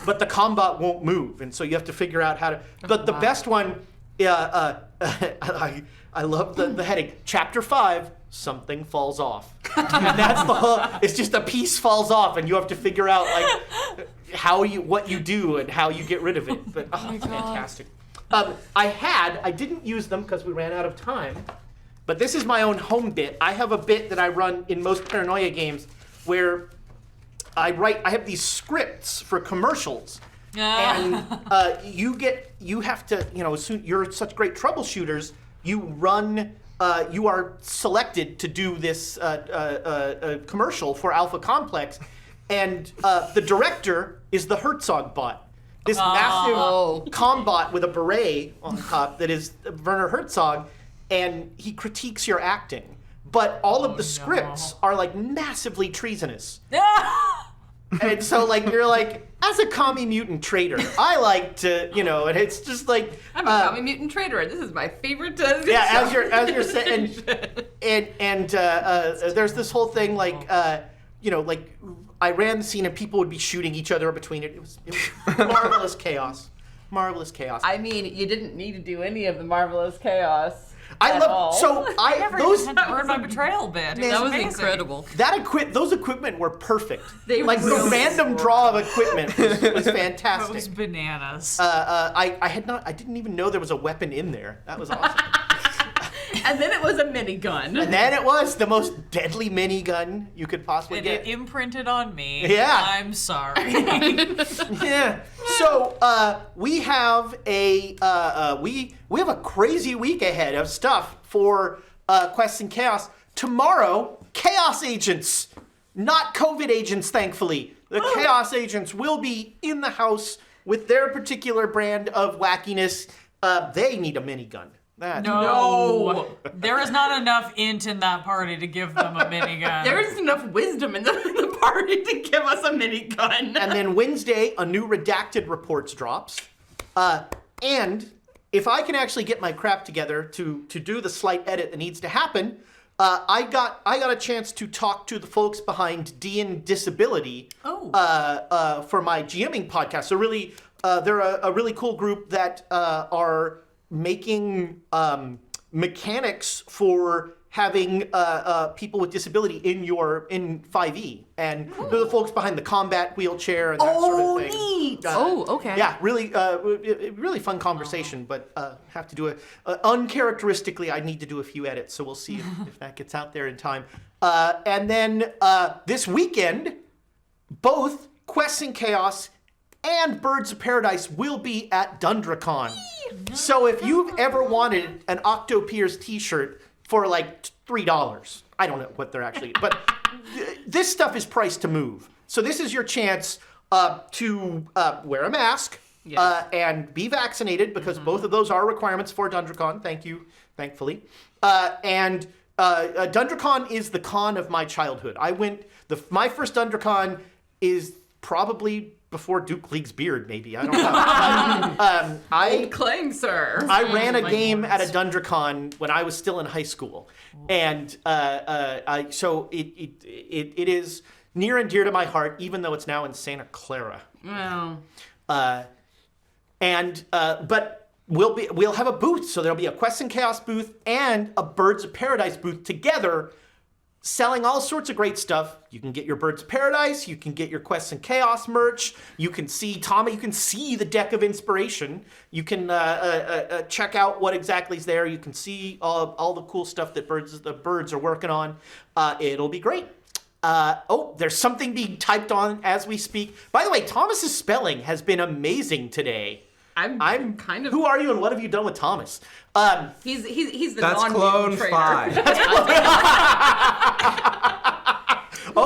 But the combat won't move, and so you have to figure out how to... But the best one, I love the heading. Chapter 5, something falls off. And that's the whole... It's just a piece falls off, and you have to figure out like what you do and how you get rid of it. But it's fantastic. I didn't use them because we ran out of time. But this is my own home bit. I have a bit that I run in most Paranoia games where I have these scripts for commercials. And you have to, you're such great troubleshooters, you are selected to do this commercial for Alpha Complex. And the director is the Herzog bot. This massive combot with a beret on top that is Werner Herzog. And he critiques your acting. But all of the scripts are like massively treasonous. And so you're like, as a commie mutant traitor, I like to, and it's just like I'm a commie mutant traitor. This is my favorite. Yeah, as you're saying, and there's this whole thing I ran the scene and people would be shooting each other between it. It was marvelous chaos. Marvelous chaos. I mean, you didn't need to do any of the marvelous chaos. I love I never even had to learn my betrayal bit. That was amazing. incredible. Those equipment were perfect. They the really random draw of equipment was fantastic. It was bananas. I didn't even know there was a weapon in there. That was awesome. And then it was a minigun. And then it was the most deadly minigun you could possibly get. It imprinted on me. Yeah. I'm sorry. Yeah. So we have we have a crazy week ahead of stuff for Quests and Chaos. Tomorrow, Chaos Agents, not COVID agents, thankfully. The Chaos Agents will be in the house with their particular brand of wackiness. They need a minigun. No. There is not enough int in that party to give them a minigun. There isn't enough wisdom in the party to give us a minigun. And then Wednesday, a new redacted reports drops. And if I can actually get my crap together to do the slight edit that needs to happen, I got a chance to talk to the folks behind D&D Disability for my GMing podcast. So really, they're a really cool group that are making mechanics for having people with disability in 5e, and they're the folks behind the combat wheelchair and that sort of thing. Neat. Okay. Yeah, really fun conversation, but have to do it uncharacteristically. I need to do a few edits, so we'll see if that gets out there in time. And then this weekend, both Quests and Chaos and Birds of Paradise will be at DundraCon. So if you've ever wanted an Octopiers t-shirt for like $3, I don't know what they're actually, but this stuff is priced to move. So this is your chance to wear a mask and be vaccinated, because both of those are requirements for DundraCon. Thank you, thankfully. And DundraCon is the con of my childhood. My first DundraCon is probably before Duke League's beard, maybe. I don't know. Old claim, sir. I ran a game at a DundraCon when I was still in high school, and so it is near and dear to my heart, even though it's now in Santa Clara. Well, But we'll have a booth, so there'll be a Quests and Chaos booth and a Birds of Paradise booth together, selling all sorts of great stuff. You can get your Birds of Paradise, you can get your Quests and Chaos merch, you can see the deck of inspiration, you can check out what exactly is there, you can see all the cool stuff that the birds are working on. It'll be great. There's something being typed on as we speak. By the way, Thomas's spelling has been amazing today. I'm kind of. Who are you and what have you done with Thomas? He's the That's non-mutant clone trader. 5.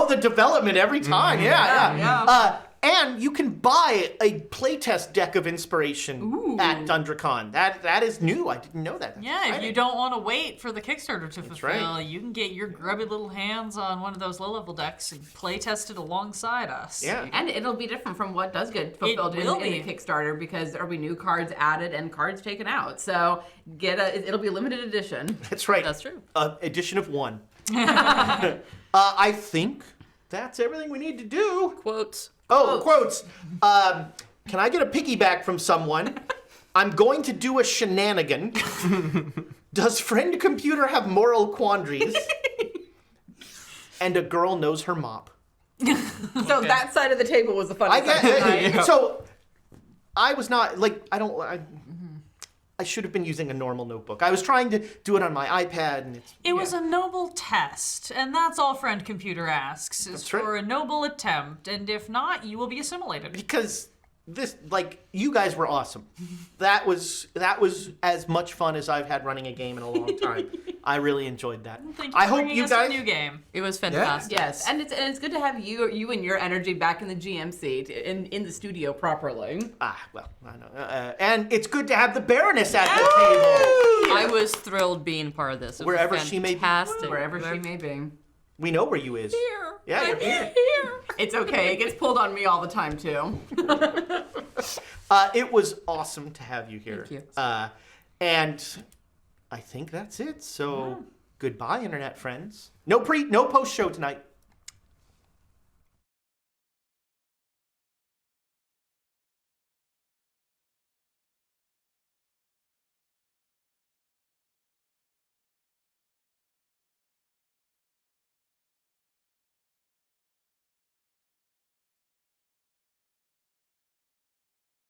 The development every time. Yeah. And you can buy a playtest deck of inspiration at DundraCon. That is new. I didn't know that. That's Yeah, if exciting. you don't want to wait for the Kickstarter to fulfill, right. you can get your grubby little hands on one of those low-level decks and play test it alongside us. Yeah. And it'll be different from what does get fulfilled in will the be. Kickstarter, because there'll be new cards added and cards taken out. So it'll be a limited edition. That's right. That's true. Edition of 1. I think that's everything we need to do. Quotes. Quotes. Can I get a piggyback from someone? I'm going to do a shenanigan. Does friend computer have moral quandaries? And a girl knows her mop. So that side of the table was the funny I side. get So I was not I should have been using a normal notebook. I was trying to do it on my iPad, and It was a noble test, and that's all friend computer asks, is That's right. for a noble attempt, and if not, you will be assimilated. because this, you guys were awesome. That was as much fun as I've had running a game in a long time. I really enjoyed that. Thank you I for hope bringing you us guys. a new game. It was fantastic. Yes, and it's good to have you and your energy back in the GM seat in the studio properly. I know. And it's good to have the Baroness at the table. I was thrilled being part of this. It was Wherever she may be. fantastic. Wherever she may be. We know where you is. Here. Yeah, you're I'm here. It's okay. It gets pulled on me all the time too. It was awesome to have you here. Thank you. And I think that's it. So goodbye, internet friends. No post show tonight.